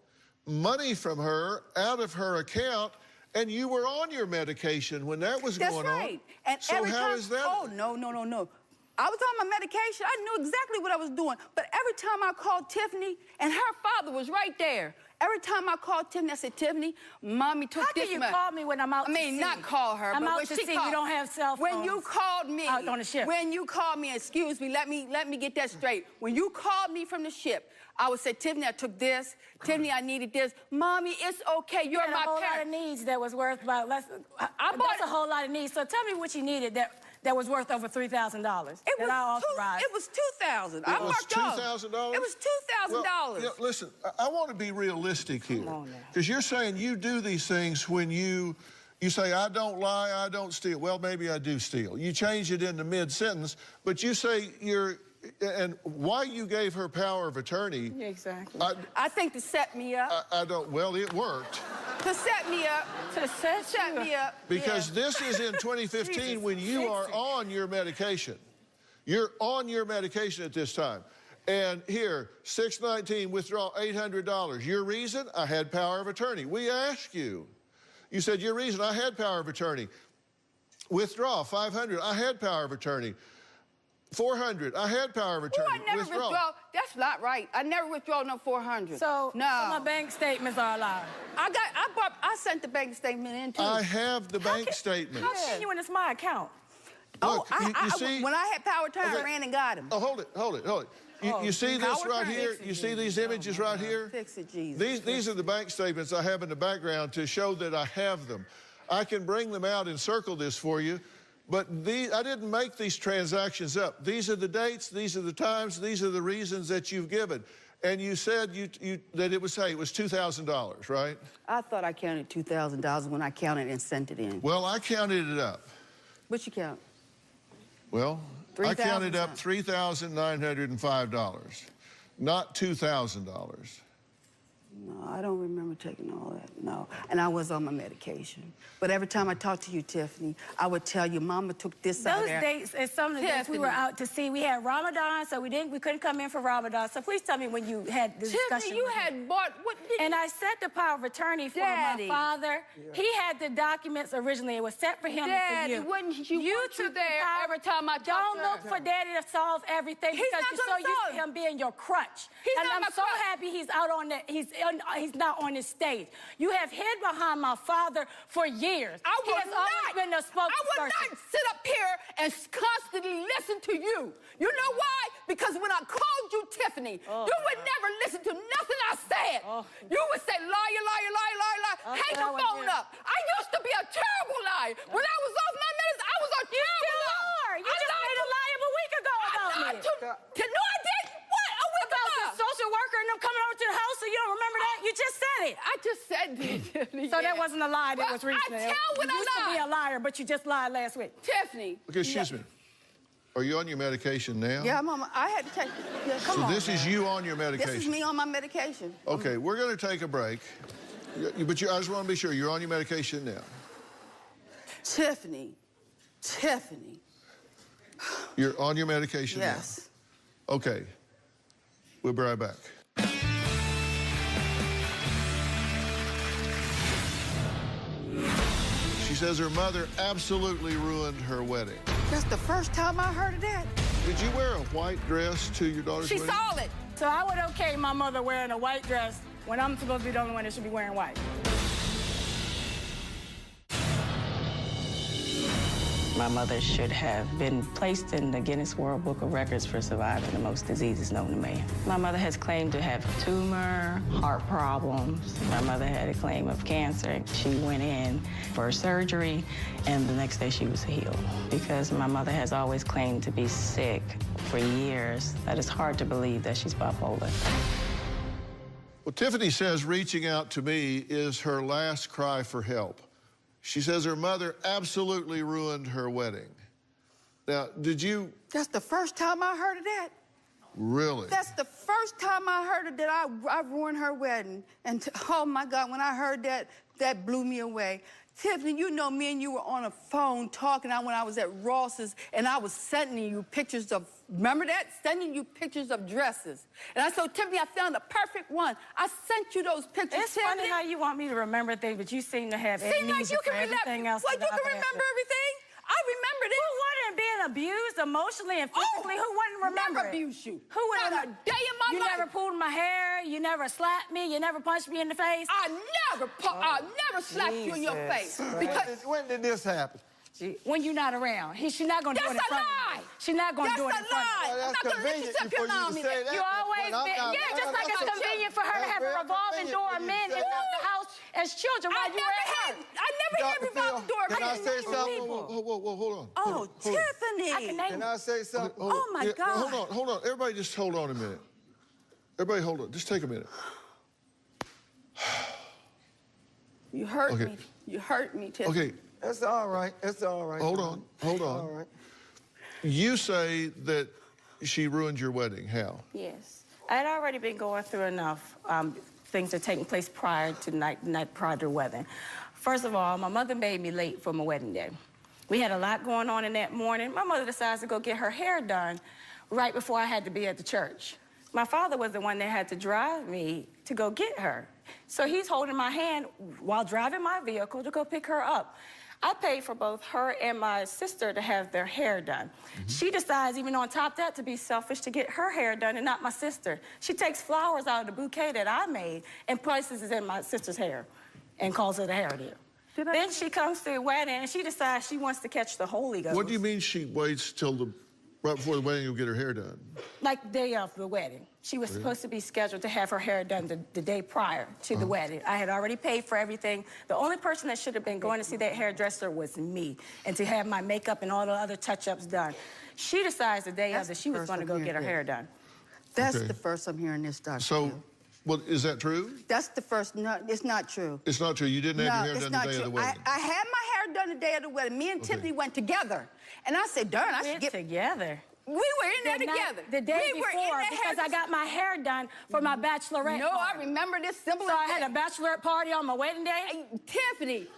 Speaker 5: money from her out of her account, and you were on your medication when that was going on.
Speaker 17: That's right. And
Speaker 5: so how is that?
Speaker 17: Oh, no. I was on my medication. I knew exactly what I was doing. But every time I called Tiffany, and her father was right there. Every time I called Tiffany, I said, Tiffany, Mommy took this money.
Speaker 6: How can you call me when I'm out to sea?
Speaker 17: I mean, not call her,
Speaker 6: I'm
Speaker 17: but
Speaker 6: out
Speaker 17: when
Speaker 6: to
Speaker 17: she
Speaker 6: sea,
Speaker 17: called.
Speaker 6: You don't have cell phones.
Speaker 17: When you called me.
Speaker 6: Out on the ship.
Speaker 17: When you called me, excuse me, let me get that straight. When you called me from the ship, I would say, Tiffany, I took this. Tiffany, I needed this. Mommy, it's okay. You're my parent.
Speaker 6: a whole lot of needs that was worth about less. That's a whole lot of needs. So tell me what you needed that was worth over $3,000.
Speaker 17: It was $2,000. I marked off.
Speaker 5: $2,000?
Speaker 17: It was $2,000.
Speaker 5: Well, listen, I want to be realistic here. Because you're saying you do these things when you You say, I don't lie, I don't steal. Well, maybe I do steal. You change it in the mid-sentence, but you say and why you gave her power of attorney.
Speaker 6: Yeah, exactly.
Speaker 17: I think to set me up.
Speaker 5: Well, it worked.
Speaker 17: To set me up.
Speaker 6: To set
Speaker 17: me up.
Speaker 5: Because this is in 2015 when you are on your medication. You're on your medication at this time. And here, 619, withdraw $800. Your reason? I had power of attorney. We asked you. You said, your reason? I had power of attorney. Withdraw $500. I had power of attorney. $400. I had power of attorney.
Speaker 17: I never withdraw. That's not right. I never withdraw no $400.
Speaker 6: So my bank statements are a lie.
Speaker 17: I sent the bank statement in too.
Speaker 5: I have the bank statement.
Speaker 6: How can you when it's my account?
Speaker 5: Look, you see,
Speaker 17: when I had power of attorney, I ran and got him.
Speaker 5: Oh, hold it. You see this right here? You see these images right here?
Speaker 17: Fix it, Jesus.
Speaker 5: These are the bank statements I have in the background to show that I have them. I can bring them out and circle this for you, but I didn't make these transactions up. These are the dates, these are the times, these are the reasons that you've given. And you said that it was $2,000, right?
Speaker 17: I thought I counted $2,000 when I counted and sent it in.
Speaker 5: Well, I counted it up.
Speaker 17: What you count?
Speaker 5: Well, I counted up $3,905, not $2,000.
Speaker 17: No, I don't remember taking all that, no. And I was on my medication. But every time I talked to you, Tiffany, I would tell you, Mama took this out
Speaker 6: Those
Speaker 17: there.
Speaker 6: dates, and some of the dates we were out to see, we had Ramadan, so we couldn't come in for Ramadan. So please tell me when you had the discussion.
Speaker 17: Tiffany, you had bought, what did
Speaker 6: And I set the power of attorney for my father. Yeah. He had the documents originally. It was set for him and for you.
Speaker 17: Wouldn't you took there every time I talked
Speaker 6: Don't look for Daddy to solve everything because you're so used to him being your crutch. And I'm so happy he's out on the, he's not on this stage. You have hid behind my father for years. He has always been the spokesperson.
Speaker 17: I would not sit up here and constantly listen to you. You know why? Because when I called you Tiffany, you would never listen to nothing I said. You would say, liar, liar, liar, liar, liar. Hang the phone up. I used to be a terrible liar. When I was off my medicine, I was a terrible liar.
Speaker 6: You just made a lie a week ago about me.
Speaker 17: No, I didn't. What? A week ago?
Speaker 6: About the social worker and them coming over to the house, so you don't remember that? You just said it.
Speaker 17: I just said it.
Speaker 6: So that wasn't a lie, that was recent.
Speaker 17: I tell when I lie.
Speaker 6: You used to be a liar, but you just lied last week.
Speaker 17: Tiffany.
Speaker 5: Okay, excuse me. Are you on your medication now?
Speaker 17: Yeah, Mama. I had to take. Yeah, come on.
Speaker 5: So this is you on your medication.
Speaker 17: This is me on my medication.
Speaker 5: Okay, we're going to take a break. But I just want to be sure you're on your medication now.
Speaker 17: Tiffany.
Speaker 5: You're on your medication now?
Speaker 17: Yes.
Speaker 5: Okay. We'll be right back. She says her mother absolutely ruined her wedding.
Speaker 17: That's the first time I heard of that.
Speaker 5: Did you wear a white dress to your daughter's wedding?
Speaker 17: She saw it.
Speaker 6: So I would okay my mother wearing a white dress when I'm supposed to be the only one that should be wearing white. My mother should have been placed in the Guinness World Book of Records for surviving the most diseases known to man. My mother has claimed to have a tumor, heart problems. My mother had a claim of cancer. She went in for surgery, and the next day she was healed. Because my mother has always claimed to be sick for years, that it's hard to believe that she's bipolar.
Speaker 5: Well, Tiffany says reaching out to me is her last cry for help. She says her mother absolutely ruined her wedding. Now, did you...
Speaker 17: That's the first time I heard of that.
Speaker 5: Really?
Speaker 17: That's the first time I heard of that I ruined her wedding. And oh my God, when I heard that, that blew me away. Tiffany, you know me and you were on a phone talking when I was at Ross's, and I was sending you pictures of, remember that? Sending you pictures of dresses. And I said, Tiffany, I found the perfect one. I sent you those pictures,
Speaker 6: It's
Speaker 17: Tiffany.
Speaker 6: funny how you want me to remember things, but you seem to have
Speaker 17: Seem like you can
Speaker 6: everything else.
Speaker 17: Well, you can remember everything? I remembered it.
Speaker 6: Who wouldn't being abused emotionally and physically? Who wouldn't remember
Speaker 17: never abused you.
Speaker 6: Who wouldn't?
Speaker 17: Not a day in my life.
Speaker 6: You never pulled my hair. You never slapped me. You never punched me in the face.
Speaker 17: I never slapped you in your face. Because
Speaker 2: when did this happen?
Speaker 6: When you're not around. She's not going to do it in front of you. She's not going to do it in front of you.
Speaker 2: Well, that's convenient for you to say that.
Speaker 6: You always been, yeah, just like it's convenient for her to have a revolving door of men in the house as children while you were at her.
Speaker 17: I never had revolving door.
Speaker 2: Can I say something?
Speaker 5: Whoa, hold on.
Speaker 17: Oh, Tiffany.
Speaker 2: Can I say something?
Speaker 17: Oh, my God.
Speaker 5: Hold on. Everybody just hold on a minute. Everybody hold on. Just take a minute.
Speaker 17: You hurt me. You hurt me, Tiffany.
Speaker 5: Okay.
Speaker 2: It's all right. It's all right.
Speaker 5: Hold on. Hold on.
Speaker 2: All right.
Speaker 5: You say that she ruined your wedding. How?
Speaker 9: Yes. I had already been going through enough things that taking place prior to the night prior to the wedding. First of all, my mother made me late for my wedding day. We had a lot going on in that morning. My mother decides to go get her hair done right before I had to be at the church. My father was the one that had to drive me to go get her. So he's holding my hand while driving my vehicle to go pick her up. I paid for both her and my sister to have their hair done. She decides, even on top of that, to be selfish to get her hair done and not my sister. She takes flowers out of the bouquet that I made and places it in my sister's hair and calls it a hairdo. Then she comes to the wedding and she decides she wants to catch the Holy Ghost.
Speaker 5: What do you mean she waits till right before the wedding to get her hair done?
Speaker 9: Like the day of the wedding. She was supposed to be scheduled to have her hair done the day prior to the wedding. I had already paid for everything. The only person that should have been going to see that hairdresser was me, and to have my makeup and all the other touch-ups done. She decides the day of that she was going to go get her hair done.
Speaker 17: That's the first I'm hearing this, Dr.
Speaker 5: So, well, is that true?
Speaker 17: That's the first. No, it's not true.
Speaker 5: It's not true. You didn't have your hair done the day of the wedding.
Speaker 17: I had my hair done the day of the wedding. Me and Tiffany went together, and I said, "Darn, I should get
Speaker 9: together."
Speaker 17: We were in there together.
Speaker 9: The day before, because I got my hair done for my bachelorette
Speaker 17: No,
Speaker 9: party.
Speaker 17: I remember this simple.
Speaker 9: So I had a bachelorette party on my wedding day?
Speaker 17: Tiffany,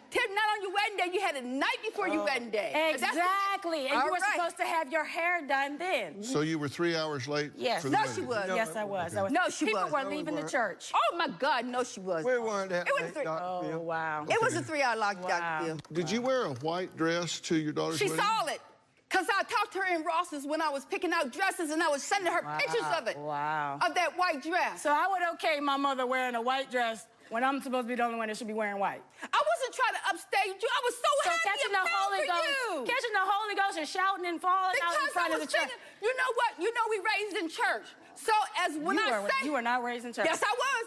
Speaker 17: Tiffany, not on your wedding day. You had it the night before your wedding day.
Speaker 9: Exactly. And you were supposed to have your hair done then.
Speaker 5: So you were 3 hours late?
Speaker 9: Yes.
Speaker 5: For the wedding?
Speaker 17: She was.
Speaker 9: Yes, I was.
Speaker 5: Okay.
Speaker 17: No, she
Speaker 9: People
Speaker 17: was.
Speaker 9: were leaving the church.
Speaker 17: Oh, my God, no, she was.
Speaker 2: We weren't that late, Dr.
Speaker 9: Oh,
Speaker 2: Phil.
Speaker 9: wow.
Speaker 17: It was a 3-hour lock, Dr. Phil.
Speaker 5: Did you wear a white dress to your daughter's
Speaker 17: She
Speaker 5: wedding?
Speaker 17: saw it. Because I talked to her in Ross's when I was picking out dresses, and I was sending her pictures of it.
Speaker 9: Wow.
Speaker 17: Of that white dress.
Speaker 9: So I would okay my mother wearing a white dress when I'm supposed to be the only one that should be wearing white.
Speaker 17: I wasn't trying to upstage you. I was so happy
Speaker 9: catching
Speaker 17: and
Speaker 9: the
Speaker 17: proud
Speaker 9: Holy
Speaker 17: for
Speaker 9: Ghost,
Speaker 17: you.
Speaker 9: catching the Holy Ghost and shouting and falling out in front of the church.
Speaker 17: You know what? You know we raised in church. So as when
Speaker 9: you were not raised in church.
Speaker 17: Yes, I was.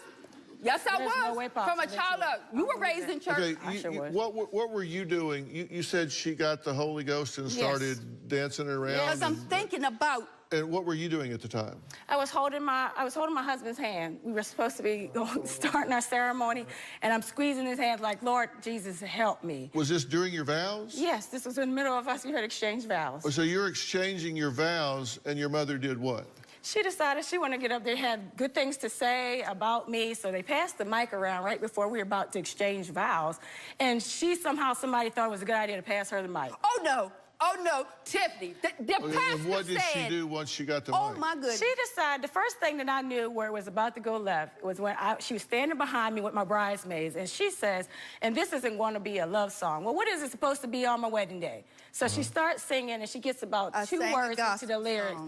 Speaker 17: Yes, I
Speaker 9: There's
Speaker 17: was.
Speaker 9: no way
Speaker 17: From a
Speaker 9: possible
Speaker 17: child up. You were raised in church.
Speaker 5: Okay, what were you doing? You said she got the Holy Ghost and started dancing around.
Speaker 17: Because I'm thinking about.
Speaker 5: And what were you doing at the time?
Speaker 9: I was holding my husband's hand. We were supposed to be starting our ceremony, and I'm squeezing his hand like, Lord Jesus, help me.
Speaker 5: Was this during your vows?
Speaker 9: Yes, this was in the middle of us. We had exchanged vows.
Speaker 5: So you're exchanging your vows, and your mother did what?
Speaker 9: She decided she wanted to get up there, had good things to say about me, so they passed the mic around right before we were about to exchange vows, and somebody thought it was a good idea to pass her the mic.
Speaker 17: Oh, no. Oh, no, Tiffany, the pastor
Speaker 5: and what did she do once she got the mic?
Speaker 17: Oh, my goodness.
Speaker 9: She decided, the first thing that I knew where it was about to go left was when she was standing behind me with my bridesmaids, and she says, and this isn't going to be a love song. Well, what is it supposed to be on my wedding day? So she starts singing, and she gets about 2 words into the lyrics.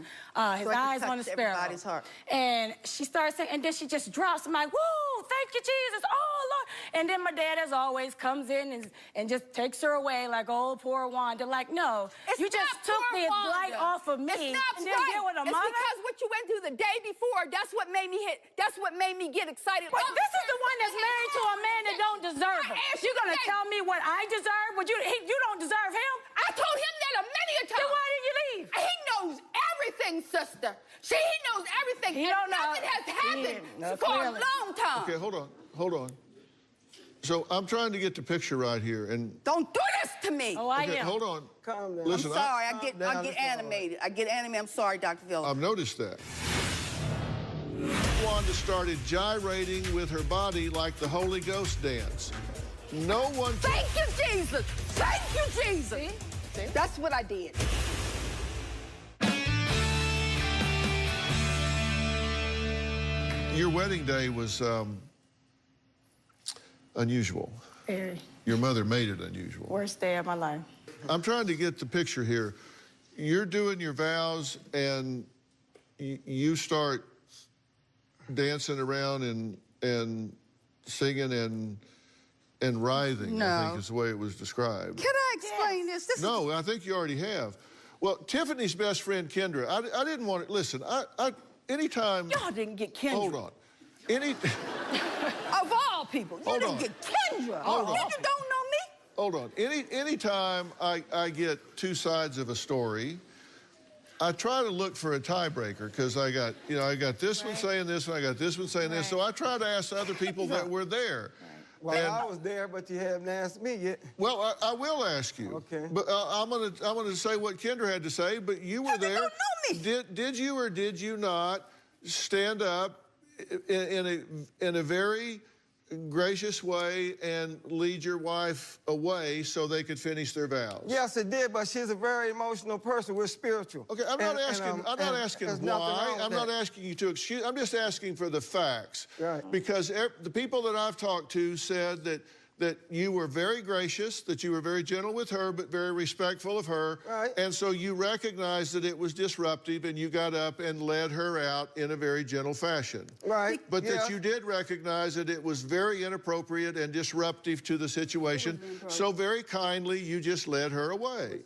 Speaker 9: His eyes on the sparrow. And she starts singing, and then she just drops. I'm like, woo, thank you, Jesus. Oh, Lord. And then my dad, as always, comes in and just takes her away like, oh, poor Wanda. Like, no, you just took the light off of me.
Speaker 17: It's not
Speaker 9: and
Speaker 17: right.
Speaker 9: then with a
Speaker 17: It's
Speaker 9: mother.
Speaker 17: because what you went through the day before, that's what made me get excited.
Speaker 9: But this is the one that's married to a man that don't deserve her. You're going to tell me what I deserve? You don't deserve him?
Speaker 17: I told him that many a time.
Speaker 9: Then why did you leave?
Speaker 17: He knows everything, sister. He knows everything.
Speaker 9: He don't know.
Speaker 17: Nothing has happened for a long time.
Speaker 5: Okay, hold on. So I'm trying to get the picture right here, and
Speaker 17: don't do this to me.
Speaker 9: Oh, I am.
Speaker 5: Hold on.
Speaker 2: Calm down.
Speaker 5: Listen,
Speaker 17: I'm sorry. I get animated. I get animated. I'm sorry, Dr. Phil.
Speaker 5: I've noticed that. Wanda started gyrating with her body like the Holy Ghost dance. No one.
Speaker 17: Thank you, Jesus. Thank you, Jesus. See? That's what I did.
Speaker 5: Your wedding day was unusual.
Speaker 9: Very.
Speaker 5: Your mother made it unusual.
Speaker 9: Worst day of my life.
Speaker 5: I'm trying to get the picture here. You're doing your vows, and you start dancing around and singing and writhing, I think is the way it was described.
Speaker 17: Can I explain this?
Speaker 5: No, I think you already have. Well, Tiffany's best friend, Kendra, I didn't want to, listen, anytime.
Speaker 17: Y'all didn't get Kendra.
Speaker 5: Hold on.
Speaker 17: Of all people, you didn't get Kendra.
Speaker 5: Hold on.
Speaker 17: Kendra don't know me.
Speaker 5: Hold on. Anytime I get two sides of a story, I try to look for a tiebreaker because I got this one saying this and I got this one saying this. So I try to ask other people that were there.
Speaker 2: Well, I was there, but you haven't asked me yet.
Speaker 5: Well, I will ask you.
Speaker 2: Okay.
Speaker 5: But I'm gonna say what Kendra had to say. But you were there.
Speaker 10: Don't know me.
Speaker 5: Did you or did you not stand up in a very gracious way and lead your wife away so they could finish their vows?
Speaker 2: Yes, it did, but she's a very emotional person. We're spiritual.
Speaker 5: Okay, I'm not asking why. I'm not asking you to excuse. I'm just asking for the facts.
Speaker 2: Right.
Speaker 5: Because the people that I've talked to said that you were very gracious, that you were very gentle with her, but very respectful of her.
Speaker 2: Right.
Speaker 5: And so you recognized that it was disruptive, and you got up and led her out in a very gentle fashion.
Speaker 2: Right.
Speaker 5: But that you did recognize that it was very inappropriate and disruptive to the situation. So very kindly, you just led her away.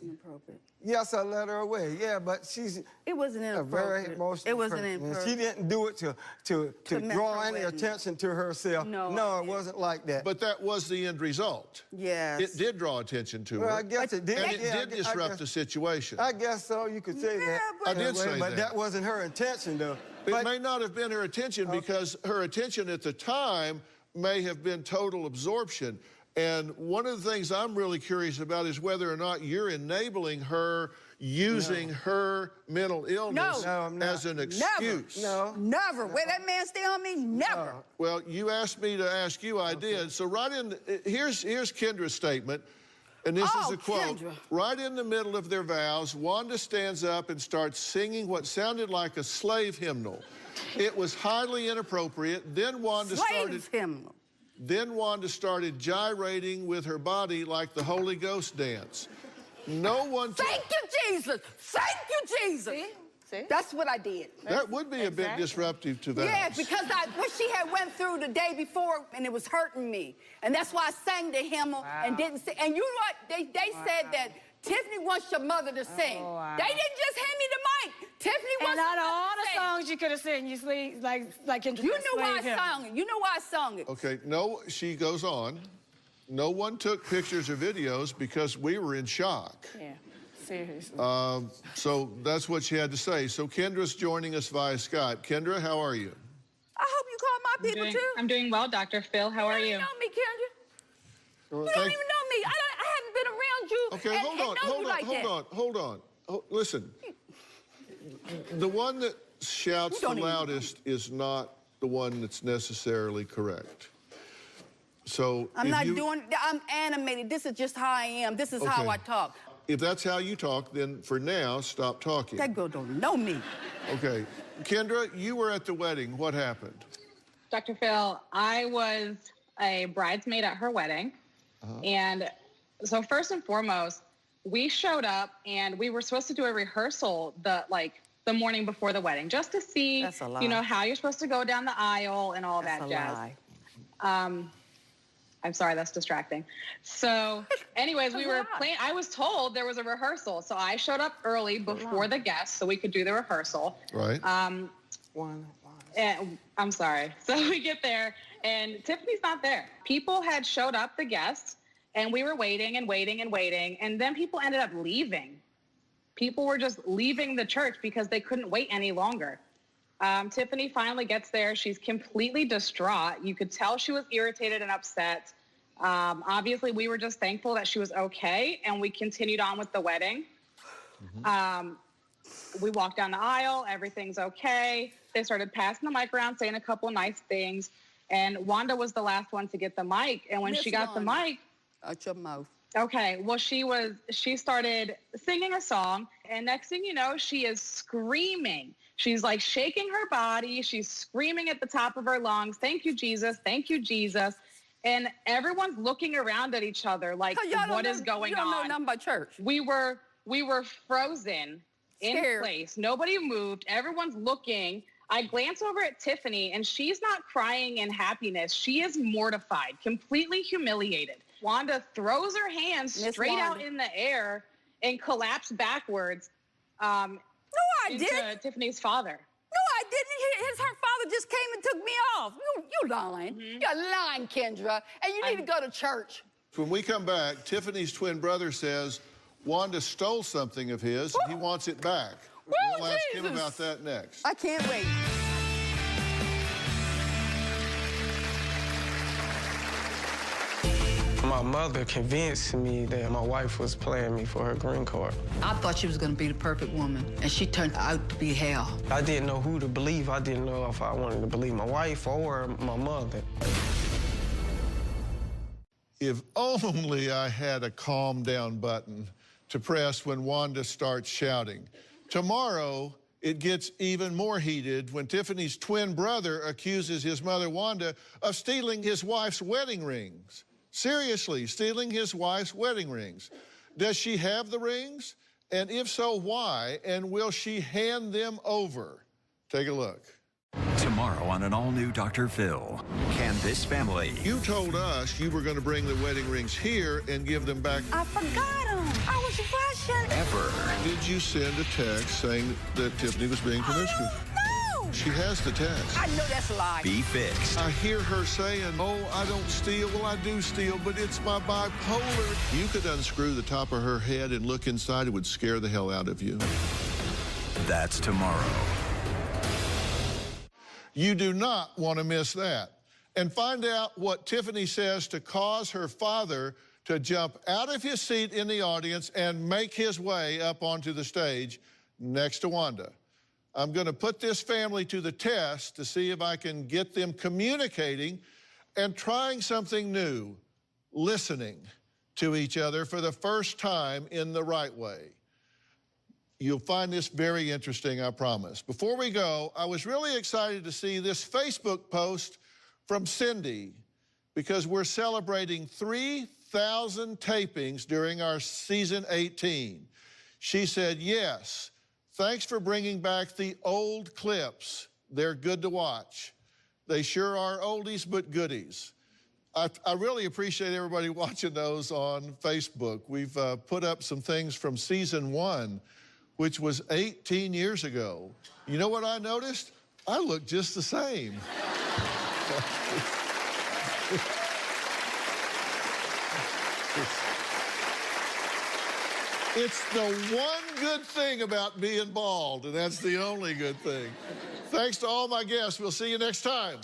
Speaker 2: Yes, I let her away. Yeah, but she's
Speaker 10: It wasn't
Speaker 2: a very
Speaker 10: inappropriate.
Speaker 2: emotional
Speaker 10: It wasn't
Speaker 2: person. And
Speaker 10: inappropriate.
Speaker 2: she didn't do it to
Speaker 10: mess
Speaker 2: draw
Speaker 10: her
Speaker 2: any
Speaker 10: wedding.
Speaker 2: attention to herself. No, it wasn't like that.
Speaker 5: But that was the end result.
Speaker 10: Yes.
Speaker 5: It did draw attention to
Speaker 2: Well,
Speaker 5: her.
Speaker 2: I guess it did.
Speaker 5: And it
Speaker 2: Yeah,
Speaker 5: did disrupt the situation.
Speaker 2: I guess so. You could say that.
Speaker 5: I did say
Speaker 2: but
Speaker 5: that.
Speaker 2: that wasn't her intention, though.
Speaker 5: It may not have been her attention because her attention at the time may have been total absorption. And one of the things I'm really curious about is whether or not you're enabling her using her mental illness as an excuse.
Speaker 10: Never. Where that man stay on me? Never.
Speaker 5: Well, you asked me to ask you, I did. So right in, here's Kendra's statement, and this is a quote.
Speaker 10: Kendra.
Speaker 5: Right in the middle of their vows, Wanda stands up and starts singing what sounded like a slave hymnal. It was highly inappropriate. Then Wanda started gyrating with her body like the Holy Ghost dance. No one...
Speaker 10: Thank you, Jesus. Thank you, Jesus. See? That's what I did.
Speaker 5: That would be a bit disruptive to that.
Speaker 10: Yeah, because what she had went through the day before, and it was hurting me. And that's why I sang the hymn and didn't sing. And you know what? They said that Tiffany wants your mother to sing. They didn't just hand me the mic. Tiffany wants
Speaker 6: not all the songs you could have sang, you sleep, like
Speaker 10: You know why I sung it. You know why I sung it.
Speaker 5: Okay, no, she goes on. No one took pictures or videos because we were in shock.
Speaker 6: Yeah, seriously.
Speaker 5: So that's what she had to say. So Kendra's joining us via Skype. Kendra, how are you?
Speaker 10: I hope you call my people, too.
Speaker 8: I'm doing well, Dr. Phil. How are you?
Speaker 10: You don't know me, Kendra. You don't even know me. I haven't been around you.
Speaker 5: Okay, hold on. Listen. The one that shouts the loudest is not the one that's necessarily correct. So
Speaker 10: I'm animated. This is just how I am. This is how I talk.
Speaker 5: If that's how you talk, then for now, stop talking.
Speaker 10: That girl don't know me.
Speaker 5: Okay. Kendra, you were at the wedding. What happened?
Speaker 8: Dr. Phil, I was a bridesmaid at her wedding. And so first and foremost, we showed up and we were supposed to do a rehearsal the morning before the wedding, just to see, how you're supposed to go down the aisle and all that jazz. I'm sorry, that's distracting. So anyways, we were playing. I was told there was a rehearsal. So I showed up early before the guests so we could do the rehearsal.
Speaker 5: Right.
Speaker 8: And I'm sorry. So we get there and Tiffany's not there. People had showed up, the guests, and we were waiting and waiting and waiting. And then people ended up leaving. People were just leaving the church because they couldn't wait any longer. Tiffany finally gets there. She's completely distraught. You could tell she was irritated and upset. Obviously, we were just thankful that she was okay, and we continued on with the wedding. We walked down the aisle. Everything's okay. They started passing the mic around, saying a couple nice things, and Wanda was the last one to get the mic. And when she got the mic...
Speaker 10: Out your mouth.
Speaker 8: Okay, well, she started singing a song, and next thing you know, she is screaming. She's like shaking her body. She's screaming at the top of her lungs, "Thank you, Jesus. Thank you, Jesus." And everyone's looking around at each other like, what is going on?
Speaker 10: You don't know nothing about church.
Speaker 8: We were frozen in place. Nobody moved. Everyone's looking. I glance over at Tiffany, and she's not crying in happiness. She is mortified, completely humiliated. Wanda throws her hands straight out in the air and collapsed backwards into Tiffany's father.
Speaker 10: No, I didn't. Her father just came and took me off. You lying. You're lying, Kendra. And you need to go to church.
Speaker 5: When we come back, Tiffany's twin brother says Wanda stole something of his. And he wants it back. We'll ask him about that next.
Speaker 10: I can't wait.
Speaker 16: My mother convinced me that my wife was playing me for her green card.
Speaker 10: I thought she was going to be the perfect woman, and she turned out to be hell.
Speaker 16: I didn't know who to believe. I didn't know if I wanted to believe my wife or my mother.
Speaker 5: If only I had a calm down button to press when Wanda starts shouting. Tomorrow, it gets even more heated when Tiffany's twin brother accuses his mother, Wanda, of stealing his wife's wedding rings. Seriously, stealing his wife's wedding rings. Does she have the rings? And if so, why? And will she hand them over? Take a look.
Speaker 1: Tomorrow on an all-new Dr. Phil. Can this family...
Speaker 5: You told us you were going to bring the wedding rings here and give them back...
Speaker 10: I forgot them. I was rushing.
Speaker 1: Ever.
Speaker 5: Did you send a text saying that Tiffany was being promiscuous?
Speaker 10: No.
Speaker 5: She has the text.
Speaker 10: I know that's a lie.
Speaker 1: Be fixed.
Speaker 5: I hear her saying, oh, I don't steal. Well, I do steal, but it's my bipolar. You could unscrew the top of her head and look inside. It would scare the hell out of you.
Speaker 1: That's tomorrow.
Speaker 5: You do not want to miss that. And find out what Tiffany says to cause her father to jump out of his seat in the audience and make his way up onto the stage next to Wanda. I'm going to put this family to the test to see if I can get them communicating and trying something new, listening to each other for the first time in the right way. You'll find this very interesting, I promise. Before we go, I was really excited to see this Facebook post from Cindy because we're celebrating 3,000 tapings during our season 18. She said, yes, thanks for bringing back the old clips. They're good to watch. They sure are oldies but goodies. I really appreciate everybody watching those on Facebook. We've put up some things from season 1, which was 18 years ago. You know what I noticed? I look just the same. It's the one good thing about being bald, and that's the only good thing. Thanks to all my guests. We'll see you next time.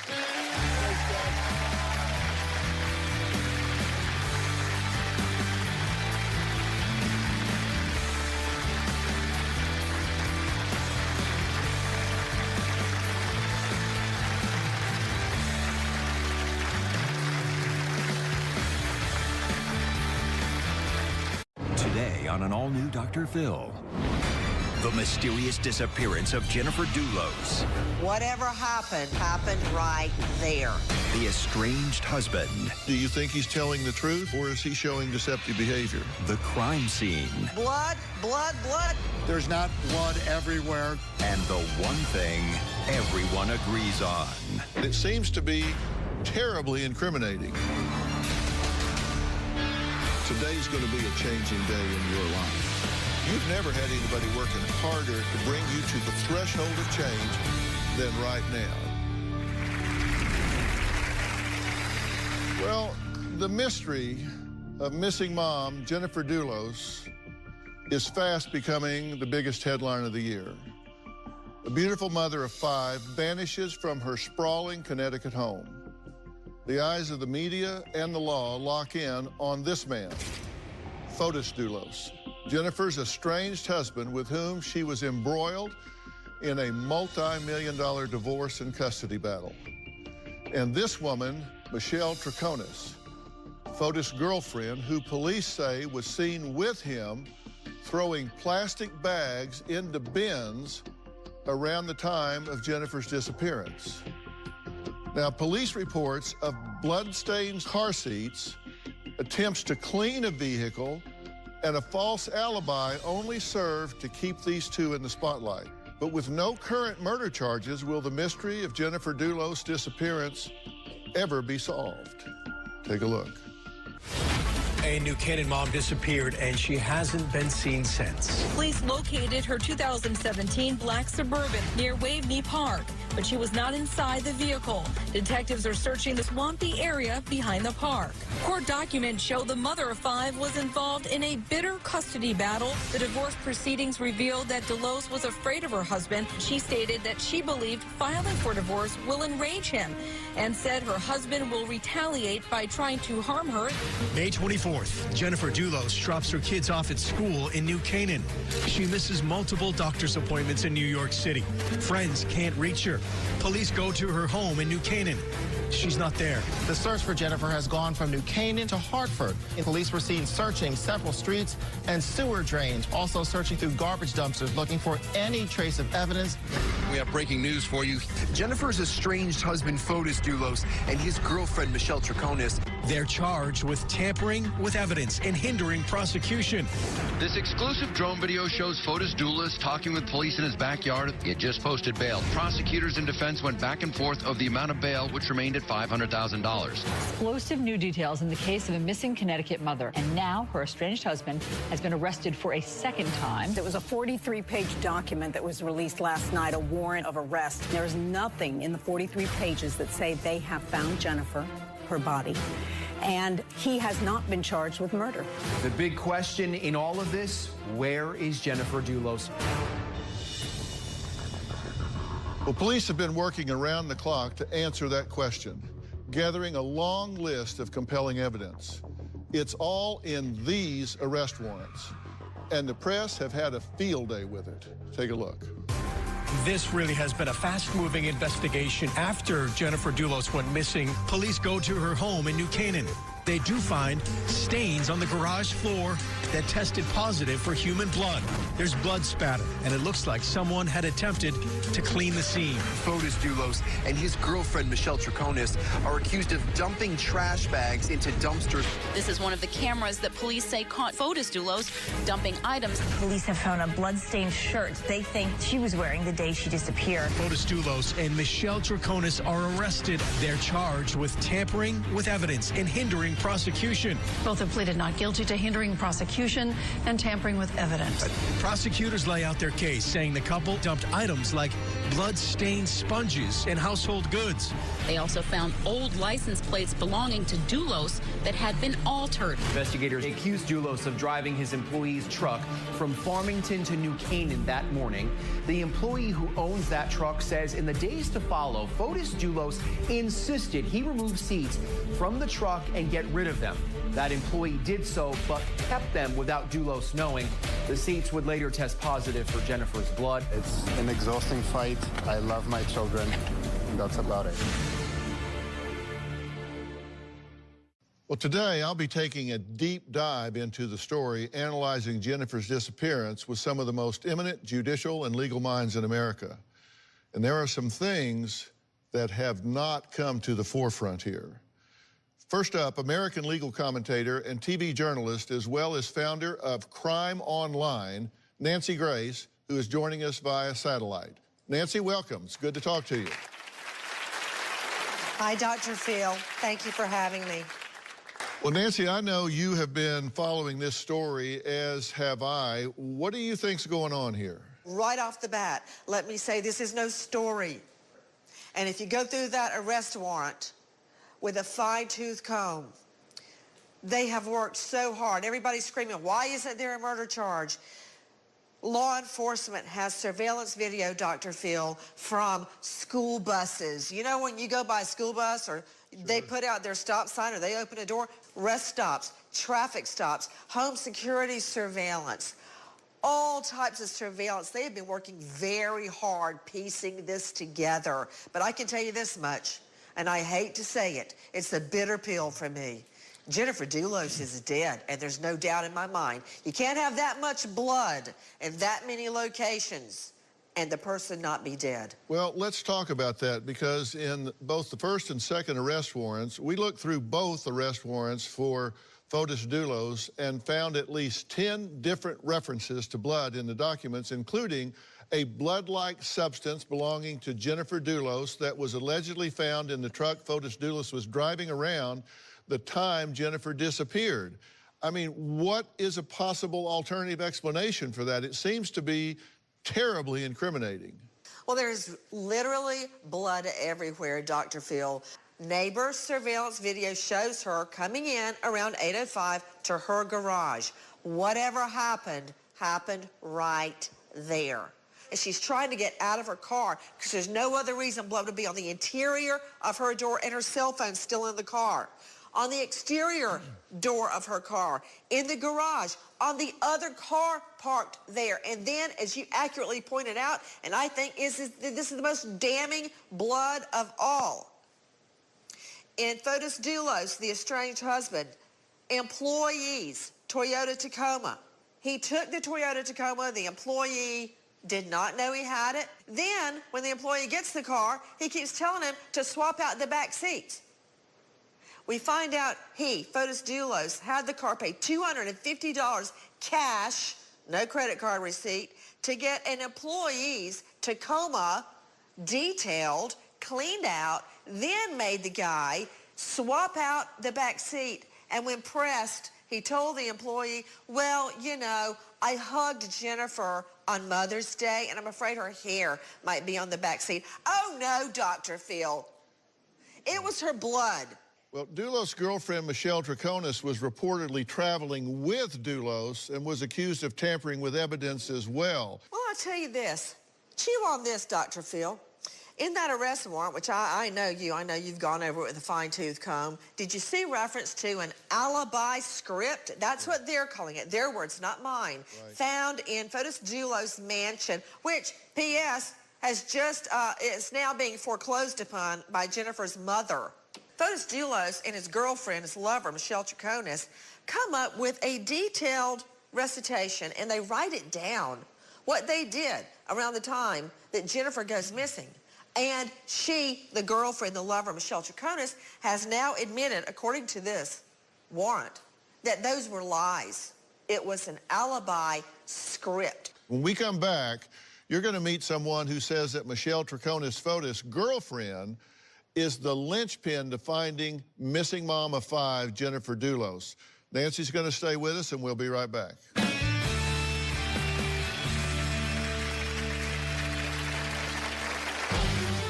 Speaker 1: Today on an all-new Dr. Phil. The mysterious disappearance of Jennifer Dulos.
Speaker 11: Whatever happened, happened right there.
Speaker 1: The estranged husband.
Speaker 5: Do you think he's telling the truth, or is he showing deceptive behavior?
Speaker 1: The crime scene.
Speaker 11: Blood, blood, blood.
Speaker 1: There's not blood everywhere. And the one thing everyone agrees on.
Speaker 5: It seems to be terribly incriminating. Today's going to be a changing day in your life. You've never had anybody working harder to bring you to the threshold of change than right now. Well, the mystery of missing mom, Jennifer Dulos, is fast becoming the biggest headline of the year. A beautiful mother of 5 vanishes from her sprawling Connecticut home. The eyes of the media and the law lock in on this man, Fotis Dulos, Jennifer's estranged husband with whom she was embroiled in a multi-million-dollar divorce and custody battle. And this woman, Michelle Troconis, Fotis' girlfriend, who police say was seen with him throwing plastic bags into bins around the time of Jennifer's disappearance. Now, police reports of blood-stained car seats, attempts to clean a vehicle, and a false alibi only served to keep these two in the spotlight. But with no current murder charges, will the mystery of Jennifer Dulos' disappearance ever be solved? Take a look.
Speaker 19: A New Canaan mom disappeared, and she hasn't been seen since.
Speaker 20: Police located her 2017 black Suburban near Waveney Park.
Speaker 15: but she was not inside the vehicle. Detectives are searching the swampy area behind the park. Court documents show the mother of 5 was involved in a bitter custody battle. The divorce proceedings revealed that Delos was afraid of her husband. She stated that she believed filing for divorce will enrage him and said her husband will retaliate by trying to harm her.
Speaker 19: May 24th, Jennifer Dulos drops her kids off at school in New Canaan. She misses multiple doctor's appointments in New York City. Friends can't reach her. Police go to her home in New Canaan. She's not there.
Speaker 20: The search for Jennifer has gone from New Canaan to Hartford. Police were seen searching several streets and sewer drains, also searching through garbage dumpsters, looking for any trace of evidence.
Speaker 21: We have breaking news for you. Jennifer's estranged husband, Fotis Dulos, and his girlfriend, Michelle Triconis.
Speaker 19: They're charged with tampering with evidence and hindering prosecution.
Speaker 24: This exclusive drone video shows Fotis Dulos talking with police in his backyard. He had just posted bail. Prosecutors and defense went back and forth of the amount of bail, which remained at $500,000.
Speaker 25: Explosive new details in the case of a missing Connecticut mother. And now her estranged husband has been arrested for a second time.
Speaker 26: There was a 43-page document that was released last night, a warrant of arrest. There's nothing in the 43 pages that say they have found Jennifer, her body, and he has not been charged with murder.
Speaker 27: The big question in all of this, where is Jennifer Dulos?
Speaker 5: Well, police have been working around the clock to answer that question, gathering a long list of compelling evidence. It's all in these arrest warrants, and the press have had a field day with it. Take a look.
Speaker 19: This really has been a fast-moving investigation. After Jennifer Dulos went missing, police go to her home in New Canaan. They do find stains on the garage floor that tested positive for human blood. There's blood spatter, and it looks like someone had attempted to clean the scene.
Speaker 21: Fotis Dulos and his girlfriend, Michelle Triconis, are accused of dumping trash bags into dumpsters.
Speaker 28: This is one of the cameras that police say caught Fotis Dulos dumping items.
Speaker 29: Police have found a blood-stained shirt they think she was wearing the day she disappeared.
Speaker 19: Fotis Dulos and Michelle Triconis are arrested. They're charged with tampering with evidence and hindering prosecution.
Speaker 30: Both have pleaded not guilty to hindering prosecution and tampering with evidence.
Speaker 19: Prosecutors lay out their case, saying the couple dumped items like blood-stained sponges and household goods.
Speaker 28: They also found old license plates belonging to Dulos that had been altered.
Speaker 27: Investigators accused Dulos of driving his employee's truck from Farmington to New Canaan that morning. The employee who owns that truck says in the days to follow, Fotis Dulos insisted he remove seats from the truck and get rid of them. That employee did so, but kept them without Dulos knowing. The seats would later test positive for Jennifer's blood.
Speaker 31: It's an exhausting fight. I love my children. That's about it.
Speaker 5: Well, today I'll be taking a deep dive into the story analyzing Jennifer's disappearance with some of the most eminent judicial and legal minds in America. And there are some things that have not come to the forefront here. First up, American legal commentator and TV journalist, as well as founder of Crime Online, Nancy Grace, who is joining us via satellite. Nancy, welcome. It's good to talk to you.
Speaker 11: Hi, Dr. Phil. Thank you for having me.
Speaker 5: Well, Nancy, I know you have been following this story, as have I. What do you think's going on here?
Speaker 11: Right off the bat, let me say this is no story. And if you go through that arrest warrant with a fine-tooth comb, they have worked so hard. Everybody's screaming, why isn't there a murder charge? Law enforcement has surveillance video, Dr. Phil, from school buses. You know when you go by a school bus or they put out their stop sign or they open a door? Rest stops, traffic stops, home security surveillance, all types of surveillance. They have been working very hard piecing this together. But I can tell you this much, and I hate to say it, it's a bitter pill for me. Jennifer Dulos is dead, and there's no doubt in my mind. You can't have that much blood in that many locations and the person not be dead.
Speaker 5: Well, let's talk about that, because in both the first and second arrest warrants, we looked through both arrest warrants for Fotis Dulos and found at least 10 different references to blood in the documents, including a blood-like substance belonging to Jennifer Dulos that was allegedly found in the truck Fotis Dulos was driving around the time Jennifer disappeared. I mean, what is a possible alternative explanation for that? It seems to be terribly incriminating.
Speaker 11: Well, there's literally blood everywhere, Dr. Phil. Neighbor surveillance video shows her coming in around 8:05 to her garage. Whatever happened, happened right there. And she's trying to get out of her car because there's no other reason blood would be on the interior of her door and her cell phone still in the car. On the exterior door of her car, in the garage, on the other car parked there. And then, as you accurately pointed out, and I think this is the most damning blood of all. In Fotis Dulos, the estranged husband, employees, Toyota Tacoma. He took the Toyota Tacoma, the employee did not know he had it. Then, when the employee gets the car, he keeps telling him to swap out the back seats. We find out he, Fotis Dulos, had the car pay $250 cash, no credit card receipt, to get an employee's Tacoma detailed, cleaned out, then made the guy swap out the back seat. And when pressed, he told the employee, well, you know, I hugged Jennifer on Mother's Day, and I'm afraid her hair might be on the back seat. Oh, no, Dr. Phil. It was her blood.
Speaker 5: Well, Dulos' girlfriend, Michelle Troconis, was reportedly traveling with Dulos and was accused of tampering with evidence as well.
Speaker 11: Well, I'll tell you this. Chew on this, Dr. Phil. In that arrest warrant, which I know you've gone over it with a fine-tooth comb, did you see reference to an alibi script? That's what they're calling it. Their words, not mine. Right. Found in Fotis Dulos' mansion, which, P.S., has just, is now being foreclosed upon by Jennifer's mother. Fotis Dulos and his girlfriend, his lover, Michelle Troconis, come up with a detailed recitation, and they write it down, what they did around the time that Jennifer goes missing. And she, the girlfriend, the lover, Michelle Troconis, has now admitted, according to this warrant, that those were lies. It was an alibi script.
Speaker 5: When we come back, you're going to meet someone who says that Michelle Troconis' Fotis' girlfriend is the linchpin to finding missing mom of 5, Jennifer Dulos. Nancy's going to stay with us, and we'll be right back.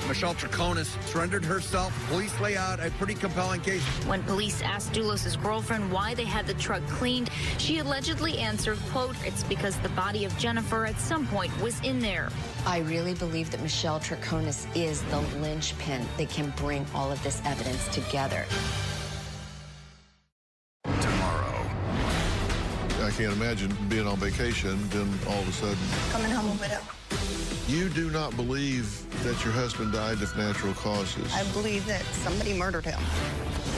Speaker 24: Michelle Troconis surrendered herself. Police lay out a pretty compelling case.
Speaker 28: When police asked Dulos' girlfriend why they had the truck cleaned, she allegedly answered, quote, it's because the body of Jennifer at some point was in there.
Speaker 3: I really believe that Michelle Troconis is the linchpin that can bring all of this evidence together.
Speaker 1: Tomorrow.
Speaker 5: I can't imagine being on vacation, then all of a sudden...
Speaker 10: Coming home a widow.
Speaker 5: You do not believe that your husband died of natural causes.
Speaker 10: I believe that somebody murdered him.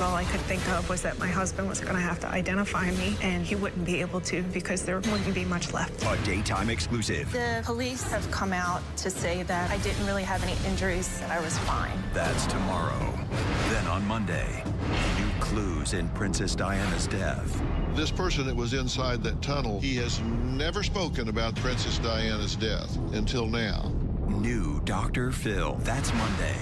Speaker 4: All I could think of was that my husband was going to have to identify me, and he wouldn't be able to because there wouldn't be much left.
Speaker 1: A daytime exclusive.
Speaker 4: The police have come out to say that I didn't really have any injuries, that I was fine.
Speaker 1: That's tomorrow. Then on Monday, new clues in Princess Diana's death.
Speaker 5: This person that was inside that tunnel, he has never spoken about Princess Diana's death until now.
Speaker 1: New Dr. Phil. That's Monday.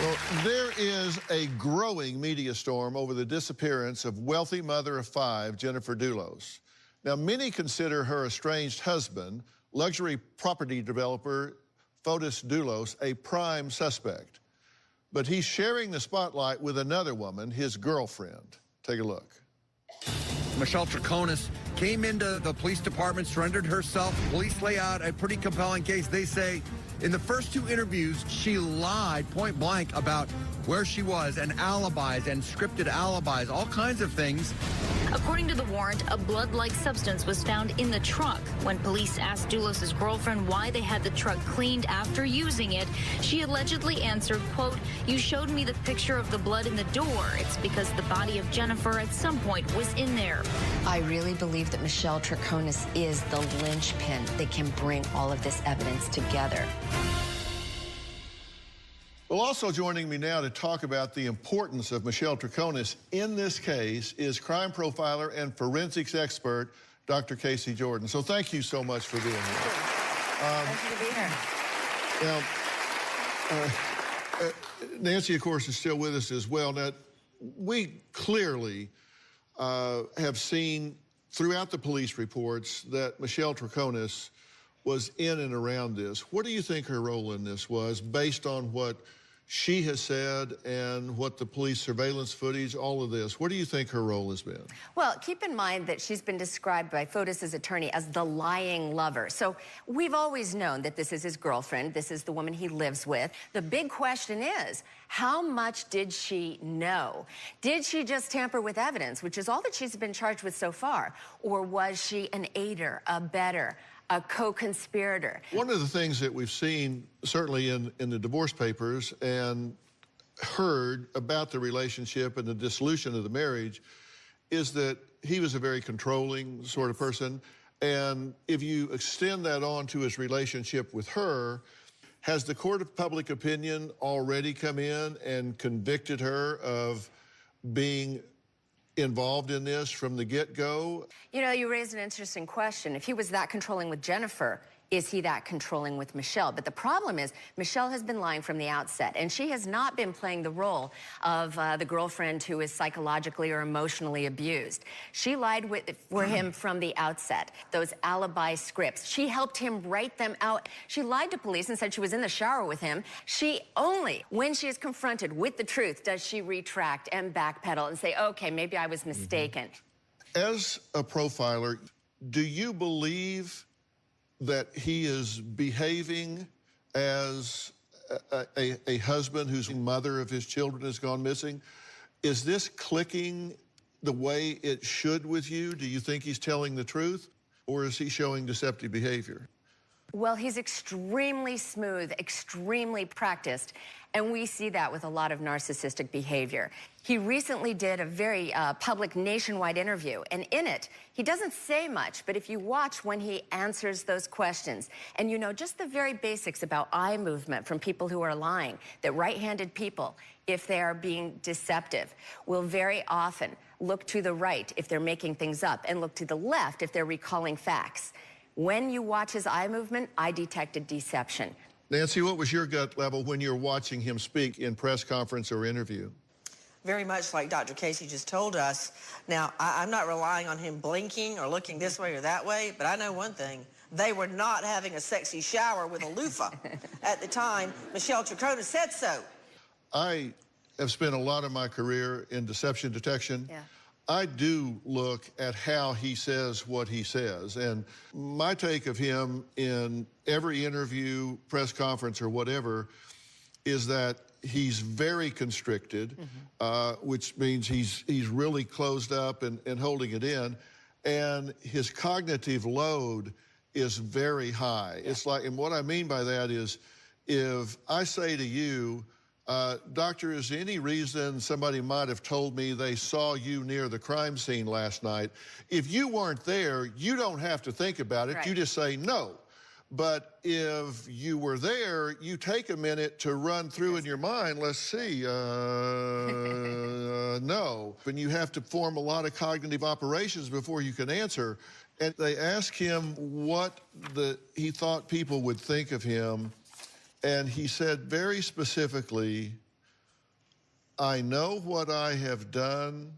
Speaker 5: Well, there is a growing media storm over the disappearance of wealthy mother of 5, Jennifer Dulos. Now, many consider her estranged husband, luxury property developer Fotis Dulos, a prime suspect. But he's sharing the spotlight with another woman, his girlfriend. Take a look.
Speaker 24: Michelle Troconis came into the police department, surrendered herself. Police lay out a pretty compelling case. They say in the first 2 interviews, she lied point blank about where she was and alibis and scripted alibis, all kinds of things.
Speaker 28: According to the warrant, a blood-like substance was found in the truck. When police asked Dulos' girlfriend why they had the truck cleaned after using it, she allegedly answered, quote, you showed me the picture of the blood in the door. It's because the body of Jennifer at some point was in there.
Speaker 3: I really believe that Michelle Troconis is the linchpin that can bring all of this evidence together.
Speaker 5: Well, also joining me now to talk about the importance of Michelle Troconis in this case is crime profiler and forensics expert, Dr. Casey Jordan. So thank you so much for being here.
Speaker 10: Thank you to be here.
Speaker 5: Now, Nancy, of course, is still with us as well. Now, we clearly have seen throughout the police reports that Michelle Troconis was in and around this. What do you think her role in this was, based on what she has said and what the police surveillance footage, all of this? What do you think her role has been?
Speaker 3: Well, keep in mind that she's been described by Fotis's attorney as the lying lover. So we've always known that this is his girlfriend. This is the woman he lives with. The big question is, how much did she know? Did she just tamper with evidence, which is all that she's been charged with so far? Or was she an aider, a abettor, a co-conspirator?
Speaker 5: One of the things that we've seen, certainly in the divorce papers, and heard about the relationship and the dissolution of the marriage, is that he was a very controlling sort of person. And if you extend that on to his relationship with her, has the court of public opinion already come in and convicted her of being involved in this from the get-go?
Speaker 3: You know, you raise an interesting question. If he was that controlling with Jennifer, is he that controlling with Michelle? But the problem is, Michelle has been lying from the outset, and she has not been playing the role of the girlfriend who is psychologically or emotionally abused. She lied for him from the outset. Those alibi scripts, she helped him write them out. She lied to police and said she was in the shower with him. She only, when she is confronted with the truth, does she retract and backpedal and say, okay, maybe I was mistaken.
Speaker 5: As a profiler, do you believe that he is behaving as a husband whose mother of his children has gone missing? Is this clicking the way it should with you? Do you think he's telling the truth, or is he showing deceptive behavior?
Speaker 3: Well, he's extremely smooth, extremely practiced, and we see that with a lot of narcissistic behavior. He recently did a very public nationwide interview, and in it, he doesn't say much, but if you watch when he answers those questions, and you know just the very basics about eye movement from people who are lying, that right-handed people, if they are being deceptive, will very often look to the right if they're making things up, and look to the left if they're recalling facts. When you watch his eye movement, I detected deception.
Speaker 5: Nancy, what was your gut level when you're watching him speak in press conference or interview?
Speaker 11: Very much like Dr. Casey just told us. Now, I'm not relying on him blinking or looking this way or that way, but I know one thing. They were not having a sexy shower with a loofah at the time Michelle Troconis said so.
Speaker 5: I have spent a lot of my career in deception detection.
Speaker 3: Yeah.
Speaker 5: I do look at how he says what he says. And my take of him in every interview, press conference, or whatever, is that he's very constricted, which means he's really closed up and holding it in. And his cognitive load is very high. Yeah. It's like, and what I mean by that is, if I say to you, doctor, is there any reason somebody might have told me they saw you near the crime scene last night? If you weren't there, you don't have to think about it. Right. You just say no. But if you were there, you take a minute to run through in your mind, let's see, no. And you have to form a lot of cognitive operations before you can answer. And they asked him what he thought people would think of him. And he said very specifically, I know what I have done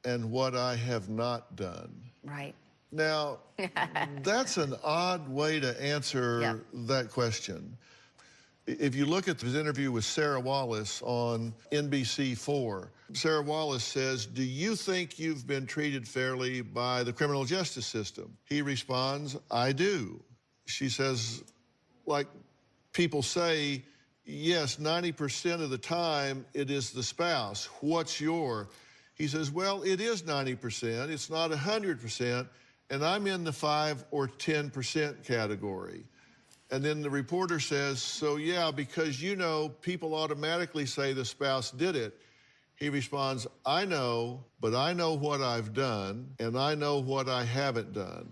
Speaker 5: and what I have not done.
Speaker 3: Right.
Speaker 5: Now, that's an odd way to answer that question. If you look at his interview with Sarah Wallace on NBC4, Sarah Wallace says, do you think you've been treated fairly by the criminal justice system? He responds, I do. She says, like people say, yes, 90% of the time it is the spouse. What's your? He says, well, it is 90%. It's not 100%. And I'm in the 5 or 10% category. And then the reporter says, so yeah, because you know, people automatically say the spouse did it. He responds, I know, but I know what I've done, and I know what I haven't done.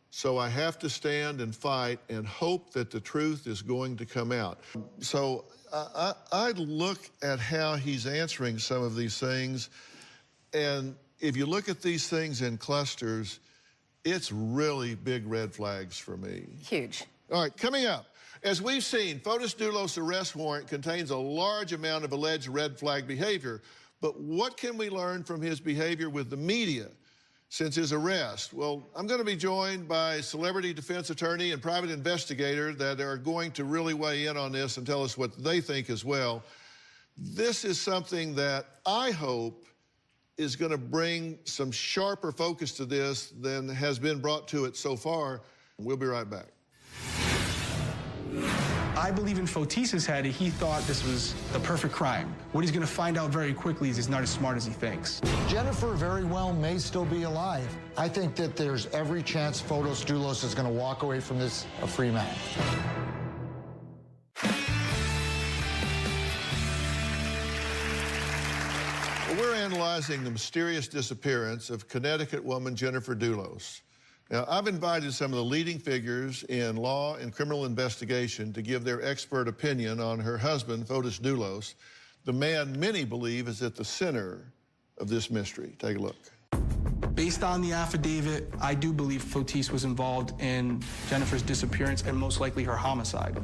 Speaker 5: So I have to stand and fight and hope that the truth is going to come out. So I look at how he's answering some of these things, and if you look at these things in clusters, it's really big red flags for me.
Speaker 3: Huge.
Speaker 5: All right, coming up, as we've seen, Fotis Dulos' arrest warrant contains a large amount of alleged red flag behavior. But what can we learn from his behavior with the media? since his arrest? Well, I'm going to be joined by celebrity defense attorney and private investigator that are going to really weigh in on this and tell us what they think as well. This is something that I hope is going to bring some sharper focus to this than has been brought to it so far. We'll be right back.
Speaker 16: I believe in Fotis's head, he thought this was the perfect crime. What he's going to find out very quickly is he's not as smart as he thinks.
Speaker 2: Jennifer very well may still be alive. I think that there's every chance Fotis Doulos is going to walk away from this a free man.
Speaker 5: We're analyzing the mysterious disappearance of Connecticut woman Jennifer Doulos. Now, I've invited some of the leading figures in law and criminal investigation to give their expert opinion on her husband, Fotis Doulos, the man many believe is at the center of this mystery. Take a look.
Speaker 16: Based on the affidavit, I do believe Fotis was involved in Jennifer's disappearance and most likely her homicide.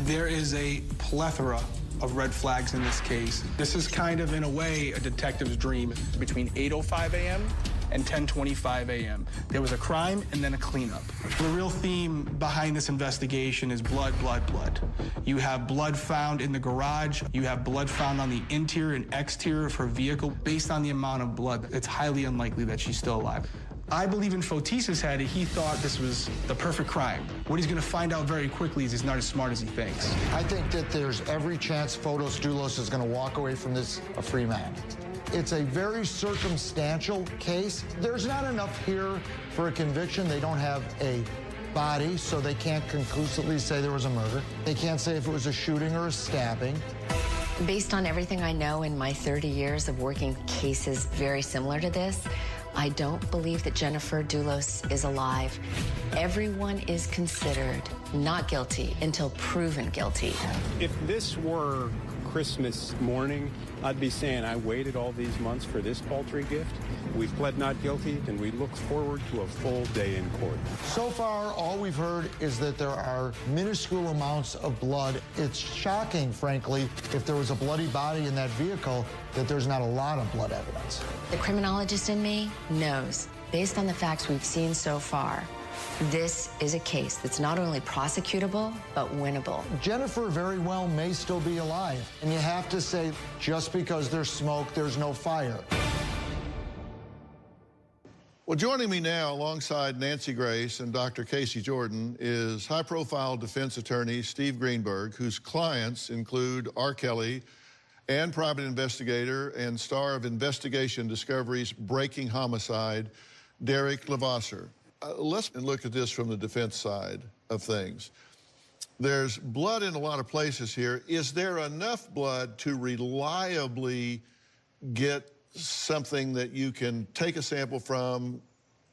Speaker 16: There is a plethora of red flags in this case. This is kind of, in a way, a detective's dream. Between 8:05 a.m. and 10:25 a.m. there was a crime and then a cleanup. The real theme behind this investigation is blood, blood, blood. You have blood found in the garage. You have blood found on the interior and exterior of her vehicle. Based on the amount of blood, it's highly unlikely that she's still alive. I believe in Fotis's head, he thought this was the perfect crime. What he's going to find out very quickly is he's not as smart as he thinks.
Speaker 2: I think that there's every chance Fotis Doulos is going to walk away from this a free man. It's a very circumstantial case. There's not enough here for a conviction. They don't have a body, so they can't conclusively say there was a murder. They can't say if it was a shooting or a stabbing.
Speaker 3: Based on everything I know in my 30 years of working cases very similar to this, I don't believe that Jennifer Doulos is alive. Everyone is considered not guilty until proven guilty.
Speaker 6: If this were Christmas morning, I'd be saying I waited all these months for this paltry gift. We pled not guilty, and we look forward to a full day in court.
Speaker 2: So far, all we've heard is that there are minuscule amounts of blood. It's shocking, frankly, if there was a bloody body in that vehicle, that there's not a lot of blood evidence.
Speaker 3: The criminologist in me knows, based on the facts we've seen so far, this is a case that's not only prosecutable, but winnable.
Speaker 2: Jennifer very well may still be alive. And you have to say, just because there's smoke, there's no fire.
Speaker 5: Well, joining me now alongside Nancy Grace and Dr. Casey Jordan is high-profile defense attorney Steve Greenberg, whose clients include R. Kelly and private investigator and star of Investigation Discovery's Breaking Homicide, Derek Levasseur. Let's look at this from the defense side of things. There's blood in a lot of places here. Is there enough blood to reliably get something that you can take a sample from,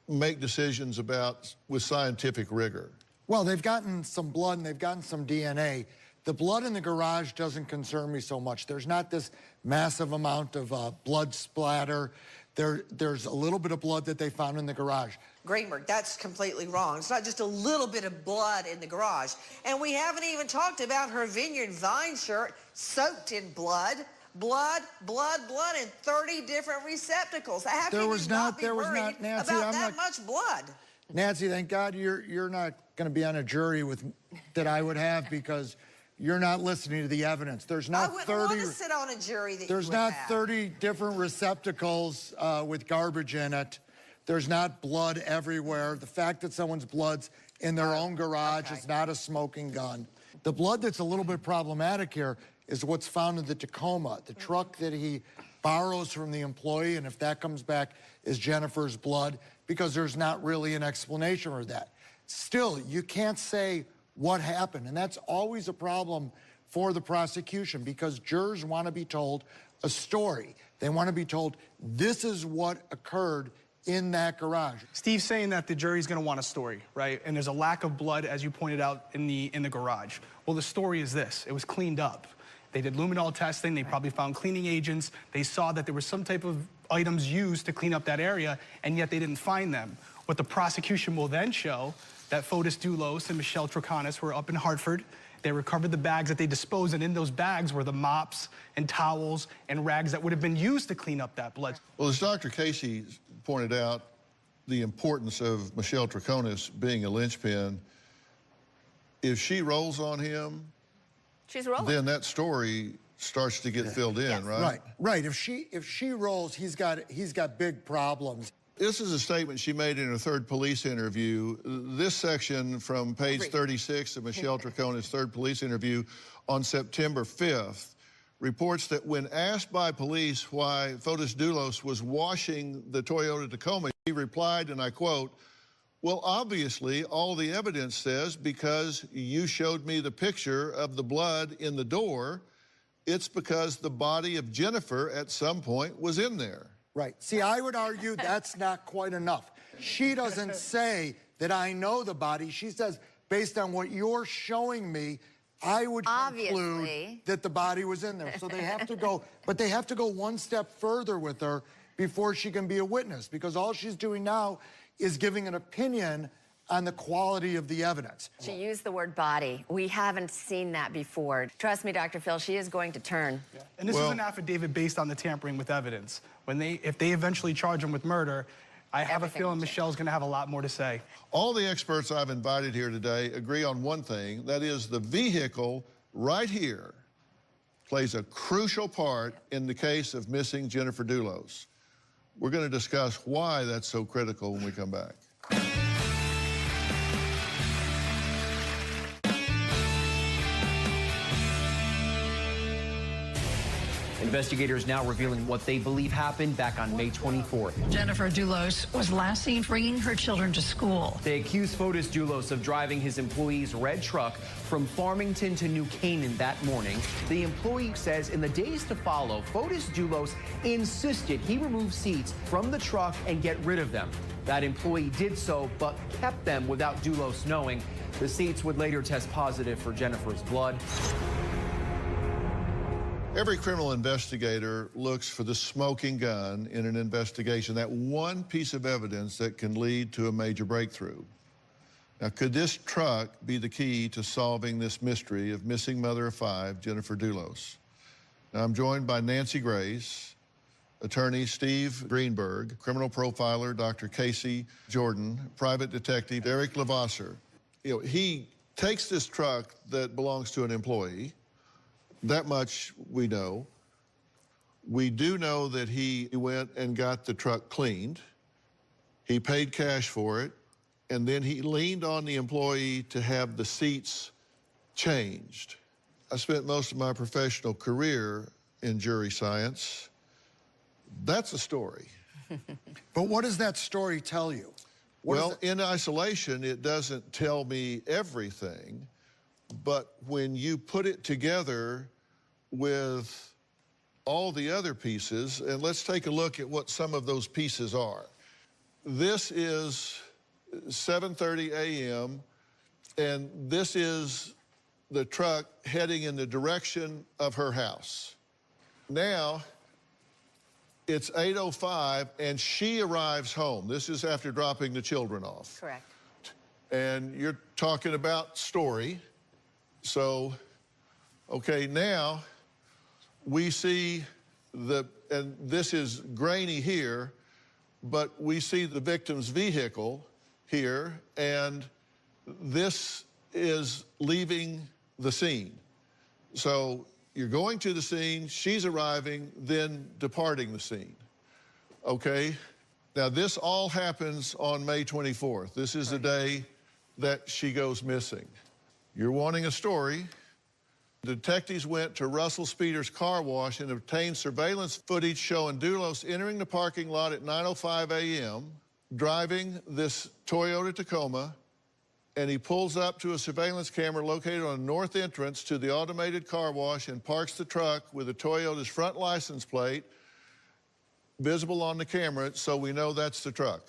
Speaker 5: make decisions about with scientific rigor?
Speaker 2: Well, they've gotten some blood and they've gotten some DNA. The blood in the garage doesn't concern me so much. There's not this massive amount of blood splatter. There's a little bit of blood that they found in the garage.
Speaker 11: Greenberg, that's completely wrong. It's not just a little bit of blood in the garage. And we haven't even talked about her Vineyard Vine shirt soaked in blood. Blood, blood, blood in 30 different receptacles. How can you not be worried
Speaker 2: Nancy,
Speaker 11: about that much blood?
Speaker 2: Nancy, thank God you're not going to be on a jury that I would have, because you're not listening to the evidence. There's not
Speaker 11: I wouldn't want to sit on a jury that
Speaker 2: There's
Speaker 11: you would
Speaker 2: not
Speaker 11: have.
Speaker 2: 30 different receptacles with garbage in it. There's not blood everywhere. The fact that someone's blood's in their own garage is not a smoking gun. The blood that's a little bit problematic here is what's found in the Tacoma, the truck that he borrows from the employee, and if that comes back is Jennifer's blood, because there's not really an explanation for that. Still, you can't say what happened, and that's always a problem for the prosecution, because jurors want to be told a story. They want to be told, this is what occurred in that garage.
Speaker 16: Steve's saying that the jury's going to want a story, right? And there's a lack of blood, as you pointed out, in the garage. Well, the story is this. It was cleaned up. They did luminol testing. They probably found cleaning agents. They saw that there was some type of items used to clean up that area, and yet they didn't find them. What the prosecution will then show, that Fotis Doulos and Michelle Troconis were up in Hartford. They recovered the bags that they disposed, and in those bags were the mops and towels and rags that would have been used to clean up that blood.
Speaker 5: Well, as Dr. Casey pointed out, the importance of Michelle Troconis being a linchpin. If she rolls on him,
Speaker 3: she's rolling.
Speaker 5: Then that story starts to get filled in,
Speaker 3: Yes.
Speaker 5: right?
Speaker 2: Right. If she rolls, he's got big problems.
Speaker 5: This is a statement she made in her third police interview. This section from page 36 of Michelle Troconis' third police interview on September 5th reports that when asked by police why Fotis Dulos was washing the Toyota Tacoma, he replied, and I quote, "Well, obviously, all the evidence says because you showed me the picture of the blood in the door, it's because the body of Jennifer at some point was in there."
Speaker 2: Right. See, I would argue that's not quite enough. She doesn't say that I know the body. She says, based on what you're showing me, I would conclude that the body was in there. So they have to go, but they have to go one step further with her before she can be a witness, because all she's doing now is giving an opinion on the quality of the evidence.
Speaker 3: She used the word body. We haven't seen that before. Trust me, Dr. Phil, she is going to turn.
Speaker 16: Yeah. And this is an affidavit based on the tampering with evidence. If they eventually charge him with murder, I have a feeling Michelle's going to have a lot more to say.
Speaker 5: All the experts I've invited here today agree on one thing, that is the vehicle right here plays a crucial part in the case of missing Jennifer Dulos. We're going to discuss why that's so critical when we come back.
Speaker 27: Investigators now revealing what they believe happened back on May 24th.
Speaker 30: Jennifer Dulos was last seen bringing her children to school.
Speaker 27: They accuse Fotis Dulos of driving his employee's red truck from Farmington to New Canaan that morning. The employee says in the days to follow, Fotis Dulos insisted he remove seats from the truck and get rid of them. That employee did so, but kept them without Dulos knowing. The seats would later test positive for Jennifer's blood.
Speaker 5: Every criminal investigator looks for the smoking gun in an investigation, that one piece of evidence that can lead to a major breakthrough. Now, could this truck be the key to solving this mystery of missing mother of five, Jennifer Dulos? Now, I'm joined by Nancy Grace, attorney Steve Greenberg, criminal profiler Dr. Casey Jordan, private detective Eric Levasseur. You know, he takes this truck that belongs to an employee. That much we know. We do know that he went and got the truck cleaned. He paid cash for it, and then he leaned on the employee to have the seats changed. I spent most of my professional career in jury science. That's a story.
Speaker 2: But what does that story tell you?
Speaker 5: Well, in isolation, it doesn't tell me everything. But when you put it together with all the other pieces, and let's take a look at what some of those pieces are. This is 7:30 a.m., and this is the truck heading in the direction of her house. Now, it's 8:05, and she arrives home. This is after dropping the children off.
Speaker 3: Correct.
Speaker 5: And you're talking about story. So, okay, now we see and this is grainy here, but we see the victim's vehicle here, and this is leaving the scene. So you're going to the scene, she's arriving, then departing the scene. Okay? Now, this all happens on May 24th. This is the day that she goes missing. You're wanting a story. Detectives went to Russell Speeder's car wash and obtained surveillance footage showing Dulos entering the parking lot at 9:05 a.m., driving this Toyota Tacoma, and he pulls up to a surveillance camera located on the north entrance to the automated car wash and parks the truck with the Toyota's front license plate visible on the camera, so we know that's the truck.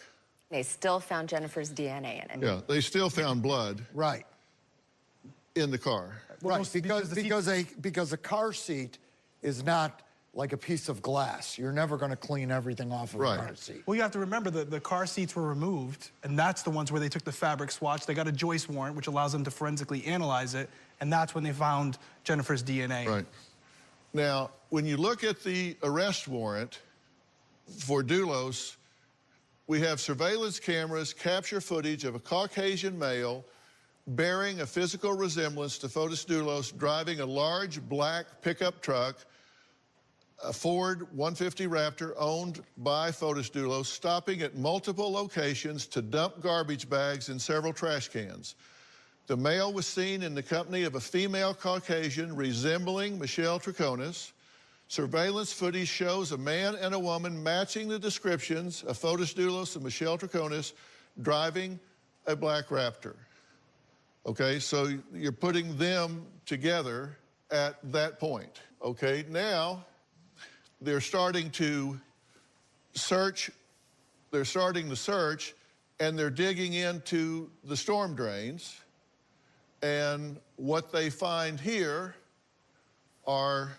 Speaker 3: They still found Jennifer's DNA in it.
Speaker 5: Yeah, they still found blood.
Speaker 2: Right.
Speaker 5: In the car.
Speaker 2: Right, because a car seat is not like a piece of glass. You're never going to clean everything off of a car seat.
Speaker 16: Well, you have to remember that the car seats were removed, and that's the ones where they took the fabric swatch. They got a Joyce warrant, which allows them to forensically analyze it, and that's when they found Jennifer's DNA.
Speaker 5: Right. Now, when you look at the arrest warrant for Dulos, we have surveillance cameras capture footage of a Caucasian male bearing a physical resemblance to Fotis Dulos driving a large black pickup truck, a Ford 150 Raptor owned by Fotis Dulos, stopping at multiple locations to dump garbage bags in several trash cans. The male was seen in the company of a female Caucasian resembling Michelle Troconis. Surveillance footage shows a man and a woman matching the descriptions of Fotis Dulos and Michelle Troconis driving a black Raptor. Okay, so you're putting them together at that point. Okay, now they're starting to search, and they're digging into the storm drains. And what they find here are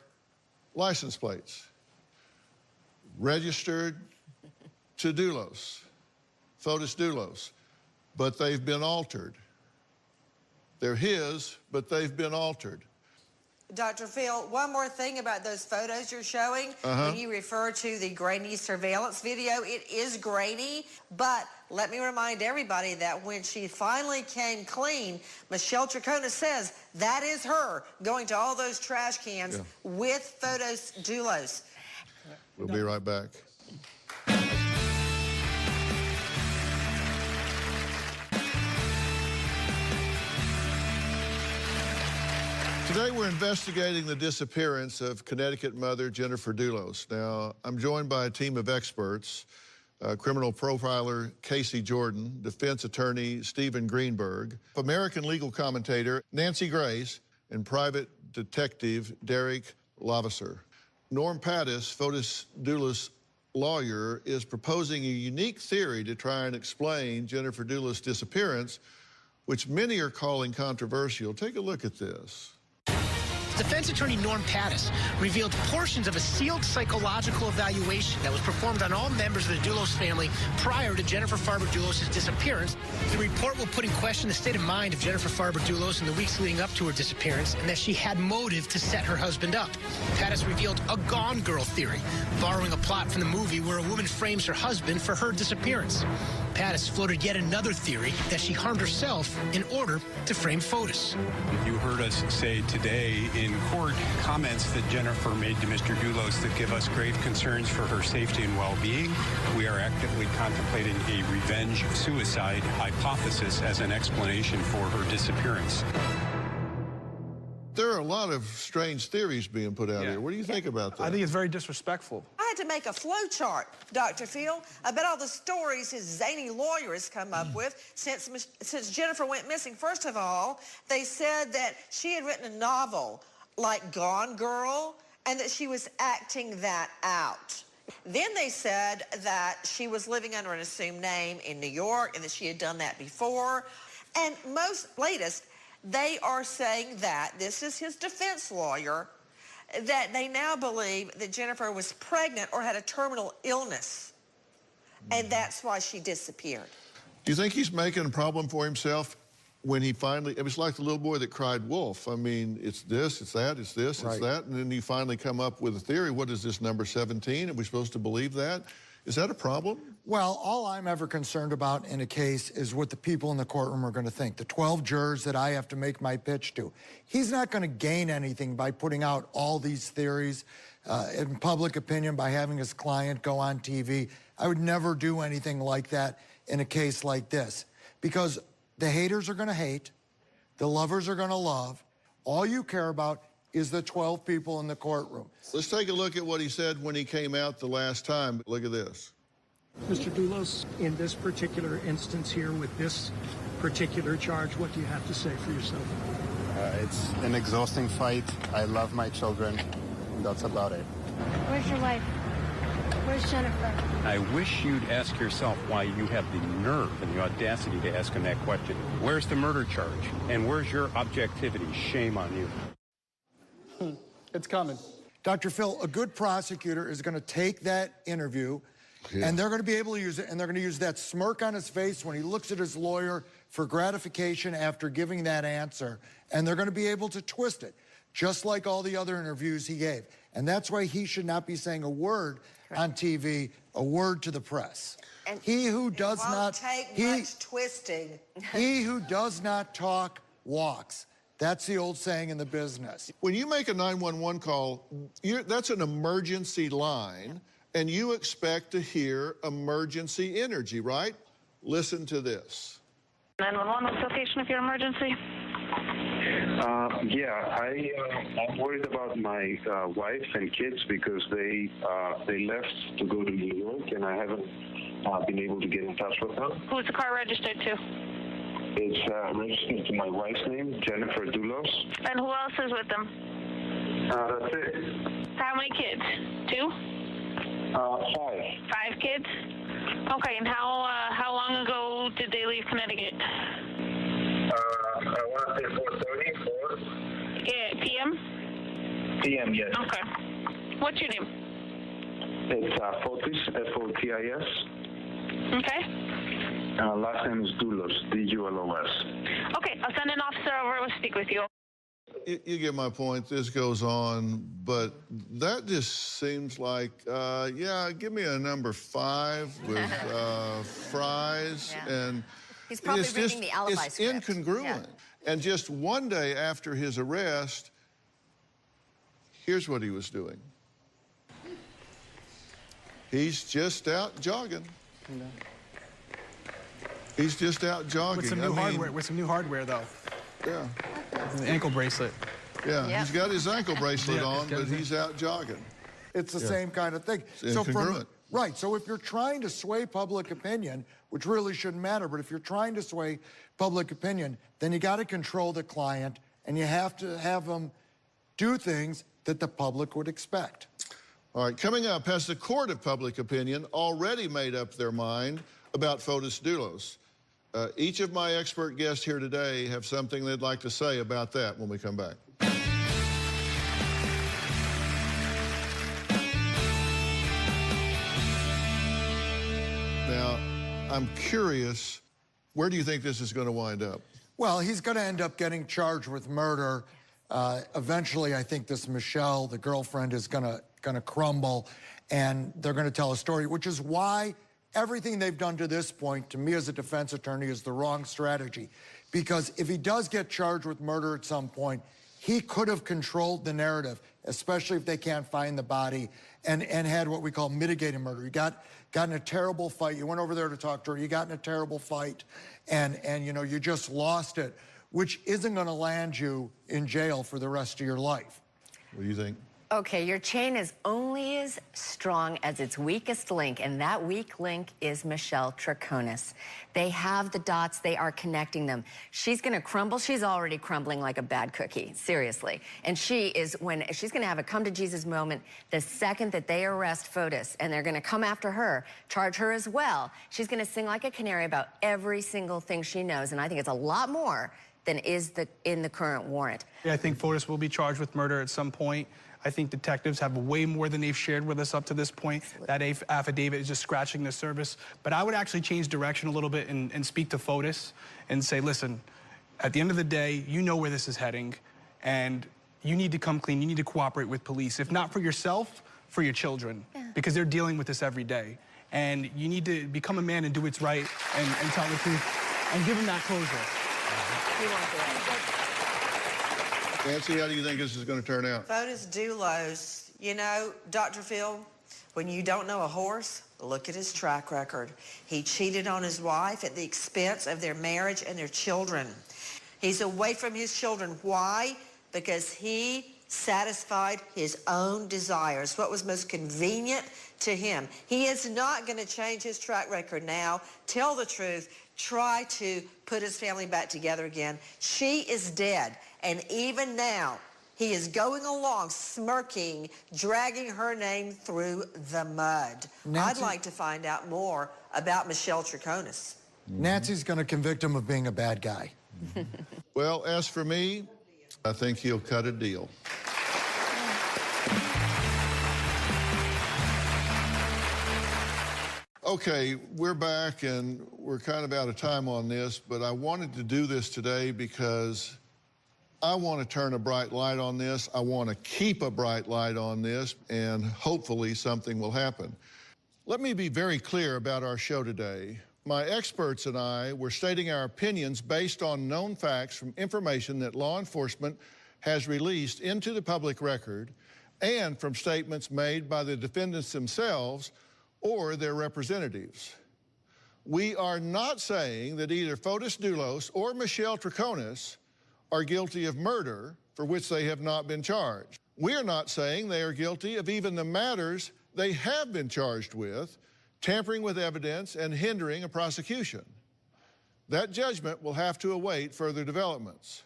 Speaker 5: license plates registered to Dulos, Fotis Dulos, but they've been altered. They're his, but they've been altered.
Speaker 11: Dr. Phil, one more thing about those photos you're showing. When you refer to the grainy surveillance video, it is grainy, but let me remind everybody that when she finally came clean, Michelle Troconis says that is her going to all those trash cans with Fotis Dulos.
Speaker 5: We'll be right back. Today we're investigating the disappearance of Connecticut mother Jennifer Dulos. Now, I'm joined by a team of experts, criminal profiler Casey Jordan, defense attorney Stephen Greenberg, American legal commentator Nancy Grace, and private detective Derek Lavasser. Norm Pattis, Fotis Dulos' lawyer, is proposing a unique theory to try and explain Jennifer Dulos' disappearance, which many are calling controversial. Take a look at this.
Speaker 7: Defense attorney Norm Pattis revealed portions of a sealed psychological evaluation that was performed on all members of the Dulos family prior to Jennifer Farber Dulos' disappearance. The report will put in question the state of mind of Jennifer Farber Dulos in the weeks leading up to her disappearance and that she had motive to set her husband up. Pattis revealed a Gone Girl theory, borrowing a plot from the movie where a woman frames her husband for her disappearance. Pattis floated yet another theory that she harmed herself in order to frame Fotis.
Speaker 6: You heard us say today in court comments that Jennifer made to Mr. Dulos that give us grave concerns for her safety and well-being. We are actively contemplating a revenge suicide hypothesis as an explanation for her disappearance.
Speaker 5: There are a lot of strange theories being put out here. What do you think about that?
Speaker 16: I think it's very disrespectful.
Speaker 11: I had to make a flow chart, Dr. Phil, about all the stories his zany lawyer has come up with since Jennifer went missing. First of all, they said that she had written a novel like Gone Girl and that she was acting that out. Then they said that she was living under an assumed name in New York and that she had done that before. And most latest, they are saying that, this is his defense lawyer, that they now believe that Jennifer was pregnant or had a terminal illness, and that's why she disappeared.
Speaker 5: Do you think he's making a problem for himself when he finally, it was like the little boy that cried wolf. I mean, it's this, it's that, it's this, it's that, and then you finally come up with a theory. What is this, number 17? Are we supposed to believe that? Is that a problem?
Speaker 2: Well, all I'm ever concerned about in a case is what the people in the courtroom are going to think, the 12 jurors that I have to make my pitch to. He's not going to gain anything by putting out all these theories in public opinion by having his client go on TV. I would never do anything like that in a case like this because the haters are going to hate, the lovers are going to love. All you care about is the 12 people in the courtroom.
Speaker 5: Let's take a look at what he said when he came out the last time. Look at this.
Speaker 8: Mr. Dulos, in this particular instance here with this particular charge, what do you have to say for yourself?
Speaker 31: It's an exhausting fight. I love my children. That's about it.
Speaker 9: Where's your wife? Where's Jennifer?
Speaker 6: I wish you'd ask yourself why you have the nerve and the audacity to ask him that question. Where's the murder charge? And where's your objectivity? Shame on you.
Speaker 2: It's coming. Dr. Phil, a good prosecutor is going to take that interview and they're going to be able to use it, and they're going to use that smirk on his face when he looks at his lawyer for gratification after giving that answer, and they're going to be able to twist it. just like all the other interviews he gave. And that's why he should not be saying a word on TV, a word to the press.
Speaker 11: And
Speaker 2: he who does not
Speaker 11: take much twisting.
Speaker 2: He who does not talk walks. That's the old saying in the business.
Speaker 5: When you make a 911 call, that's an emergency line, and you expect to hear emergency energy, right? Listen to this.
Speaker 12: 911, what's the location of your emergency?
Speaker 13: I'm worried about my wife and kids because they left to go to New York, and I haven't been able to get in touch with them.
Speaker 12: Who's the car registered to?
Speaker 13: It's registered to my wife's name, Jennifer Dulos.
Speaker 12: And who else is with them?
Speaker 13: That's it.
Speaker 12: How many kids? 2?
Speaker 13: 5.
Speaker 12: 5 kids? Okay, and how long ago did they leave Connecticut?
Speaker 13: I want to say 4:30, 4.
Speaker 12: Yeah, PM?
Speaker 13: PM, yes.
Speaker 12: Okay. What's your name?
Speaker 13: It's Fotis, F-O-T-I-S.
Speaker 12: Okay.
Speaker 13: Last name is Dulos, D-U-L-O-S.
Speaker 12: Okay, I'll send an officer over to speak with you.
Speaker 5: You get my point. This goes on, but that just seems like, give me a number 5 with fries. And
Speaker 3: he's probably reading the alibi
Speaker 5: it's
Speaker 3: script.
Speaker 5: incongruent.
Speaker 3: Yeah.
Speaker 5: And just one day after his arrest, here's what he was doing. He's just out jogging. He's just out jogging.
Speaker 16: With some new hardware. With some new hardware, though.
Speaker 5: Yeah.
Speaker 16: An ankle bracelet.
Speaker 5: Yeah, he's got his ankle bracelet on, but he's out jogging.
Speaker 2: It's the same kind of thing.
Speaker 5: It's incongruent.
Speaker 2: Right, so if you're trying to sway public opinion, which really shouldn't matter, but if you're trying to sway public opinion, then you got to control the client, and you have to have them do things that the public would expect.
Speaker 5: All right, coming up, has the court of public opinion already made up their mind about Fotis Dulos? Each of my expert guests here today have something they'd like to say about that when we come back. Now, I'm curious, where do you think this is going to wind up?
Speaker 2: Well, he's going to end up getting charged with murder. Eventually, I think this Michelle, the girlfriend, is going to crumble, and they're going to tell a story, which is why everything they've done to this point, to me as a defense attorney, is the wrong strategy. Because if he does get charged with murder at some point, he could have controlled the narrative, especially if they can't find the body, and had what we call mitigating murder. You got in a terrible fight. You went over there to talk to her. You got in a terrible fight, and you just lost it, which isn't going to land you in jail for the rest of your life.
Speaker 5: What do you think?
Speaker 3: Okay, your chain is only as strong as its weakest link, and that weak link is Michelle Troconis. They have the dots. They are connecting them. She's going to crumble. She's already crumbling like a bad cookie, seriously. And she's going to have a come-to-Jesus moment the second that they arrest Fotis, and they're going to come after her, charge her as well. She's going to sing like a canary about every single thing she knows, and I think it's a lot more than is in the current warrant.
Speaker 16: Yeah, I think Fotis will be charged with murder at some point. I think detectives have way more than they've shared with us up to this point. That affidavit is just scratching the surface. But I would actually change direction a little bit and speak to Fotis and say, listen, at the end of the day, you know where this is heading, and you need to come clean. You need to cooperate with police, if not for yourself, for your children, because they're dealing with this every day. And you need to become a man and do what's right and tell the truth and give them that closure.
Speaker 3: He won't do it.
Speaker 5: Nancy, how do you think this is going to turn out?
Speaker 11: Fotis Dulos, Dr. Phil, when you don't know a horse, look at his track record. He cheated on his wife at the expense of their marriage and their children. He's away from his children. Why? Because he satisfied his own desires, what was most convenient to him. He is not going to change his track record now, tell the truth, try to put his family back together again. She is dead. And even now, he is going along, smirking, dragging her name through the mud. I'd like to find out more about Michelle Troconis.
Speaker 2: Nancy's going to convict him of being a bad guy.
Speaker 5: Well, as for me, I think he'll cut a deal. Okay, we're back, and we're kind of out of time on this, but I wanted to do this today because I want to turn a bright light on this. I want to keep a bright light on this, and hopefully something will happen. Let me be very clear about our show today. My experts and I were stating our opinions based on known facts from information that law enforcement has released into the public record and from statements made by the defendants themselves or their representatives. We are not saying that either Fotis Dulos or Michelle Troconis are guilty of murder for which they have not been charged. We are not saying they are guilty of even the matters they have been charged with, tampering with evidence and hindering a prosecution. That judgment will have to await further developments.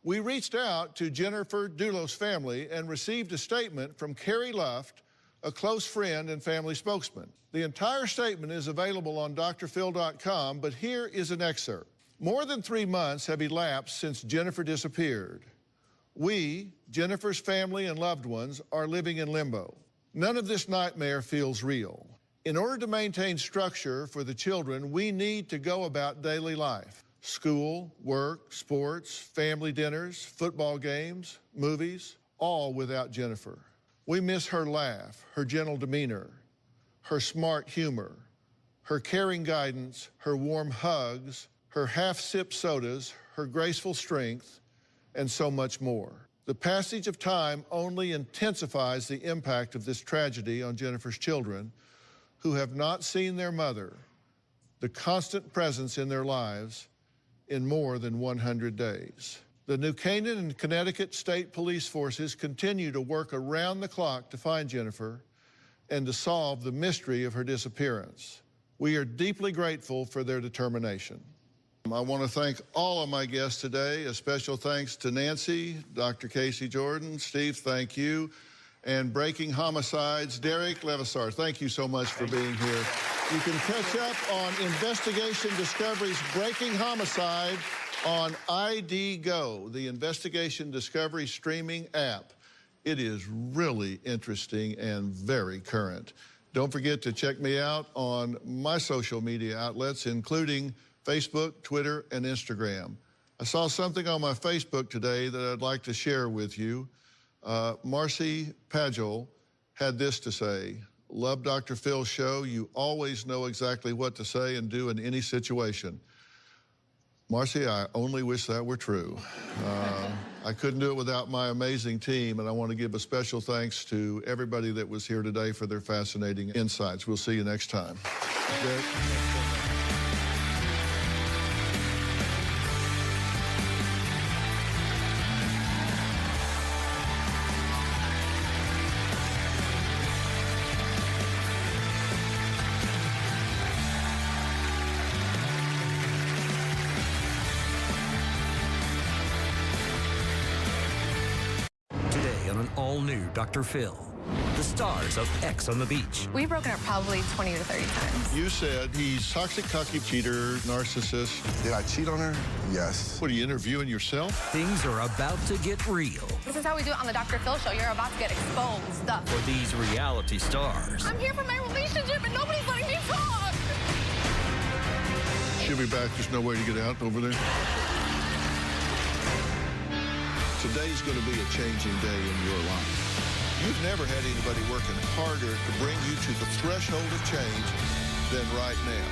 Speaker 5: We reached out to Jennifer Dulos' family and received a statement from Carrie Luft, a close friend and family spokesman. The entire statement is available on drphil.com, but here is an excerpt. More than 3 months have elapsed since Jennifer disappeared. We, Jennifer's family and loved ones, are living in limbo. None of this nightmare feels real. In order to maintain structure for the children, we need to go about daily life. School, work, sports, family dinners, football games, movies, all without Jennifer. We miss her laugh, her gentle demeanor, her smart humor, her caring guidance, her warm hugs, her half-sip sodas, her graceful strength, and so much more. The passage of time only intensifies the impact of this tragedy on Jennifer's children, who have not seen their mother, the constant presence in their lives, in more than 100 days. The New Canaan and Connecticut State Police forces continue to work around the clock to find Jennifer and to solve the mystery of her disappearance. We are deeply grateful for their determination. I want to thank all of my guests today. A special thanks to Nancy, Dr. Casey Jordan, Steve, thank you, and Breaking Homicides, Derek Levasseur. Thank you so much for being here. You can catch up on Investigation Discovery's Breaking Homicide on ID Go, the Investigation Discovery streaming app. It is really interesting and very current. Don't forget to check me out on my social media outlets, including Facebook, Twitter, and Instagram. I saw something on my Facebook today that I'd like to share with you. Marcy Pagel had this to say: "Love Dr. Phil's show. You always know exactly what to say and do in any situation." Marcy, I only wish that were true. I couldn't do it without my amazing team, and I want to give a special thanks to everybody that was here today for their fascinating insights. We'll see you next time. Derek?
Speaker 14: All-new Dr. Phil, the stars of X on the Beach.
Speaker 15: We've broken up probably 20 to 30 times.
Speaker 5: You said he's toxic, cocky, cheater, narcissist.
Speaker 17: Did I cheat on her? Yes.
Speaker 5: What, are you interviewing yourself?
Speaker 14: Things are about to get real.
Speaker 15: This is how we do it on the Dr. Phil show. You're about to get exposed.
Speaker 14: For these reality stars.
Speaker 15: I'm here for my relationship and nobody's letting me talk.
Speaker 5: She'll be back. There's no way to get out over there. Today's going to be a changing day in your life. You've never had anybody working harder to bring you to the threshold of change than right now.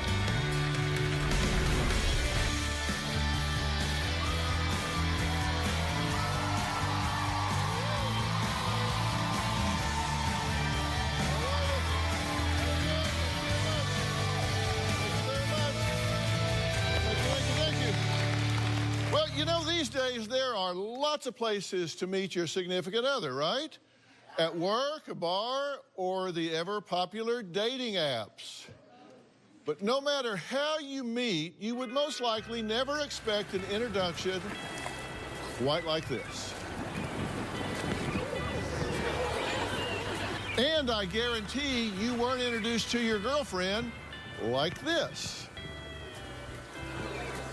Speaker 5: You know, these days there are lots of places to meet your significant other, right? At work, a bar, or the ever-popular dating apps. But no matter how you meet, you would most likely never expect an introduction quite like this. And I guarantee you weren't introduced to your girlfriend like this.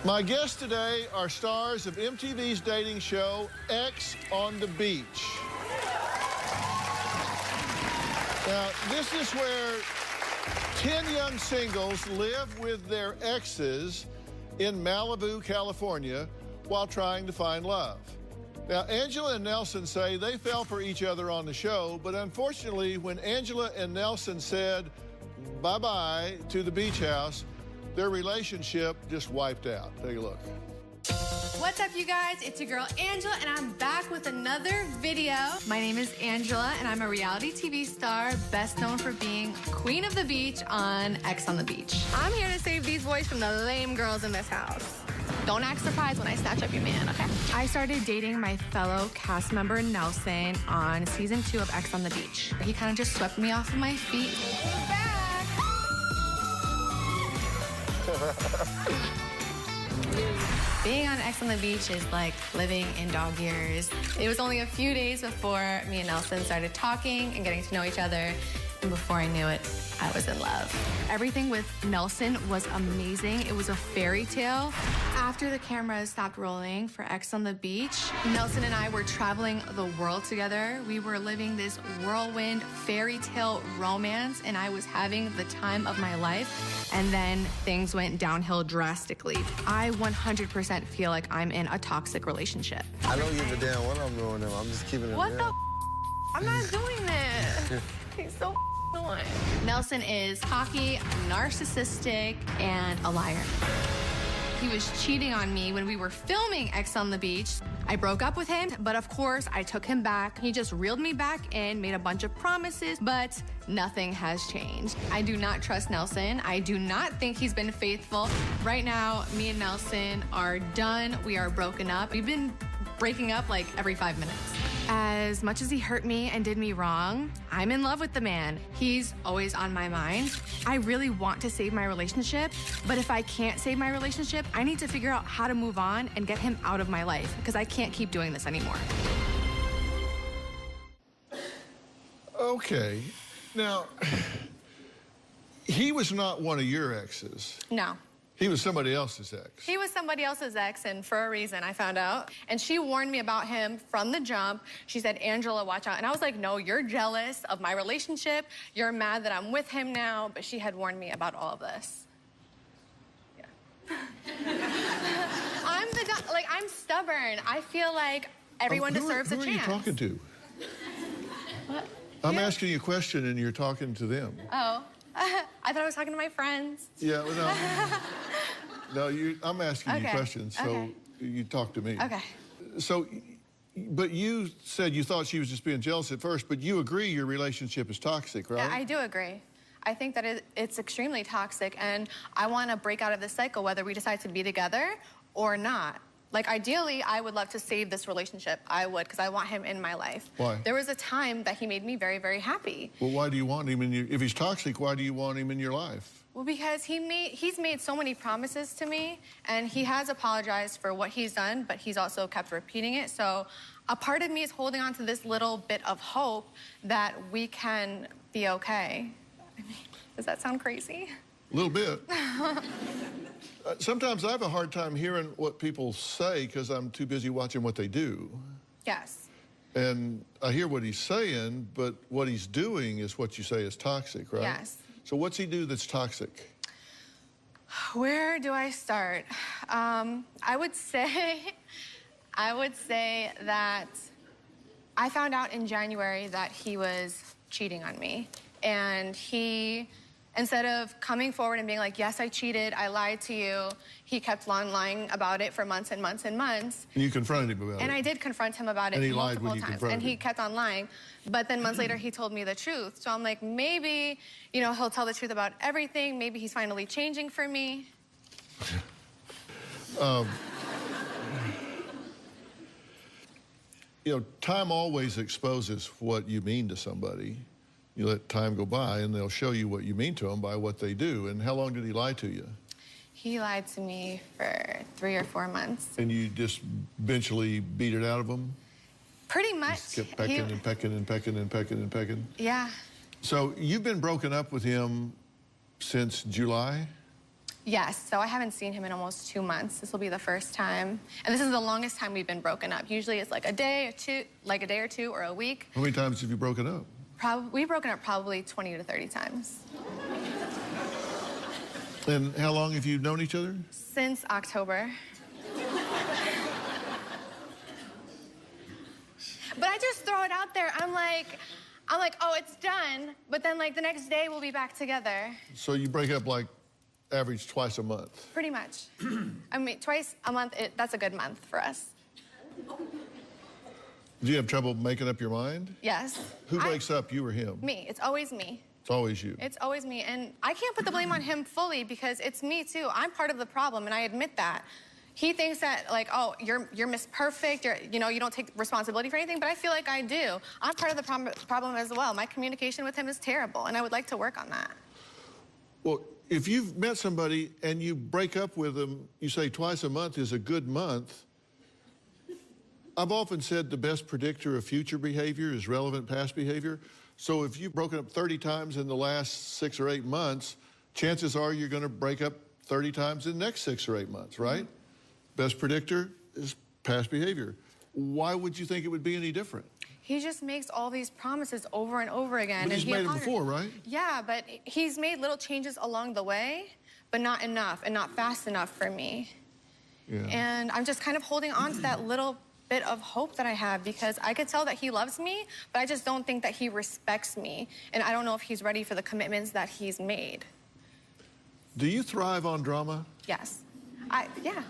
Speaker 5: My guests today are stars of MTV's dating show, X on the Beach. Now, this is where 10 young singles live with their exes in Malibu, California, while trying to find love. Now, Angela and Nelson say they fell for each other on the show, but unfortunately, when Angela and Nelson said bye-bye to the beach house, their relationship just wiped out. Take a look.
Speaker 15: What's up, you guys? It's your girl, Angela, and I'm back with another video. My name is Angela, and I'm a reality TV star, best known for being Queen of the Beach on X on the Beach. I'm here to save these boys from the lame girls in this house. Don't act surprised when I snatch up your man, okay? I started dating my fellow cast member, Nelson, on season 2 of X on the Beach. He kind of just swept me off of my feet. Being on X on the Beach is like living in dog years. It was only a few days before me and Nelson started talking and getting to know each other. And before I knew it, I was in love. Everything with Nelson was amazing. It was a fairy tale. After the cameras stopped rolling for X on the Beach, Nelson and I were traveling the world together. We were living this whirlwind fairy tale romance, and I was having the time of my life. And then things went downhill drastically. I 100% feel like I'm in a toxic relationship.
Speaker 17: I don't give a damn what I'm doing now. I'm just keeping it
Speaker 15: What
Speaker 17: real.
Speaker 15: the I'm not doing this. He's so annoying. Nelson is cocky, narcissistic, and a liar. He was cheating on me when we were filming X on the Beach. I broke up with him, but of course I took him back. He just reeled me back in, made a bunch of promises, but nothing has changed. I do not trust Nelson. I do not think he's been faithful. Right now, me and Nelson are done. We are broken up. We've been breaking up like every 5 minutes. As much as he hurt me and did me wrong, I'm in love with the man. He's always on my mind. I really want to save my relationship, but if I can't save my relationship, I need to figure out how to move on and get him out of my life because I can't keep doing this anymore.
Speaker 5: Okay. Now, he was not one of your exes.
Speaker 15: No.
Speaker 5: He was somebody else's ex.
Speaker 15: He was somebody else's ex, and for a reason, I found out. And she warned me about him from the jump. She said, Angela, watch out. And I was like, no, you're jealous of my relationship. You're mad that I'm with him now. But she had warned me about all of this. Yeah. I'm stubborn. I feel like everyone deserves a chance.
Speaker 5: Who are you talking to?
Speaker 15: What?
Speaker 5: I'm asking you a question, and you're talking to them.
Speaker 15: Oh. I thought I was talking to my friends.
Speaker 5: Yeah, well, no. I'm asking you questions, so
Speaker 15: okay.
Speaker 5: You talk to me.
Speaker 15: Okay.
Speaker 5: So, but you said you thought she was just being jealous at first, but you agree your relationship is toxic, right?
Speaker 15: Yeah, I do agree. I think that it's extremely toxic, and I want to break out of this cycle, whether we decide to be together or not. Like, ideally, I would love to save this relationship. I would, because I want him in my life.
Speaker 5: Why?
Speaker 15: There was a time that he made me very, very happy.
Speaker 5: Well, why do you want him in your... If he's toxic, why do you want him in your life?
Speaker 15: Well, because he's made so many promises to me, and he has apologized for what he's done, but he's also kept repeating it. So a part of me is holding on to this little bit of hope that we can be okay. I mean, does that sound crazy?
Speaker 5: A little bit. Sometimes I have a hard time hearing what people say because I'm too busy watching what they do.
Speaker 15: Yes.
Speaker 5: And I hear what he's saying, but what he's doing is what you say is toxic, right?
Speaker 15: Yes.
Speaker 5: So what's he do that's toxic?
Speaker 15: Where do I start? I would say that I found out in January that he was cheating on me. And he, instead of coming forward and being like, yes, I cheated, I lied to you, he kept on lying about it for months and months and months.
Speaker 5: And you confronted him about it.
Speaker 15: And I did confront him about it
Speaker 5: and he
Speaker 15: multiple
Speaker 5: lied when you
Speaker 15: times.
Speaker 5: confronted
Speaker 15: And he
Speaker 5: him.
Speaker 15: kept on lying. But then months later, he told me the truth. So I'm like, maybe, you know, he'll tell the truth about everything. Maybe he's finally changing for me.
Speaker 5: You know, time always exposes what you mean to somebody. You let time go by, and they'll show you what you mean to them by what they do. And how long did he lie to you?
Speaker 15: He lied to me for 3 or 4 months.
Speaker 5: And you just eventually beat it out of him?
Speaker 15: Pretty much.
Speaker 5: Just kept pecking and pecking and pecking and pecking and pecking?
Speaker 15: Yeah.
Speaker 5: So you've been broken up with him since July?
Speaker 15: Yes, so I haven't seen him in almost 2 months. This will be the first time. And this is the longest time we've been broken up. Usually it's like a day or two, or a week.
Speaker 5: How many times have you broken up?
Speaker 15: We've broken up probably 20 to 30 times.
Speaker 5: And how long have you known each other?
Speaker 15: Since October. throw it out there. I'm like, oh, it's done. But then, like, the next day, we'll be back together.
Speaker 5: So you break up, like, average twice a month?
Speaker 15: Pretty much. I mean, twice a month, that's a good month for us.
Speaker 5: Do you have trouble making up your mind?
Speaker 15: Yes.
Speaker 5: Who breaks up, you or him?
Speaker 15: Me. It's always me.
Speaker 5: It's always you.
Speaker 15: It's always me. And I can't put the blame on him fully because it's me, too. I'm part of the problem, and I admit that. He thinks that, like, oh, you're Miss Perfect, you know, you don't take responsibility for anything, but I feel like I do. I'm part of the problem as well. My communication with him is terrible, and I would like to work on that.
Speaker 5: Well, if you've met somebody and you break up with them, you say twice a month is a good month. I've often said the best predictor of future behavior is relevant past behavior. So if you've broken up 30 times in the last 6 or 8 months, chances are you're going to break up 30 times in the next 6 or 8 months, right? Best predictor is past behavior. Why would you think it would be any different?
Speaker 15: He just makes all these promises over and over again.
Speaker 5: But he's made them before, right?
Speaker 15: Yeah, but he's made little changes along the way, but not enough and not fast enough for me. Yeah. And I'm just kind of holding on to that little bit of hope that I have because I could tell that he loves me, but I just don't think that he respects me. And I don't know if he's ready for the commitments that he's made.
Speaker 5: Do you thrive on drama?
Speaker 15: Yes. Yeah.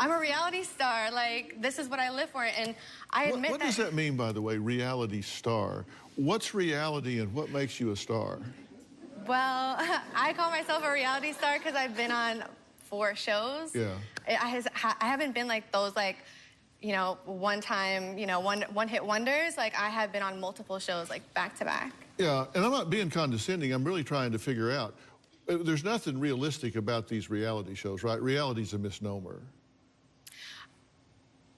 Speaker 15: I'm a reality star. Like, this is what I live for, and I admit that...
Speaker 5: What does that mean, by the way, reality star? What's reality and what makes you a star?
Speaker 15: Well, I call myself a reality star because I've been on 4 shows.
Speaker 5: Yeah.
Speaker 15: I haven't been like those, like, you know, one-time, you know, one-hit wonders. Like, I have been on multiple shows, like, back-to-back.
Speaker 5: Yeah, and I'm not being condescending. I'm really trying to figure out. There's nothing realistic about these reality shows, right? Reality's a misnomer.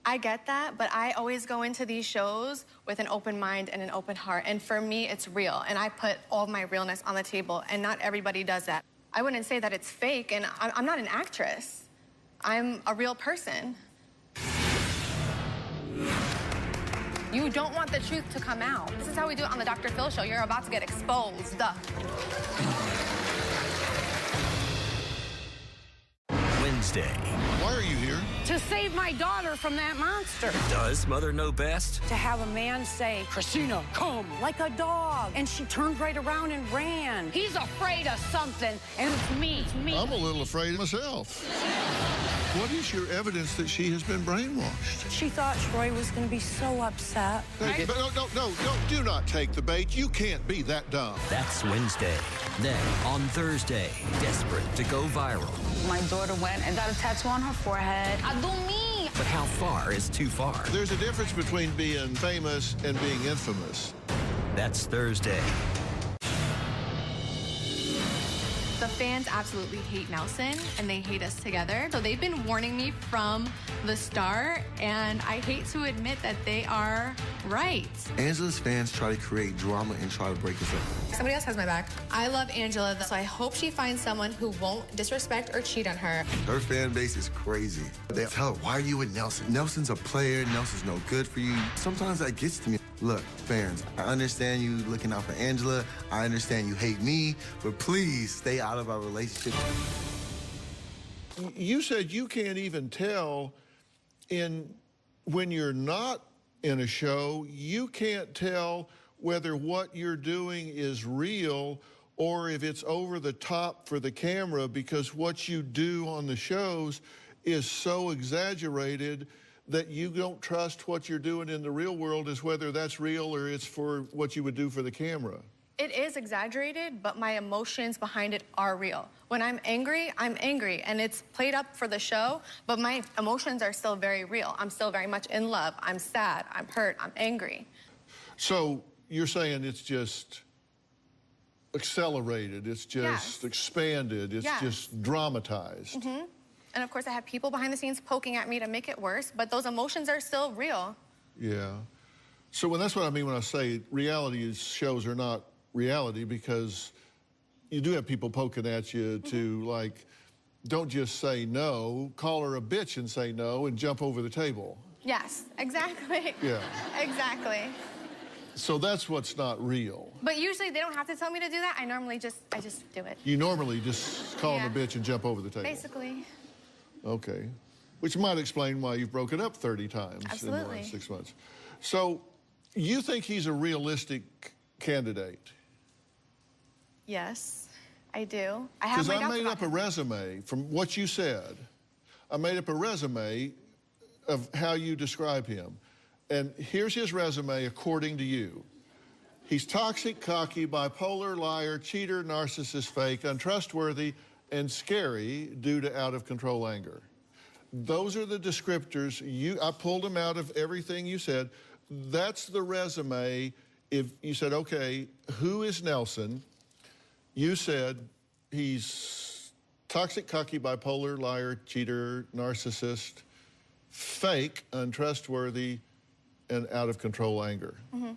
Speaker 15: I get that, but I always go into these shows with an open mind and an open heart. And for me, it's real. And I put all my realness on the table, and not everybody does that. I wouldn't say that it's fake, and I'm not an actress. I'm a real person. You don't want the truth to come out. This is how we do it on the Dr. Phil show. You're about to get exposed.
Speaker 14: Wednesday.
Speaker 5: Why are you here?
Speaker 1: To save my daughter from that monster.
Speaker 14: Does Mother know best?
Speaker 1: To have a man say, Christina, come, like a dog. And she turned right around and ran. He's afraid of something, and it's me. It's me.
Speaker 5: I'm a little afraid myself. What is your evidence that she has been brainwashed?
Speaker 1: She thought Troy was going to be so upset.
Speaker 5: Hey, but no, do not take the bait. You can't be that dumb.
Speaker 14: That's Wednesday. Then, on Thursday, desperate to go viral.
Speaker 10: My daughter went and got a tattoo on her forehead. I do me.
Speaker 14: But how far is too far?
Speaker 5: There's a difference between being famous and being infamous.
Speaker 14: That's Thursday.
Speaker 15: The fans absolutely hate Nelson, and they hate us together. So they've been warning me from the start, and I hate to admit that they are right.
Speaker 4: Angela's fans try to create drama and try to break us up.
Speaker 15: Somebody else has my back. I love Angela, so I hope she finds someone who won't disrespect or cheat on her.
Speaker 4: Her fan base is crazy. They tell her, why are you with Nelson? Nelson's a player. Nelson's no good for you. Sometimes that gets to me. Look, fans, I understand you looking out for Angela. I understand you hate me, but please stay out of our relationship.
Speaker 5: You said you can't even tell when you're not in a show, you can't tell whether what you're doing is real or if it's over the top for the camera because what you do on the shows is so exaggerated that you don't trust what you're doing in the real world as whether that's real or it's for what you would do for the camera.
Speaker 15: It is exaggerated, but my emotions behind it are real. When I'm angry, and it's played up for the show, but my emotions are still very real. I'm still very much in love. I'm sad, I'm hurt, I'm angry.
Speaker 5: So you're saying it's just accelerated, it's just expanded, it's just dramatized.
Speaker 15: Mm-hmm. And of course, I have people behind the scenes poking at me to make it worse, but those emotions are still real.
Speaker 5: Yeah. So that's what I mean when I say reality shows are not reality, because you do have people poking at you to, like, don't just say no, call her a bitch and say no and jump over the table.
Speaker 15: Yes, exactly.
Speaker 5: Yeah.
Speaker 15: Exactly.
Speaker 5: So that's what's not real.
Speaker 15: But usually they don't have to tell me to do that. I just do it.
Speaker 5: You normally just call them a bitch and jump over the table.
Speaker 15: Basically.
Speaker 5: Okay. Which might explain why you've broken up 30 times in the last 6 months. So You think he's a realistic candidate?
Speaker 15: Yes, I do. I have
Speaker 5: Because
Speaker 15: my
Speaker 5: I
Speaker 15: doubts
Speaker 5: made
Speaker 15: about
Speaker 5: up a
Speaker 15: him.
Speaker 5: resume from what you said. I made up a resume of how you describe him. And here's his resume according to you. He's toxic, cocky, bipolar, liar, cheater, narcissist, fake, untrustworthy, and scary due to out-of-control anger. Those are the descriptors. I pulled them out of everything you said. That's the resume. If you said, okay, who is Nelson? You said he's toxic, cocky, bipolar, liar, cheater, narcissist, fake, untrustworthy, and out-of-control anger.
Speaker 15: Mm-hmm.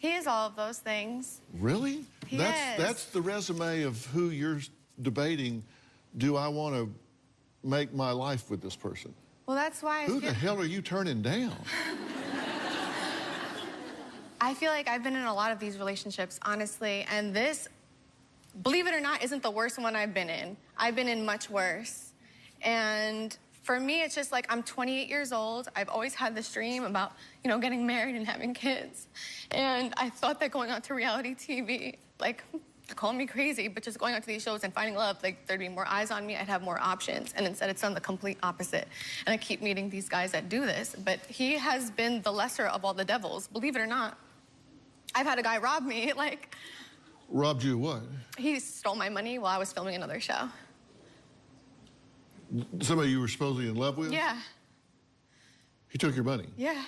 Speaker 15: He is all of those things.
Speaker 5: Really?
Speaker 15: He
Speaker 5: That's the resume of who you're debating. Do I want to make my life with this person?
Speaker 15: Well, that's why
Speaker 5: Who the hell are you turning down?
Speaker 15: I feel like I've been in a lot of these relationships, honestly, and this, believe it or not, isn't the worst one I've been in. I've been in much worse. And for me, it's just like I'm 28 years old. I've always had this dream about, you know, getting married and having kids. And I thought that going out to reality TV, like, call me crazy, but just going out to these shows and finding love, like, there'd be more eyes on me, I'd have more options. And instead, it's done the complete opposite. And I keep meeting these guys that do this. But he has been the lesser of all the devils, believe it or not. I've had a guy rob me, like...
Speaker 5: Robbed you what?
Speaker 15: He stole my money while I was filming another show.
Speaker 5: Somebody you were supposedly in love with?
Speaker 15: Yeah.
Speaker 5: He took your money?
Speaker 15: Yeah.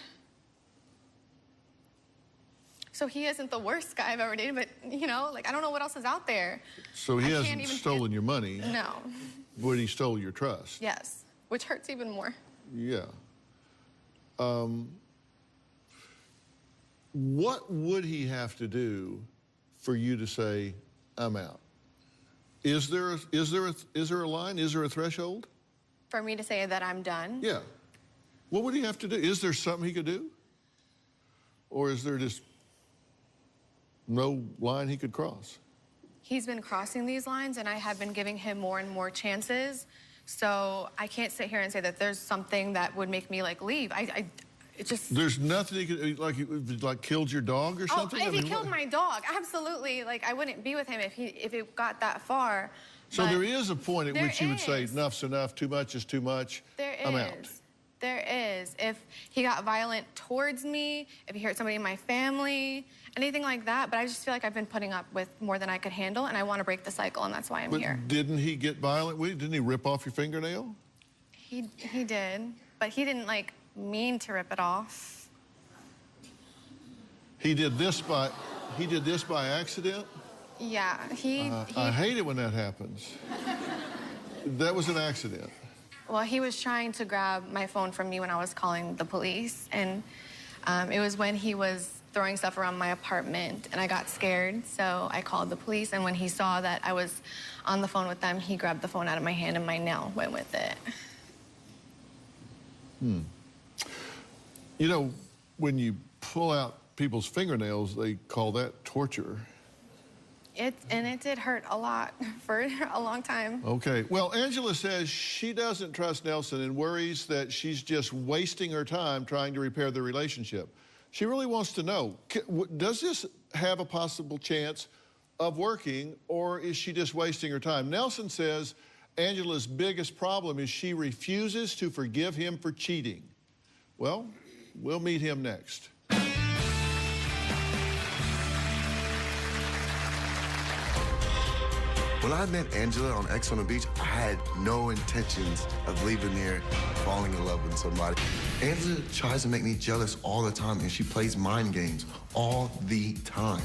Speaker 15: So he isn't the worst guy I've ever dated, but, you know, like, I don't know what else is out there.
Speaker 5: So he hasn't stolen your money?
Speaker 15: No.
Speaker 5: But he stole your trust?
Speaker 15: Yes, which hurts even more.
Speaker 5: Yeah. What would he have to do for you to say, I'm out? Is there a line? Is there a threshold?
Speaker 15: For me to say that I'm done?
Speaker 5: Yeah. What would he have to do? Is there something he could do? Or is there just no line he could cross?
Speaker 15: He's been crossing these lines, and I have been giving him more and more chances. So I can't sit here and say that there's something that would make me, like, leave. It just...
Speaker 5: There's nothing he could, like killed your dog or something?
Speaker 15: Oh, if he killed my dog, absolutely. Like, I wouldn't be with him if it got that far.
Speaker 5: So there is a point at which you would say, enough's enough, too much is too much, I'm out.
Speaker 15: There is. If he got violent towards me, if he hurt somebody in my family, anything like that. But I just feel like I've been putting up with more than I could handle, and I want to break the cycle, and that's why I'm here.
Speaker 5: Didn't he get violent with you? Didn't he rip off your fingernail?
Speaker 15: He did, but he didn't, like, mean to rip it off.
Speaker 5: He did this by accident?
Speaker 15: Yeah,
Speaker 5: I hate it when that happens. That was an accident.
Speaker 15: Well, he was trying to grab my phone from me when I was calling the police, and it was when he was throwing stuff around my apartment, and I got scared, so I called the police, and when he saw that I was on the phone with them, he grabbed the phone out of my hand, and my nail went with it.
Speaker 5: You know, when you pull out people's fingernails, they call that torture.
Speaker 15: And it did hurt a lot for a long time.
Speaker 5: Okay. Well, Angela says she doesn't trust Nelson and worries that she's just wasting her time trying to repair the relationship. She really wants to know, does this have a possible chance of working, or is she just wasting her time? Nelson says Angela's biggest problem is she refuses to forgive him for cheating. Well, we'll meet him next.
Speaker 4: When I met Angela on X on the Beach, I had no intentions of leaving there falling in love with somebody. Angela tries to make me jealous all the time, and she plays mind games all the time.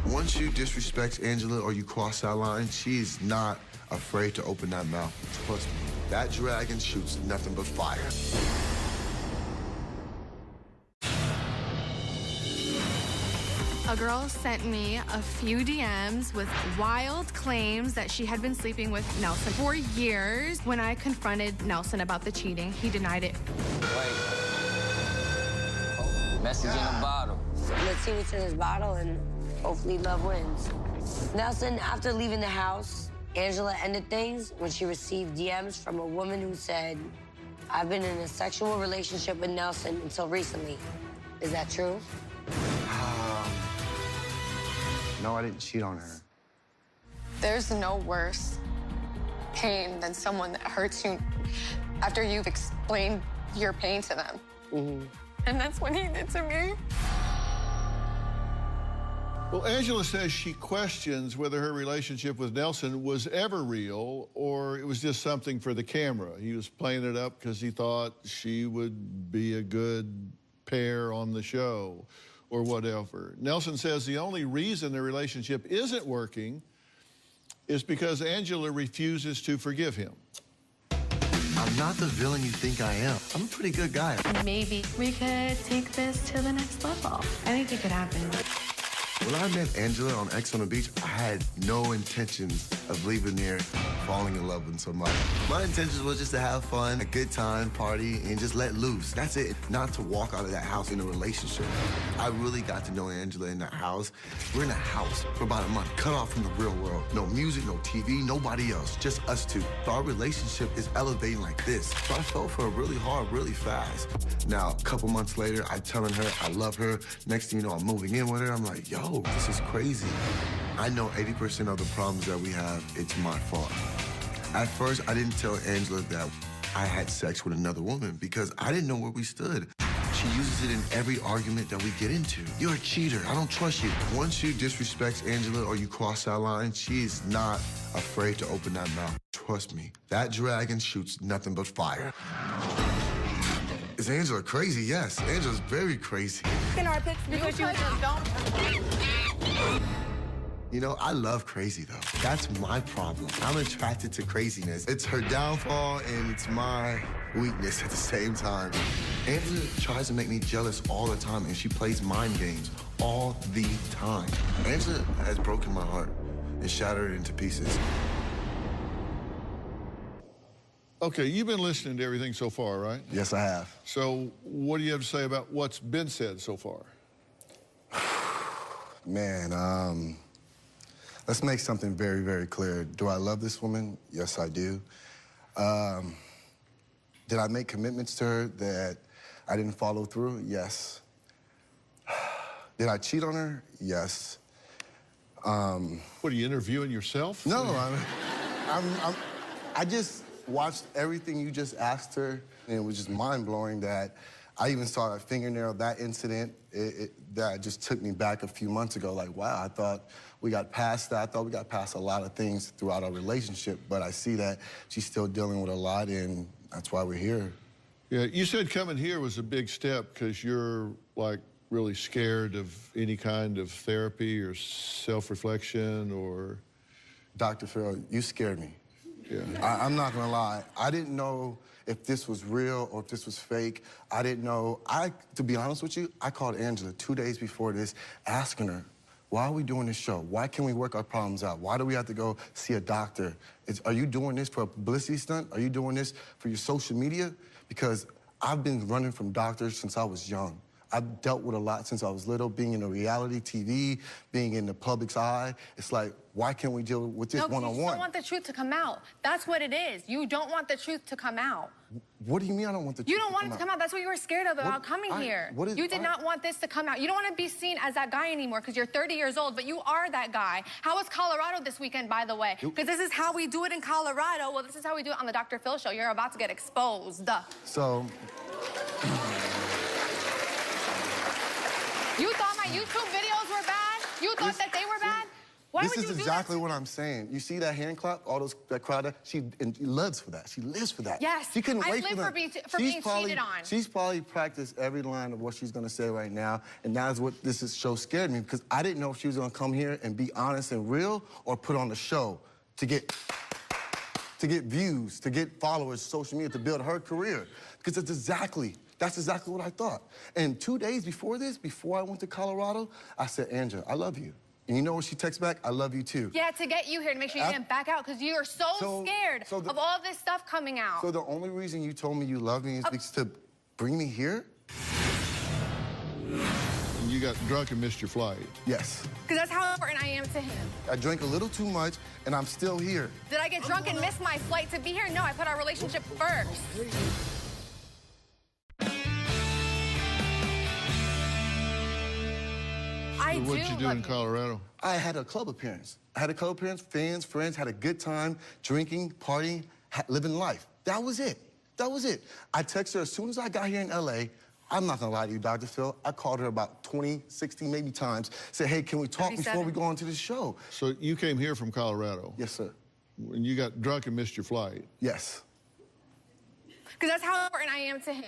Speaker 4: Once you disrespect Angela or you cross that line, she is not afraid to open that mouth. Trust me, that dragon shoots nothing but fire.
Speaker 15: A girl sent me a few DMs with wild claims that she had been sleeping with Nelson for years. When I confronted Nelson about the cheating, he denied it.
Speaker 18: Wait. Message in a bottle.
Speaker 19: Let's see what's in this bottle, and hopefully love wins. Nelson, after leaving the house, Angela ended things when she received DMs from a woman who said, I've been in a sexual relationship with Nelson until recently. Is that true?
Speaker 31: No, I didn't cheat on her.
Speaker 15: There's no worse pain than someone that hurts you after you've explained your pain to them. And that's what he did to me.
Speaker 5: Well, Angela says she questions whether her relationship with Nelson was ever real or it was just something for the camera. He was playing it up because he thought she would be a good pair on the show or whatever. Nelson says the only reason the relationship isn't working is because Angela refuses to forgive him.
Speaker 4: I'm not the villain you think I am. I'm a pretty good guy.
Speaker 15: Maybe we could take this to the next level. I think it could happen.
Speaker 4: When I met Angela on X on the Beach, I had no intentions of leaving there falling in love with somebody. My intentions was just to have fun, a good time, party, and just let loose. That's it. Not to walk out of that house in a relationship. I really got to know Angela in that house. We're in a house for about a month, cut off from the real world. No music, no TV, nobody else, just us two. So our relationship is elevating like this. So I fell for her really hard, really fast. Now, a couple months later, I'm telling her I love her. Next thing you know, I'm moving in with her. I'm like, yo, this is crazy. I know 80% of the problems that we have, it's my fault. At first, I didn't tell Angela that I had sex with another woman because I didn't know where we stood. She uses it in every argument that we get into. You're a cheater. I don't trust you. Once you disrespect Angela or you cross that line, she is not afraid to open that mouth. Trust me, that dragon shoots nothing but fire. Is Angela crazy? Yes, Angela's very crazy.
Speaker 15: In our picture because you just don't.
Speaker 4: You know, I love crazy, though. That's my problem. I'm attracted to craziness. It's her downfall, and it's my weakness at the same time. Angela tries to make me jealous all the time, and she plays mind games all the time. Angela has broken my heart and shattered it into pieces.
Speaker 5: Okay, you've been listening to everything so far, right?
Speaker 4: Yes, I have.
Speaker 5: So what do you have to say about what's been said so far?
Speaker 31: Man, let's make something very, very clear. Do I love this woman? Yes, I do. Did I make commitments to her that I didn't follow through? Yes. Did I cheat on her? Yes.
Speaker 5: What, are you interviewing yourself?
Speaker 31: No, I just watched everything you just asked her, and it was just mind-blowing that I even saw a fingernail, that incident, that just took me back a few months ago. Like, wow, I thought we got past that. I thought we got past a lot of things throughout our relationship, but I see that she's still dealing with a lot, and that's why we're here.
Speaker 5: Yeah, you said coming here was a big step because you're, like, really scared of any kind of therapy or self-reflection or...
Speaker 31: Dr. Farrell, you scared me.
Speaker 5: Yeah.
Speaker 31: I'm not gonna lie. I didn't know if this was real or if this was fake. I didn't know. To be honest with you, I called Angela 2 days before this, asking her, why are we doing this show? Why can't we work our problems out? Why do we have to go see a doctor? Are you doing this for a publicity stunt? Are you doing this for your social media? Because I've been running from doctors since I was young. I've dealt with a lot since I was little, being in a reality TV, being in the public's eye. It's like, why can't we deal with this one-on-one?
Speaker 15: You don't want the truth to come out. That's what it is. You don't want the truth to come out.
Speaker 31: What do you mean I don't want the truth
Speaker 15: You don't want it to come out. That's what you were scared of about coming here. You did not want this to come out. You don't want to be seen as that guy anymore because you're 30 years old, but you are that guy. How was Colorado this weekend, by the way? Because this is how we do it in Colorado. Well, this is how we do it on the Dr. Phil show. You're about to get exposed.
Speaker 31: So...
Speaker 15: You thought my YouTube videos were bad? You thought that they were bad? Why would you do
Speaker 31: This is exactly what I'm saying. You see that hand clap, that crowd, she lives for that. She lives for that.
Speaker 15: Yes,
Speaker 31: she couldn't wait
Speaker 15: I live for being cheated on.
Speaker 31: She's probably practiced every line of what she's gonna say right now, and that's what this show scared me, because I didn't know if she was gonna come here and be honest and real or put on the show to get views, to get followers, social media, to build her career. Because that's exactly what I thought. And 2 days before this, before I went to Colorado, I said, Angela, I love you. And you know what she texts back? I love you too.
Speaker 15: Yeah, to get you here, to make sure you didn't back out, because you are so scared of all this stuff coming out.
Speaker 31: So the only reason you told me you love me is because to bring me here?
Speaker 5: You got drunk and missed your flight.
Speaker 31: Yes.
Speaker 15: Because that's how important I am to him.
Speaker 31: I drank a little too much, and I'm still here.
Speaker 15: Did I get drunk and miss my flight to be here? No, I put our relationship first.
Speaker 5: What did you do in Colorado?
Speaker 31: I had a club appearance. Fans, friends, had a good time, drinking, partying, living life. That was it. That was it. I texted her as soon as I got here in L.A. I'm not gonna lie to you, Dr. Phil. I called her about 20, 60, maybe times. Said, hey, can we talk before we go on to the show?
Speaker 5: So you came here from Colorado?
Speaker 31: Yes, sir.
Speaker 5: And you got drunk and missed your flight?
Speaker 31: Yes.
Speaker 15: Because that's how important I am to him.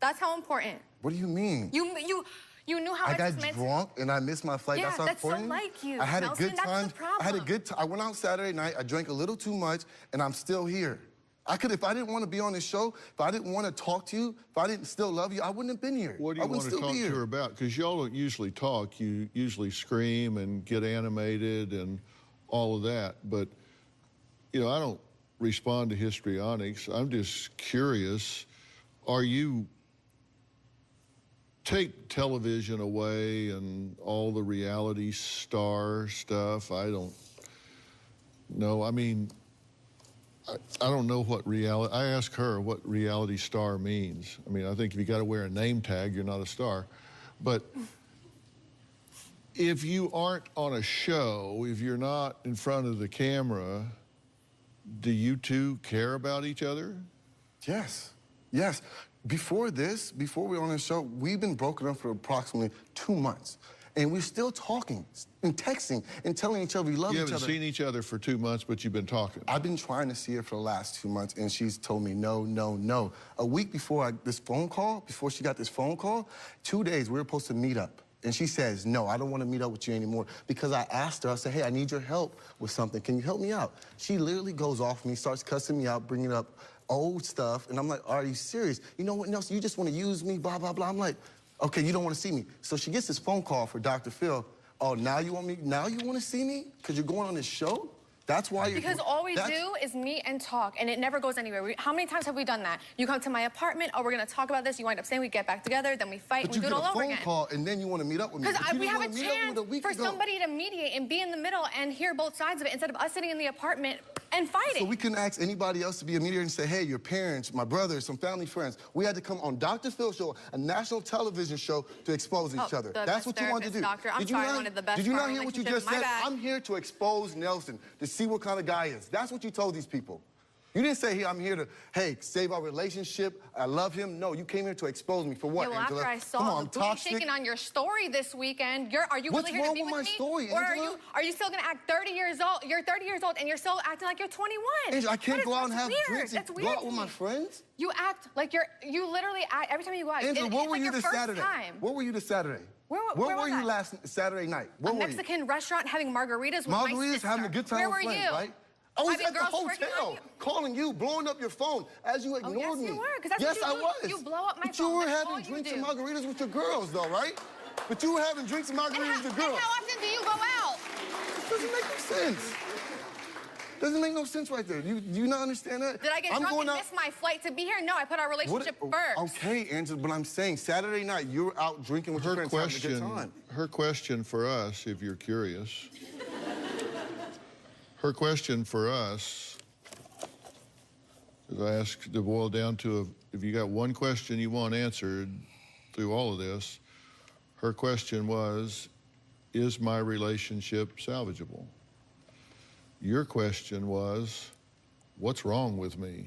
Speaker 15: That's how important.
Speaker 31: What do you mean?
Speaker 15: You knew how
Speaker 31: I got drunk and I missed my flight.
Speaker 15: Yeah,
Speaker 31: that's how
Speaker 15: that's
Speaker 31: important.
Speaker 15: so like you.
Speaker 31: I had
Speaker 15: Nelson,
Speaker 31: a good time.
Speaker 15: that's the problem.
Speaker 31: I had a good time. I went out Saturday night. I drank a little too much, and I'm still here. I could, if I didn't want to be on this show, if I didn't want to talk to you, if I didn't still love you, I wouldn't have been here.
Speaker 5: What do you want to talk to her about? Because y'all don't usually talk. You usually scream and get animated and all of that. But, you know, I don't respond to histrionics. I'm just curious. Are you... Take television away and all the reality star stuff. I don't know. I mean, I don't know what reality... I asked her what reality star means. I mean, I think if you got to wear a name tag, you're not a star. But if you aren't on a show, if you're not in front of the camera, do you two care about each other?
Speaker 31: Yes. Yes. Before we were on the show, we've been broken up for approximately 2 months. And we're still talking and texting and telling each other we love each other.
Speaker 5: You haven't seen each other for 2 months, but you've been talking.
Speaker 31: I've been trying to see her for the last 2 months, and she's told me no, no, no. A week before before she got this phone call, 2 days, we were supposed to meet up. And she says, no, I don't want to meet up with you anymore. Because I asked her, I said, hey, I need your help with something. Can you help me out? She literally goes off me, starts cussing me out, bringing up old stuff, and I'm like, are you serious? You know what, Nelson, you just want to use me, blah, blah, blah. I'm like, okay, you don't want to see me. So she gets this phone call for Dr. Phil. Oh, now you want to see me? Because you're going on this show? That's why you're...
Speaker 15: Because all we do is meet and talk, and it never goes anywhere. How many times have we done that? You come to my apartment, oh, we're going to talk about this. You wind up saying we get back together, then we fight, and we do it all over again.
Speaker 31: But you get a phone call, and then you want to meet up with me.
Speaker 15: Because we have a chance for somebody to mediate and be in the middle and hear both sides of it instead of us sitting in the apartment and fighting.
Speaker 31: So we couldn't ask anybody else to be a mediator and say, hey, your parents, my brothers, some family friends. We had to come on Dr. Phil's show, a national television show, to expose each other. That's what you wanted to do.
Speaker 15: Doctor, I'm sorry, I wanted the best.
Speaker 31: Did you not hear what you just said? I'm here to expose Nelson, to see what kind of guy he is. That's what you told these people. You didn't say, hey, I'm here to, hey, save our relationship. I love him. No, you came here to expose me for what,
Speaker 15: well,
Speaker 31: Angela?
Speaker 15: After I saw the booty shaking on your story this weekend, are you really here to be with me?
Speaker 31: What's wrong with my story,
Speaker 15: or
Speaker 31: Angela?
Speaker 15: are you still going to act 30 years old? You're 30 years old and you're still acting like you're 21.
Speaker 31: Angela, I can't go out and have drinks and
Speaker 15: go
Speaker 31: out with my friends?
Speaker 15: You act like you literally act, every time you go out.
Speaker 31: Angela, where were you this Saturday?
Speaker 15: Where
Speaker 31: were you this Saturday?
Speaker 15: Where
Speaker 31: were you last Saturday night?
Speaker 15: A Mexican restaurant having margaritas with my sister.
Speaker 31: Margaritas, having a good time with friends, right? I was at the hotel, calling you, blowing up your phone as you ignored me.
Speaker 15: Yes, you were, because that's
Speaker 31: what
Speaker 15: I
Speaker 31: was.
Speaker 15: You blow up my phone.
Speaker 31: But you were having drinks and margaritas with your girls, though, right? But you were having drinks and margaritas with your girls.
Speaker 15: And how often do you go out?
Speaker 31: It doesn't make no sense. Doesn't make no sense right there. Do you not understand that?
Speaker 15: Did I get drunk and miss my flight to be here? No, I put our relationship first.
Speaker 31: Okay, Angela, but I'm saying Saturday night, you're out drinking with your friends having a good time.
Speaker 5: Her question for us, if you're curious, her question for us, as I asked to boil down to, if you got one question you want answered through all of this, her question was, is my relationship salvageable? Your question was, what's wrong with me?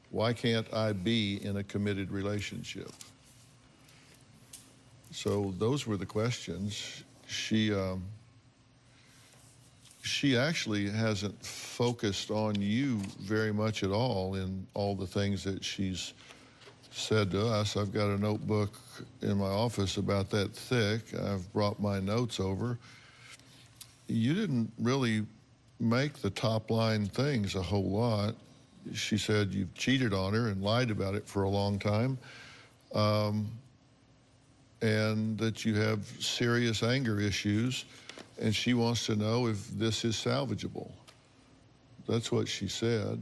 Speaker 5: Why can't I be in a committed relationship? So those were the questions. She actually hasn't focused on you very much at all in all the things that she's said to us. I've got a notebook in my office about that thick. I've brought my notes over. You didn't really make the top line things a whole lot. She said you've cheated on her and lied about it for a long time, and that you have serious anger issues, and she wants to know if this is salvageable. That's what she said.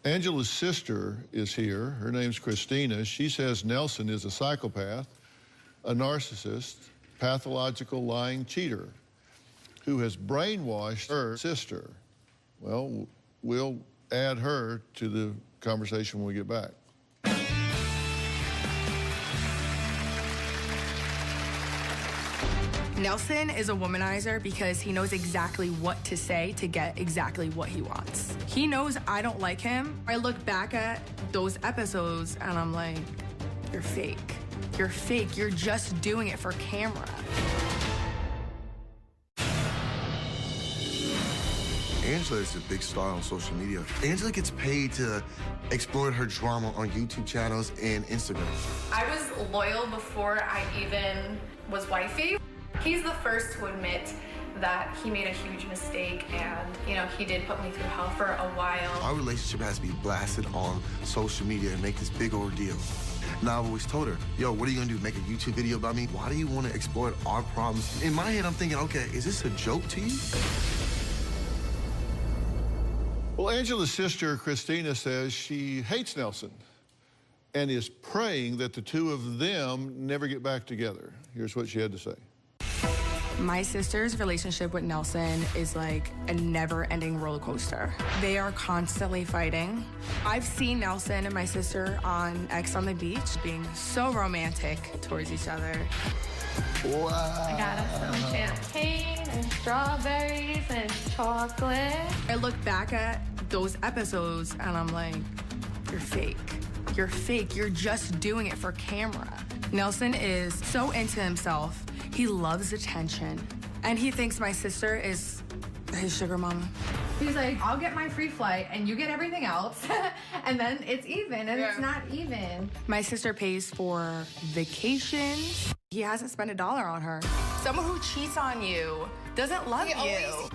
Speaker 5: Angela's sister is here. Her name's Christina. She says Nelson is a psychopath, a narcissist, pathological lying cheater who has brainwashed her sister. Well, we'll add her to the conversation when we get back.
Speaker 18: Nelson is a womanizer because he knows exactly what to say to get exactly what he wants. He knows I don't like him. I look back at those episodes and I'm like, you're fake. You're fake. You're just doing it for camera.
Speaker 31: Angela is a big star on social media. Angela gets paid to exploit her drama on YouTube channels and Instagram.
Speaker 15: I was loyal before I even was wifey. He's the first to admit that he made a huge mistake and, you know, he did put me through hell for a while.
Speaker 31: Our relationship has to be blasted on social media and make this big ordeal. Now, I've always told her, yo, what are you gonna do, make a YouTube video about me? Why do you wanna exploit our problems? In my head, I'm thinking, okay, is this a joke to you?
Speaker 5: Well, Angela's sister, Christina, says she hates Nelson and is praying that the two of them never get back together. Here's what she had to say.
Speaker 18: My sister's relationship with Nelson is like a never-ending roller coaster. They are constantly fighting. I've seen Nelson and my sister on X on the beach being so romantic towards each other.
Speaker 31: Wow.
Speaker 15: I got us some champagne and strawberries and chocolate.
Speaker 18: I look back at those episodes and I'm like, you're fake. You're fake. You're just doing it for camera. Nelson is so into himself. He loves attention. And he thinks my sister is his sugar mama.
Speaker 15: He's like, I'll get my free flight and you get everything else. And then it's even, and it's not even.
Speaker 18: My sister pays for vacations. He hasn't spent $1 on her. Someone who cheats on you doesn't love you.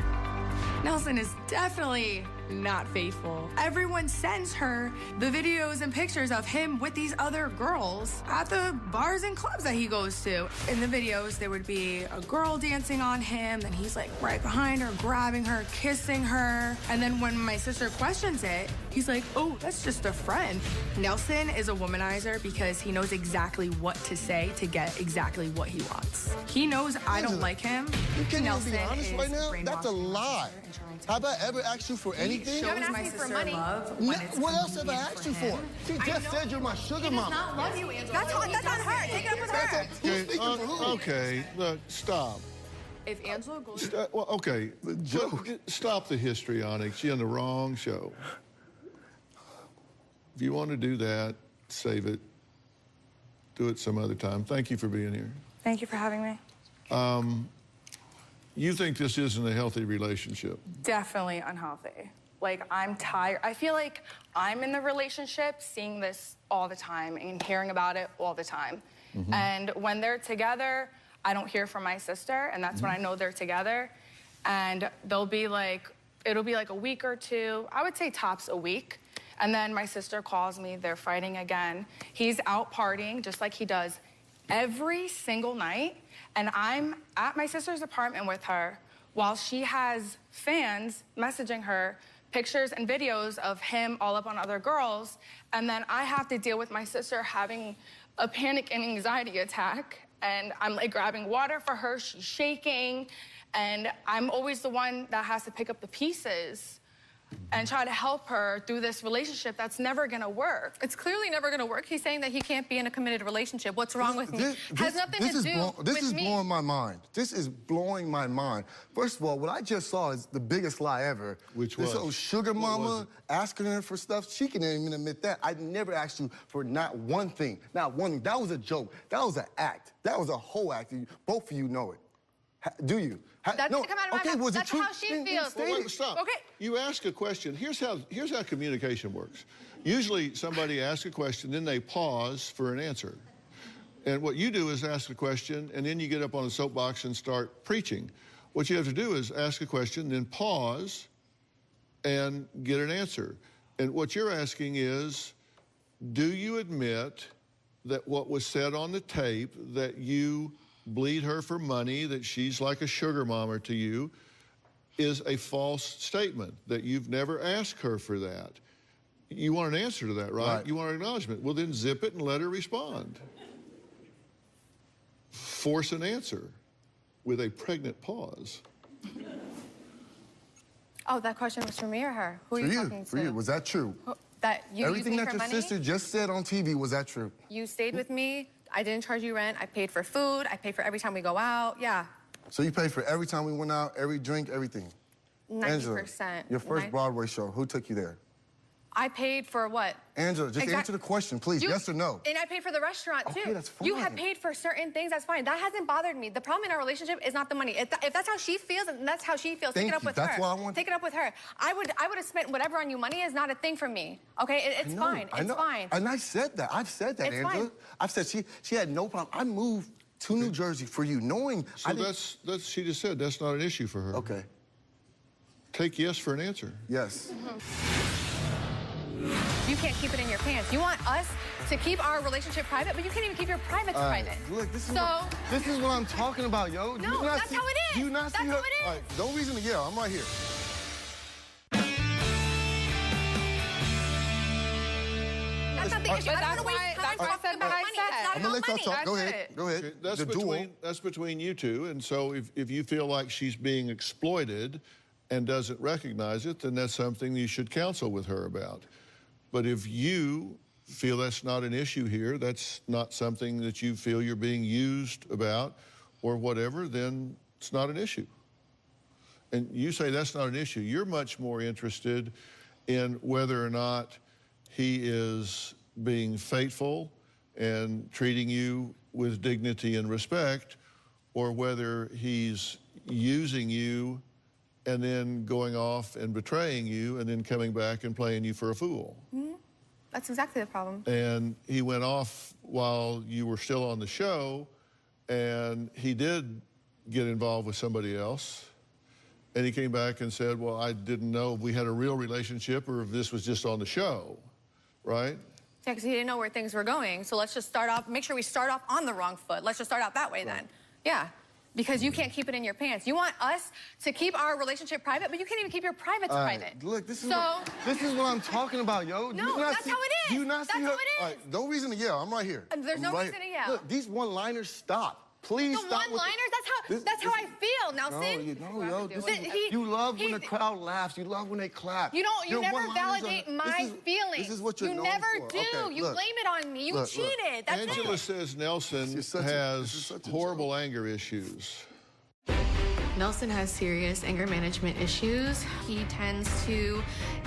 Speaker 18: Nelson is definitely not faithful. Everyone sends her the videos and pictures of him with these other girls at the bars and clubs that he goes to. In the videos, there would be a girl dancing on him, and he's like right behind her, grabbing her, kissing her. And then when my sister questions it, he's like, oh, that's just a friend. Nelson is a womanizer because he knows exactly what to say to get exactly what he wants. He knows I don't like him.
Speaker 31: You can't
Speaker 18: Nelson
Speaker 31: even be honest right now? That's a lie. Have I ever asked you for anything?
Speaker 18: You haven't asked me for money.
Speaker 31: What else have I asked you for? She just said you're my sugar mama.
Speaker 15: He does not love you, Angela.
Speaker 18: That's on her. Take it up with her.
Speaker 5: Okay, look, stop.
Speaker 18: If Angela goes...
Speaker 5: Well, okay, stop the histrionics. You're on the wrong show. If you want to do that, save it. Do it some other time. Thank you for being here.
Speaker 18: Thank you for having me.
Speaker 5: You think this isn't a healthy relationship?
Speaker 18: Definitely unhealthy. Like, I'm tired. I feel like I'm in the relationship seeing this all the time and hearing about it all the time. Mm-hmm. And when they're together, I don't hear from my sister, and that's when I know they're together. And it'll be like a week or two, I would say tops a week. And then my sister calls me, they're fighting again. He's out partying just like he does every single night. And I'm at my sister's apartment with her while she has fans messaging her pictures and videos of him all up on other girls. And then I have to deal with my sister having a panic and anxiety attack. And I'm like grabbing water for her, she's shaking. And I'm always the one that has to pick up the pieces and try to help her through this relationship that's never gonna work.
Speaker 15: It's clearly never gonna work. He's saying that he can't be in a committed relationship. What's wrong with me? Has nothing to do with me.
Speaker 31: This is blowing my mind. This is blowing my mind. First of all, what I just saw is the biggest lie ever.
Speaker 5: Which was?
Speaker 31: This old sugar mama asking her for stuff. She can't even admit that. I never asked you for not one thing. Not one thing. That was a joke. That was an act. That was a whole act. Both of you know it. Do you?
Speaker 15: That doesn't come out of my mouth. That's how she feels.
Speaker 5: Wait, stop. Okay. You ask a question. Here's how communication works. Usually somebody asks a question, then they pause for an answer. And what you do is ask a question, and then you get up on a soapbox and start preaching. What you have to do is ask a question, then pause, and get an answer. And what you're asking is, do you admit that what was said on the tape, that you bleed her for money, that she's like a sugar mama to you, is a false statement, that you've never asked her for that? You want an answer to that, right? You want an acknowledgement. Well, then zip it and let her respond. Force an answer with a pregnant pause.
Speaker 15: Oh, that question was for me or her? Who are you talking to?
Speaker 31: For you. Was that true?
Speaker 15: That you
Speaker 31: Everything
Speaker 15: used me
Speaker 31: that
Speaker 15: for
Speaker 31: your
Speaker 15: money?
Speaker 31: sister just said on TV, was that true?
Speaker 15: You stayed with me. I didn't charge you rent. I paid for food. I paid for every time we go out. Yeah.
Speaker 31: So you paid for every time we went out, every drink, everything?
Speaker 18: 90%.
Speaker 31: Angela, your first Broadway show, who took you there?
Speaker 18: I paid for what?
Speaker 31: Angela, just answer the question, please. Yes or no?
Speaker 18: And I paid for the restaurant, too.
Speaker 31: Okay, that's fine.
Speaker 18: You have paid for certain things, that's fine. That hasn't bothered me. The problem in our relationship is not the money. If that's how she feels, and that's how she feels, take it up with her.
Speaker 31: That's why I want...
Speaker 18: Take it up with her. I would have spent whatever on you. Money is not a thing for me, okay? It's fine. It's fine.
Speaker 31: And I said that. I've said that, Angela.
Speaker 18: Fine.
Speaker 31: I've said she had no problem. I moved to New Jersey for you, knowing...
Speaker 5: So that's she just said that's not an issue for her.
Speaker 31: Okay.
Speaker 5: Take yes for an answer.
Speaker 31: Yes.
Speaker 18: You can't keep it in your pants. You want us to keep our relationship private, but you can't even keep your privates private.
Speaker 31: Look, this is what I'm talking about, yo.
Speaker 18: No, that's how it is.
Speaker 31: Do you not see her?
Speaker 18: That's how it is.
Speaker 31: All right, no reason to yell. I'm right here.
Speaker 18: That's not the issue. I don't want to waste time talking about money. It's not
Speaker 31: I'm gonna let y'all
Speaker 18: about
Speaker 31: talk.
Speaker 18: money.
Speaker 31: Go ahead.
Speaker 5: That's between you two. And so if you feel like she's being exploited and doesn't recognize it, then that's something you should counsel with her about. But if you feel that's not an issue here, that's not something that you feel you're being used about or whatever, then it's not an issue. And you say that's not an issue. You're much more interested in whether or not he is being faithful and treating you with dignity and respect, or whether he's using you and then going off and betraying you and then coming back and playing you for a fool.
Speaker 18: Mm-hmm. That's exactly the problem.
Speaker 5: And he went off while you were still on the show, and he did get involved with somebody else. And he came back and said, well, I didn't know if we had a real relationship or if this was just on the show, right?
Speaker 18: Yeah, because he didn't know where things were going. So let's just start off, make sure we start off on the wrong foot. Let's just start out that way then. Yeah. Because you can't keep it in your pants. You want us to keep our relationship private, but you can't even keep your privates private.
Speaker 31: Look, this is what I'm talking about, yo.
Speaker 18: No, that's how it is.
Speaker 31: Do you not see her?
Speaker 18: That's how it is.
Speaker 31: All right, no reason to yell. I'm right here.
Speaker 18: There's no reason to yell.
Speaker 31: Look, these one-liners, stop. Please stop.
Speaker 18: The one-liners? That's how I feel, Nelson.
Speaker 31: No, you love when the crowd laughs. You love when they clap.
Speaker 18: You never validate my feelings.
Speaker 31: This is what you're known
Speaker 18: never
Speaker 31: for.
Speaker 18: do.
Speaker 31: Okay,
Speaker 18: you blame it on me. You cheated. That's
Speaker 5: Angela says Nelson has horrible anger issues.
Speaker 15: Nelson has serious anger management issues. He tends to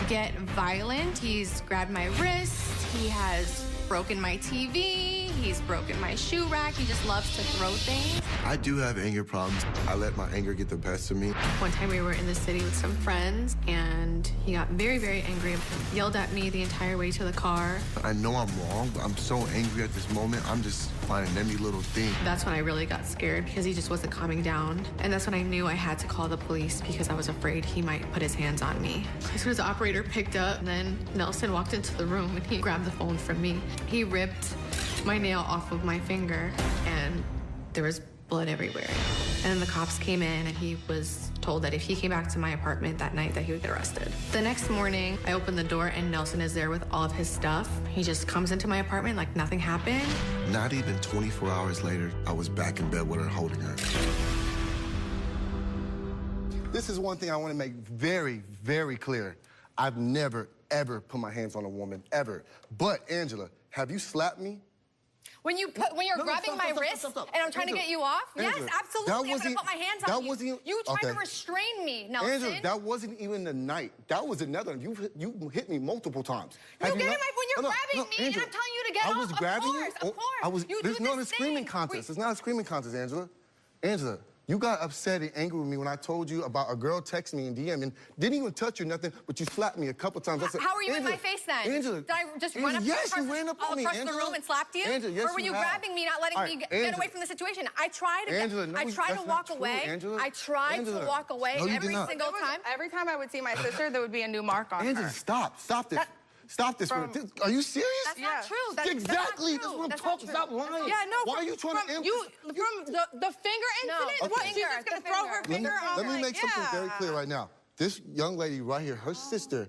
Speaker 15: get violent. He's grabbed my wrist. He has broken my TV. He's broken my shoe rack. He just loves to throw things.
Speaker 4: I do have anger problems. I let my anger get the best of me.
Speaker 15: One time we were in the city with some friends, and he got very, very angry, yelled at me the entire way to the car.
Speaker 4: I know I'm wrong, but I'm so angry at this moment. I'm just finding any little thing.
Speaker 15: That's when I really got scared because he just wasn't calming down. And that's when I knew I had to call the police because I was afraid he might put his hands on me. As soon as the operator picked up, then Nelson walked into the room and he grabbed the phone from me. He ripped my nail off of my finger, and there was blood everywhere. And then the cops came in, and he was told that if he came back to my apartment that night that he would get arrested. The next morning, I opened the door, and Nelson is there with all of his stuff. He just comes into my apartment like nothing happened.
Speaker 4: Not even 24 hours later, I was back in bed with her, holding her.
Speaker 31: This is one thing I want to make very, very clear. I've never, ever put my hands on a woman, ever. But, Angela, have you slapped me?
Speaker 18: When you're grabbing my wrist and I'm trying to get you off? Yes, absolutely. I'm going to put my hands on you. You tried to restrain me, Nelson.
Speaker 31: Angela, that wasn't even the night. That was another one. You hit me multiple times.
Speaker 18: When you're grabbing me and I'm telling you to get off,
Speaker 31: I was grabbing you.
Speaker 18: Of course.
Speaker 31: There's not a screaming contest. It's not a screaming contest, Angela. Angela, you got upset and angry with me when I told you about a girl texting me and DMing, didn't even touch you or nothing, but you slapped me a couple times.
Speaker 18: How were you in my face then?
Speaker 31: Angela,
Speaker 18: did I just run up
Speaker 31: yes, you ran up on me,
Speaker 18: across the room and slapped you?
Speaker 31: Angela, yes,
Speaker 18: or were you grabbing me, not letting me get away from the situation? I tried to walk away. I tried to walk away every single time. Every time I would see my sister, there would be a new mark on her.
Speaker 31: Angela, stop this. Stop this. Are you serious?
Speaker 18: That's not true.
Speaker 31: Exactly. That's what I'm talking about. Stop lying.
Speaker 18: Yeah, no.
Speaker 31: Why are you trying to...
Speaker 18: From the finger incident? What, she's just going to throw her finger on
Speaker 31: Let me make something very clear right now. This young lady right here, her sister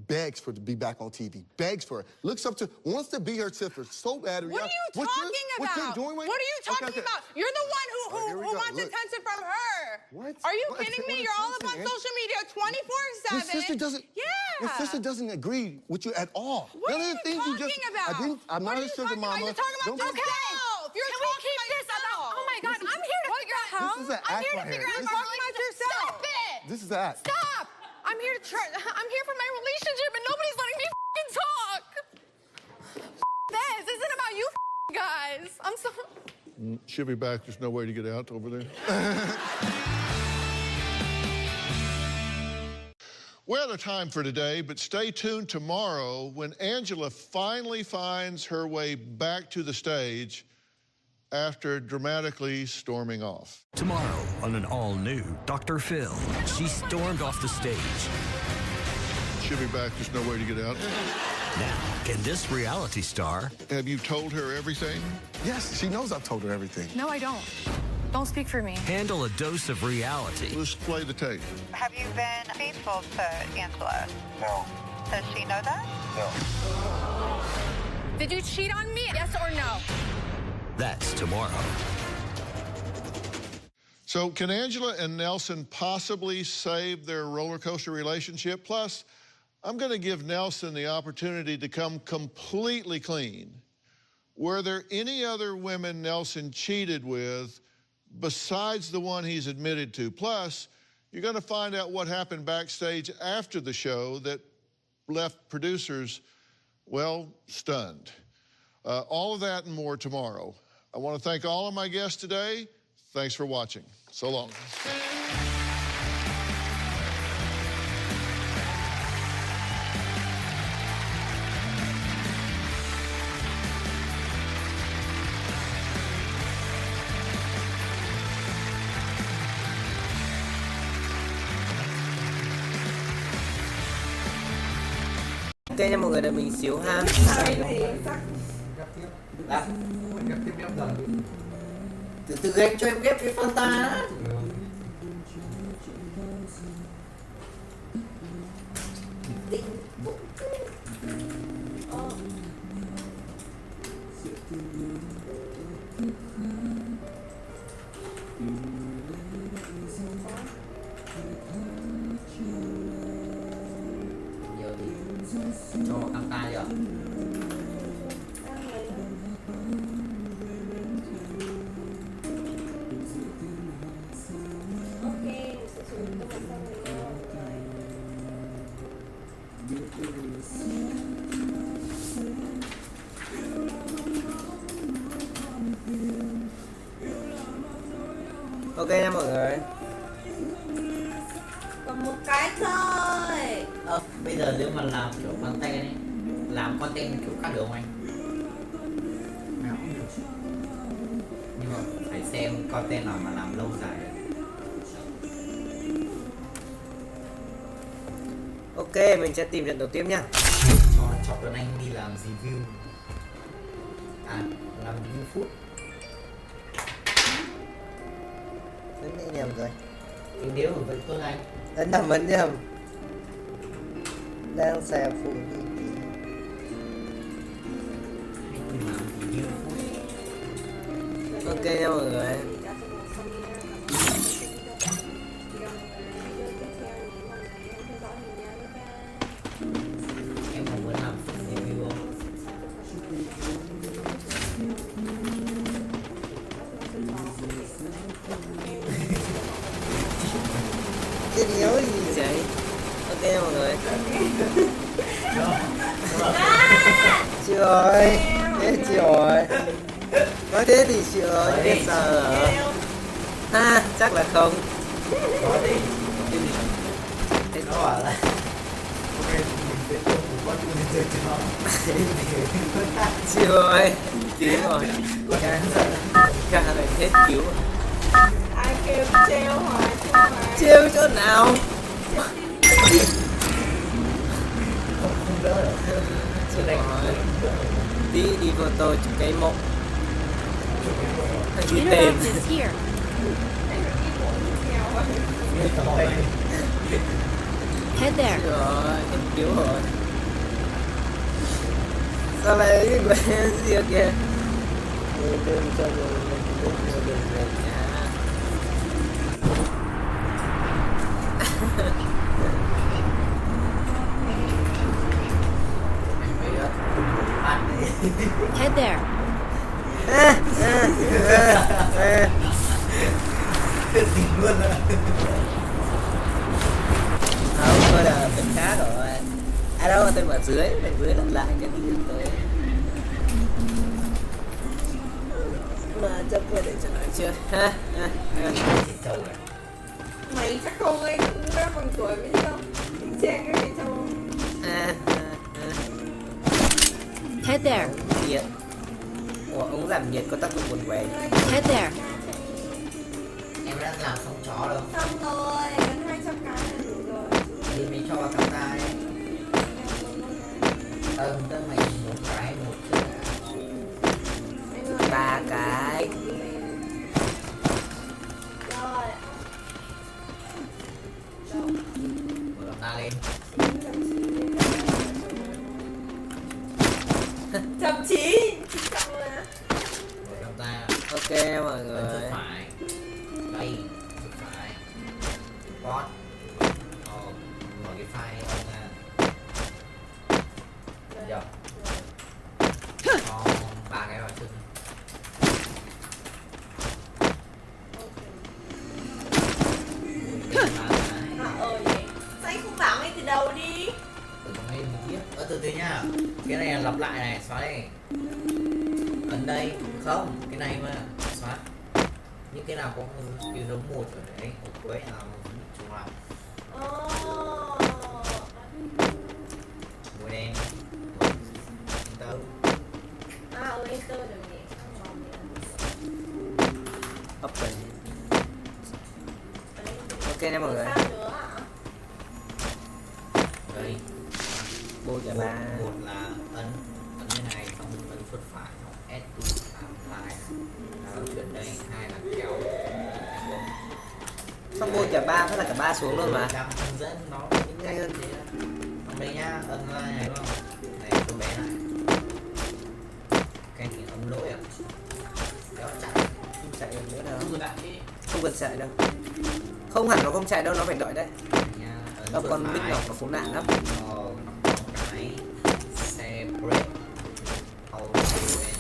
Speaker 31: begs for to be back on TV. Begs for her. Looks up to, wants to be her sister so bad.
Speaker 18: What are you talking about?
Speaker 31: What you're doing right now?
Speaker 18: What are you talking about? You're the one who wants attention from her.
Speaker 31: What?
Speaker 18: Are you kidding me? You're all up on social media 24/7.
Speaker 31: Your sister doesn't...
Speaker 18: Yeah.
Speaker 31: Your sister doesn't agree with you at all.
Speaker 18: What are you talking about?
Speaker 31: I'm not a sugar mama.
Speaker 18: You're talking about yourself. You're talking about yourself. Oh my God, I'm here to figure out now.
Speaker 31: This is an
Speaker 18: I'm
Speaker 31: act
Speaker 18: here to
Speaker 31: right
Speaker 18: figure
Speaker 31: here.
Speaker 18: out my relationship. Stop it!
Speaker 31: This is that.
Speaker 18: Stop! I'm here to I'm here for my relationship, and nobody's letting me f***ing talk. This isn't about you guys. I'm so.
Speaker 5: She'll be back. There's no way to get out over there. We're out of time for today, but stay tuned tomorrow when Angela finally finds her way back to the stage after dramatically storming off.
Speaker 14: Tomorrow on an all-new Dr. Phil, she stormed off the stage.
Speaker 5: She'll be back. There's no way to get out.
Speaker 14: Now, can this reality star...
Speaker 5: Have you told her everything?
Speaker 31: Yes, she knows I've told her everything.
Speaker 18: No, I don't. Don't speak for me.
Speaker 14: handle a dose of reality?
Speaker 5: Let's play the tape.
Speaker 20: Have you been faithful to Angela?
Speaker 31: No.
Speaker 20: Does she know that?
Speaker 31: No.
Speaker 18: Did you cheat on me? Yes or no?
Speaker 14: That's tomorrow.
Speaker 5: So can Angela and Nelson possibly save their roller coaster relationship? Plus, I'm going to give Nelson the opportunity to come completely clean. Were there any other women Nelson cheated with besides the one he's admitted to? Plus, you're going to find out what happened backstage after the show that left producers, well, stunned. All of that and more tomorrow. I want to thank all of my guests today. Thanks for watching. So long.
Speaker 21: Ok nha mọi người, đợi mình xíu ha. Từ từ ghép cho em ghép cái Fanta đó. Giờ thì cho Fanta giờ. Ok nha mọi người.
Speaker 22: Còn một cái thôi.
Speaker 21: Bây giờ nếu mà làm kiểu content ấy, làm content kiểu khác được không anh? Nhưng mà phải xem content nào mà làm lâu dài. Ok, mình sẽ tìm trận đầu tiên nha. Cho tuần anh đi làm review. Làm review food. Đánh nhẹ nhầm rồi. Cái điếu của vẫn Tuấn Anh. Đánh nằm vẫn nhầm. Đang xè phụ. Ok nha mọi người. Em không muốn làm review không? Cái điếu gì vậy? Ok nha mọi người. Chịu rồi. Thế chịu rồi. Nói thế thì chịu rồi. Biết sao hả? Ha, chắc là không. Thế nó bảo là chịu rồi. Cứu rồi. Ca này hết cứu.
Speaker 22: Ai kêu treo hoài.
Speaker 21: Treo chỗ nào? Tí đi vô tôi chụp cái mộ. Đi tìm.
Speaker 22: Head there.
Speaker 21: Rồi, em cứu rồi. Sao lại cái quên gì kìa? Đừng cho rồi, đừng về nhà.
Speaker 22: Head there.
Speaker 21: luôn rồi. Không, tôi là bên khác rồi. À đâu, tôi ở dưới lật lại cái gì tới. Mà chấp vừa để cho nói chưa? Ha.
Speaker 22: Mày chắc không ấy cũng đã bằng tuổi với đâu. Che cái gì đâu. Head there.
Speaker 21: Nhiệt. Ủa, ống giảm nhiệt có tác dụng buồn quẻ.
Speaker 22: Head there.
Speaker 21: Em đang làm không chó đâu.
Speaker 22: Xong rồi, gần 200 cái là đủ rồi.
Speaker 21: Thì mình cho vào cặp ta đấy. Tâm mày một cái một chứ. 3 cái.
Speaker 22: Rồi.
Speaker 21: Mở cặp ta lên.
Speaker 22: 109.
Speaker 21: Mở cặp ta. Ok mọi người. Chuột phải. Đây, chuột phải. Bot. Mở cái file ra. Dọc. Cho 3 cái vào chân.
Speaker 22: Sao anh không bảo ngay từ đầu đi?
Speaker 21: Từ từ nha. Cái này là lặp lại này, xóa đây. Ấn đây, không, cái này mà xóa. Những cái nào có cái dấu 1 ở đấy, ở cuối là trùng lại. Màu đen. Enter.
Speaker 22: Enter được nhỉ.
Speaker 21: Open. Ok nha mọi người. Đây. Một là ấn cái này, xong ấn chuột phải, S to lại là chuyển đây, 2 là kéo. Xong bôi cả 3 thế là cả 3 xuống luôn mà. Dẫn nó nhanh hơn thế. Xong đây nhá, ấn này đúng không? Này tôi bé lại. Cái thì ấn lỗi à? Kéo chạy. Không chạy được nữa đâu. Không cần chạy đâu. Không hẳn nó không chạy đâu, nó phải đợi đấy. Đâu con bích ngọc nó khốn nạn lắm. Cái xe break.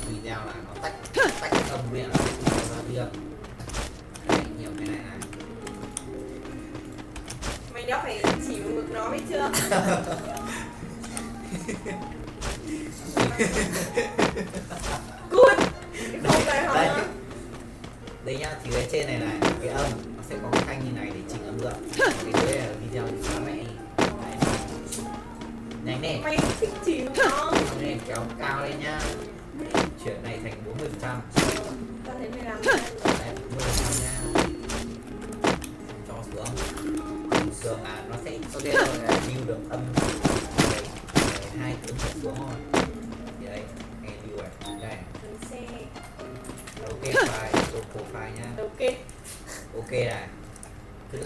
Speaker 21: Video là nó tách âm điện là tách ra kia. Nhiều cái này này.
Speaker 22: Mày đã phải chỉ ngực nó biết chưa? Good. Không phải hả?
Speaker 21: Đây nhá, thì cái trên này này, cái âm nó sẽ có cái thanh như này để chỉnh âm lượng. Cái dưới là video thì xóa mẹ. Nhanh nè.
Speaker 22: Mày thích chỉ nó.
Speaker 21: Nên kéo cao lên nhá. Chuyển này thành 40%.
Speaker 22: Tao thấy mày làm.
Speaker 21: Đấy, 40% nha. Cho xuống. Thường là nó sẽ view được âm. Đấy, 2 tiếng trở xuống thôi. Thì đấy, nghe view này. Đây. Ok file, profile nha.
Speaker 22: Ok.
Speaker 21: Ok này. Cứ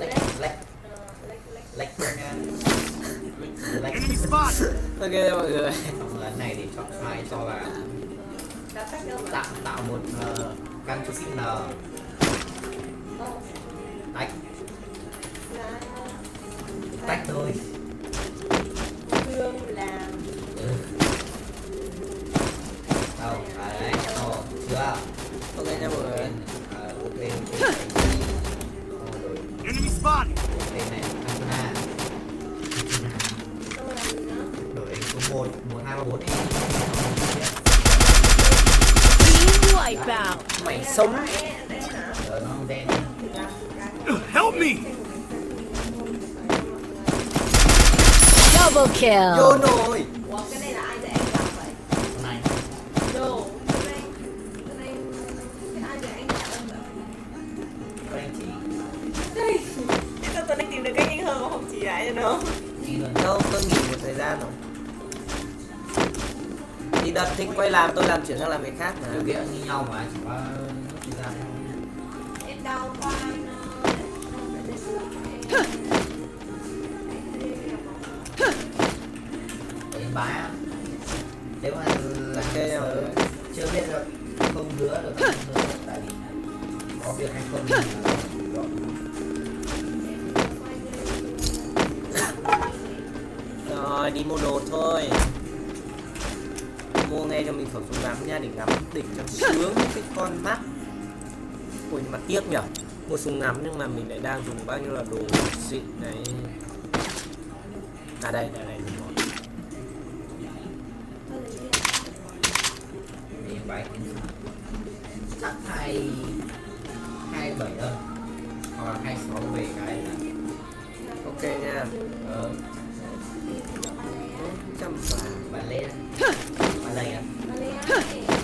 Speaker 21: lách nha. Ok mọi người. Xong lần này thì chọn file cho vào. Tạo một căn chữ N. Tách thôi.
Speaker 22: Hương làm.
Speaker 21: Đâu, đấy, chưa? Ok nha mọi người. Ok. Enemy spotted. Đây này, Antona. Đổi số 1, 1, 2, 3, 4 đi.
Speaker 22: Wipeout.
Speaker 21: Mày sống. Rồi nó đen.
Speaker 22: Help me. Double kill.
Speaker 21: Vô nồi.
Speaker 22: Ủa, cái này là ai dạy anh làm vậy?
Speaker 21: Này.
Speaker 22: Đồ. Cái này ai dạy anh làm vậy?
Speaker 21: Các anh chị.
Speaker 22: Đây. Sao tôi đang tìm được cách nhanh hơn mà không chỉ lại cho nó?
Speaker 21: Đâu, tôi nghỉ một thời gian rồi. Thì đợt thích quay làm, tôi làm chuyển sang làm việc khác mà. Điều kiện như nhau mà, chỉ có thời gian thôi.
Speaker 22: Em đau vai nó.
Speaker 21: Em bá. Nếu mà chưa biết được, không hứa được, tại vì có việc hay không. Rồi, đi mua đồ thôi. Mua ngay cho mình khẩu súng ngắm nha, để ngắm đỉnh cho sướng cái con mắt. Ôi mà tiếc nhở,
Speaker 7: một súng ngắm nhưng mà mình lại đang dùng bao nhiêu là đồ xịn đấy. À đây.
Speaker 21: Chắc 27 thôi, hoặc là 26 về cái.
Speaker 7: Ok nha. Chăm
Speaker 21: bạn lên bạn đây à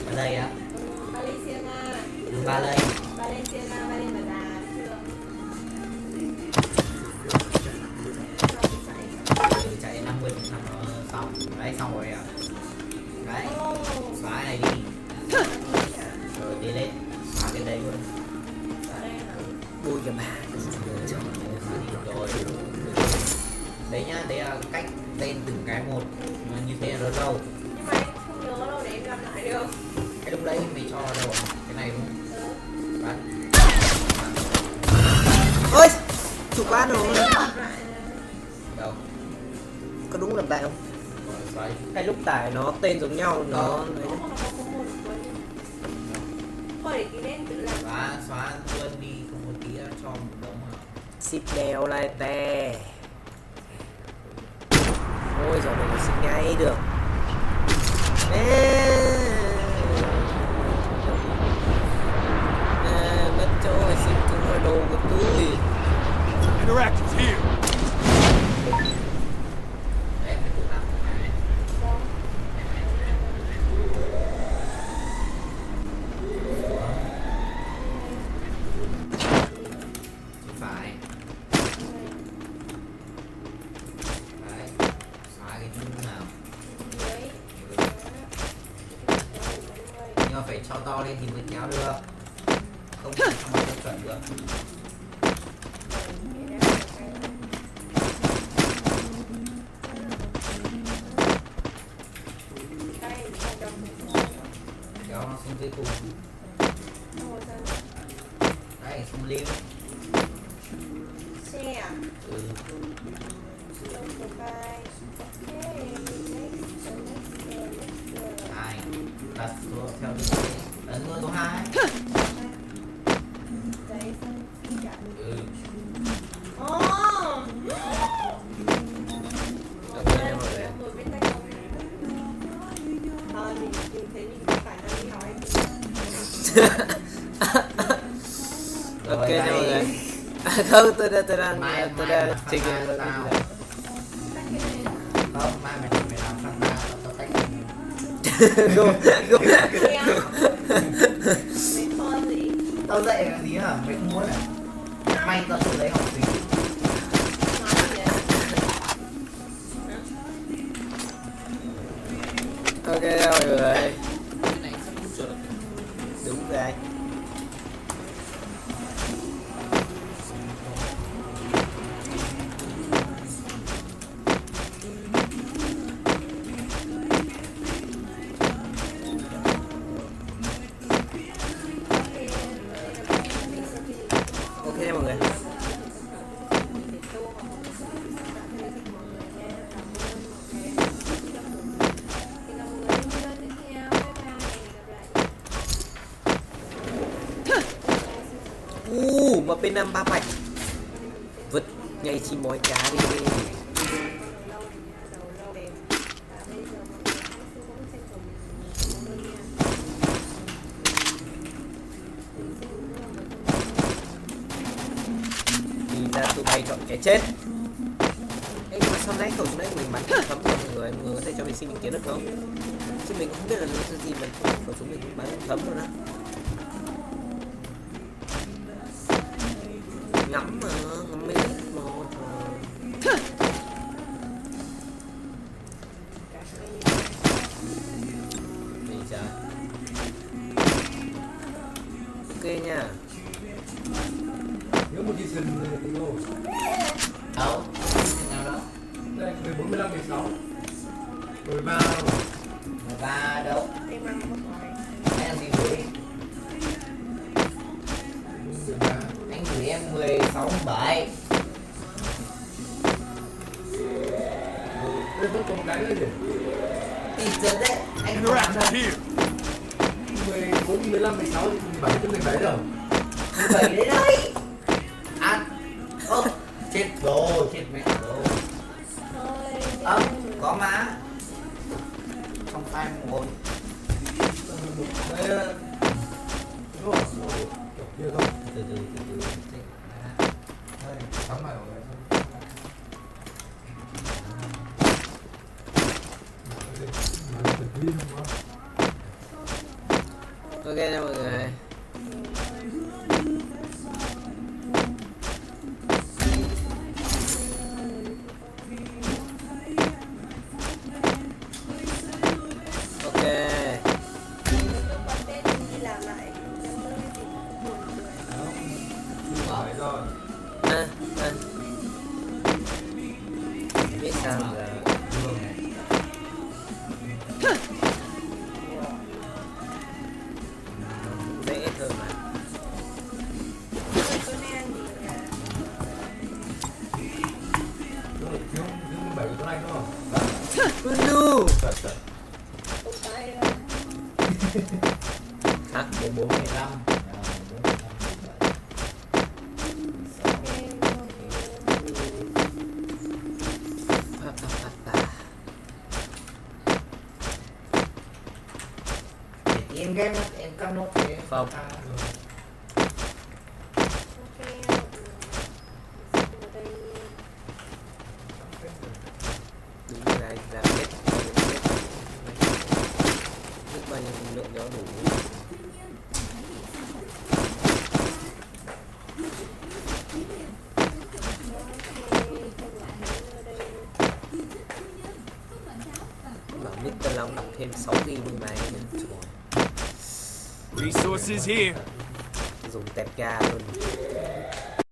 Speaker 21: bạn đây à ba lây chạy 50 xong đấy, xong rồi à đấy, xóa này đi rồi đi lên xóa cái đấy luôn,
Speaker 7: bôi cho bà
Speaker 21: rồi đấy nhá, đấy là cách tên từng cái một như thế là rất lâu.
Speaker 22: Không nhớ đâu để em làm lại được.
Speaker 21: Cái lúc đấy mày cho đâu cái này đúng không?
Speaker 7: Ôi chủ quan rồi.
Speaker 21: Đâu
Speaker 7: có đúng làm tại không? Hay lúc tải nó tên giống nhau nó
Speaker 22: Thôi để tí lên tự làm.
Speaker 21: Xóa luôn đi, không một tí cho một đống mà.
Speaker 7: Ship đèo lại tè. Ôi giời mình xin ngay được. Mất chỗ rồi, xin cũng là đồ của tôi.
Speaker 8: Interactive's here.
Speaker 21: Phải cho to lên thì mới kéo được, không thể cho mà chuẩn được. Kéo nó xuống dưới cùng đây, xuống lên
Speaker 22: xe à?
Speaker 21: Hai đặt số theo ấn số 2.
Speaker 7: Ok rồi. Không, tôi đang trình
Speaker 21: không, mai mày làm sang ta tao tách tao dạy là gì hả? Mày không muốn à? May tao tự lấy học gì?
Speaker 7: Ok rồi người. Đúng rồi. Ok mọi người. Mà P5 3 bạch vứt ngay chi mối cá đi. Đi ra tụi bay chọn cái chết. Ê, nhưng mà sau nãy khẩu súng đấy mình bắn thấm mọi người có thể cho mình xin ý kiến được không? Chứ mình không biết là nó gì mình khẩu súng mình bắn thấm rồi đó. Ngắm mà, ngắm mấy lít một ok nha.
Speaker 8: Nhớ một chi sừng thì đâu?
Speaker 21: Đâu? Nào đó?
Speaker 8: Đây, 14, 15, 16 13
Speaker 21: 13 đâu? Em gì gửi? Anh gửi em 16, 17.
Speaker 8: Đây vẫn còn cái nữa gì?
Speaker 21: Thì giờ đấy, anh không làm đâu.
Speaker 8: 14, 15, 16, 17 tới 17 rồi.
Speaker 21: 17 đấy đấy. Chết rồi, chết mẹ rồi. Có má. Không phải một. Từ từ. Cắm lại rồi.
Speaker 7: Ok nha mọi người. Ok. Biết sao là dễ hơn mà. No. Hả?
Speaker 21: 415. Em game em cắm nốt
Speaker 7: Không. Đúng là làm hết biết bao nhiêu lượng đó đủ. Bảo Mr. Long đọc thêm 6 GB bên này nữa.
Speaker 6: Resources here.
Speaker 7: Dùng tẹp ga luôn.